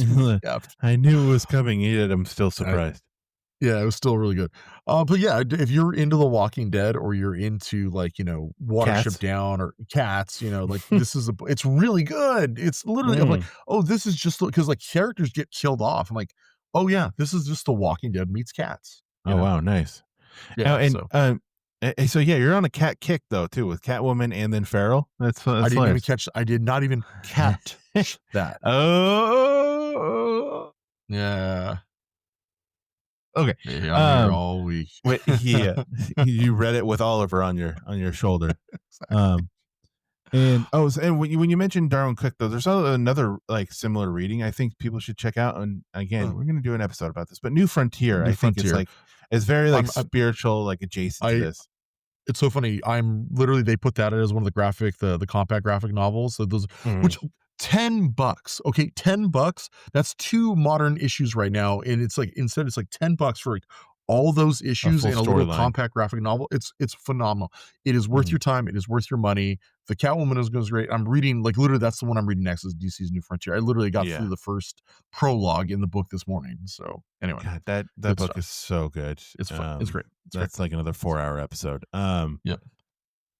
really apt. I knew it was coming, yet I'm still I surprised. Yeah, it was still really good. But yeah, if you're into The Walking Dead or you're into like, Watership Cats? Down or Cats, like this is it's really good. It's literally I'm like, Mm. "Oh, this is just because like characters get killed off." I'm like, "Oh yeah, this is just The Walking Dead meets Cats," Oh, wow, nice. Oh, Yeah, and, so so, yeah, you're on a cat kick, though, too, with Catwoman and then Feral. That's hilarious. I did not even catch that. Oh. Yeah. Okay. Yeah, I'm here Um, all week. wait, yeah, you read it with Oliver on your shoulder. Exactly. Um, and, and when you mentioned Darwin Cook, though, there's another, like, similar reading I think people should check out, and, again, Uh, we're gonna do an episode about this, but New Frontier, New I think Frontier. is very, like, I'm spiritual, like, adjacent to I this. It's so funny. I'm literally they put that as one of the compact graphic novels. So those Mhm. which $10. Okay, $10. That's 2 modern issues right now. And it's like instead it's like $10 for like all those A issues full in a little storyline. compact graphic novel. It's phenomenal. It is worth Mhm. your time. It is worth your money. The Catwoman is goes great. I'm reading like literally that's the one I'm reading next is DC's New Frontier. I literally got Yeah. through the first prologue in the book this morning. So anyway, God, that good book is stuff. so good. It's fun. It's great. It's great. That's like another 4-hour episode. Yep.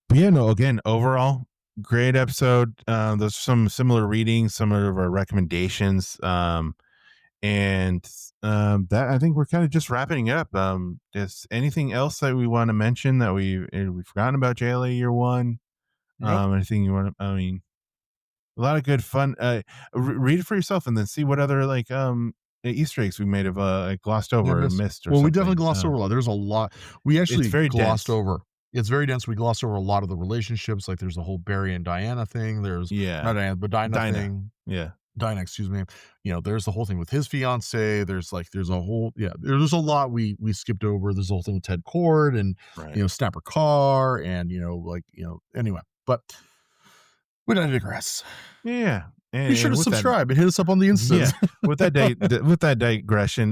But yeah, no, again, overall, great episode. There's some similar readings, some of our recommendations. And that I think we're kind of just wrapping it up. Is anything else that we want to mention that we've forgotten about JLA year one? Nope. Anything you want to, I mean, a lot of good fun. Read it for yourself and then see what other like Easter eggs we may have like glossed Yeah, over or miss. missed or Well, we definitely something. glossed over a lot. There's a lot. We It's actually very glossed dense. over. It's very dense. We glossed over a lot of the relationships. Like there's the whole Barry and Diana thing. There's not Yeah. Diana, but Dinah Dinah. thing. Yeah. Dinah, excuse me. There's the whole thing with his fiance. There's a whole there's a lot we skipped over. There's the whole thing with Ted Cord and Right. Snapper Carr and anyway. But we don't digress. Yeah. Be sure And to with that, subscribe and hit us up on the yeah, Instas. with that digression,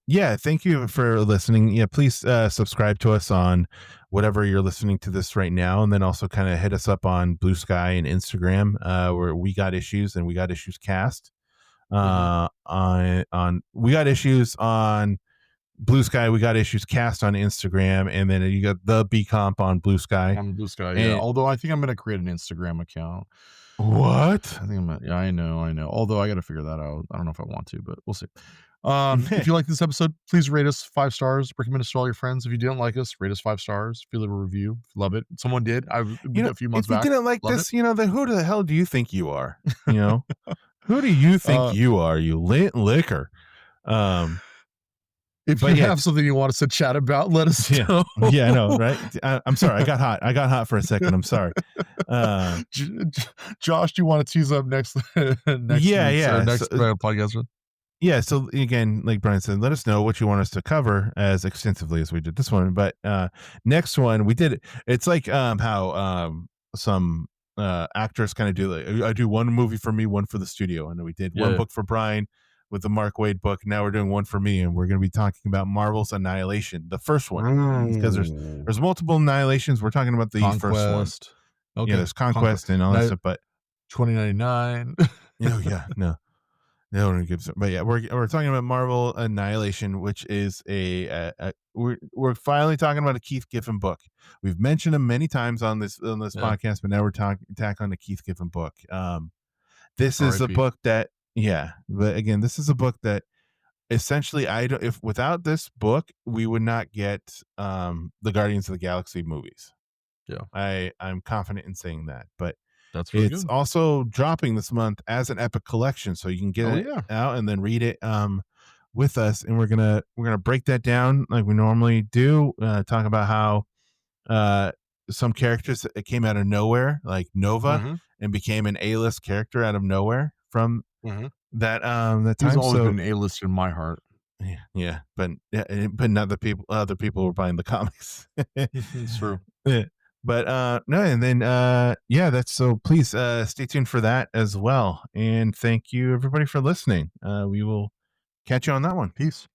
yeah, thank you for listening. Yeah, please subscribe to us on whatever you're listening to this right now, and then also kind of hit us up on Blue Sky and Instagram, where we got issues and we got issues cast. Mhm. On we got issues on Blue Sky, we got issues cast on Instagram, and then you got the BComp on Blue Sky. I'm Blue Sky, yeah. And Although I think I'm gonna create an Instagram account. what? I think I'm gonna, yeah, I know. Although I gotta figure that out. I don't know if I want to, but we'll see. If you like this episode, please rate us 5 stars. Recommend us to all your friends. If you didn't like us, rate us 5 stars. Feel a review. Love it. Someone did. A few months If you back. didn't like Loved it. this, then who the hell do you think you are? You know, who do you think Uh, you are? You lit liquor. Um, if but you yeah, have something you want us to chat about, let us yeah, know. yeah, I know, right? I'm sorry, I got hot for a second. I'm sorry. Josh, do you want to tease up next next Yeah, week's or yeah. So, next podcast? yeah, so again, like Brian said, let us know what you want us to cover as extensively as we did this one. But next one, we did it's like how some actors kind of do like I do one movie for me, one for the studio, and then we did one Yeah. book for Brian with the Mark Waid book. Now we're doing one for me, and we're going to be talking about Marvel's Annihilation, the first one, because there's multiple Annihilations. We're talking about the first one. Conquest. Yeah, Okay. there's Conquest and all that stuff, but 2099. yeah, no. No one gives, but yeah, we're talking about Marvel Annihilation, which is we're finally talking about a Keith Giffen book. We've mentioned him many times on this Yeah. podcast, but now we're talking tack on the Keith Giffen book. This is a R.I.P.. book that but again, this is a book that essentially I don't if without this book we would not get the Guardians of the Galaxy movies. Yeah. I'm confident in saying that, but That's really it's good. also dropping this month as an epic collection, so you can get it yeah. out and then read it with us, and we're gonna break that down like we normally do. Talk about how some characters that came out of nowhere, like Nova, Mhm. and became an A-list character out of nowhere from Mhm. that He's time. always So been A-list in my heart. yeah, but not the people, other people were buying the comics. It's true. Yeah. But no, and then yeah, that's so please stay tuned for that as well. And thank you everybody for listening. We will catch you on that one. Peace.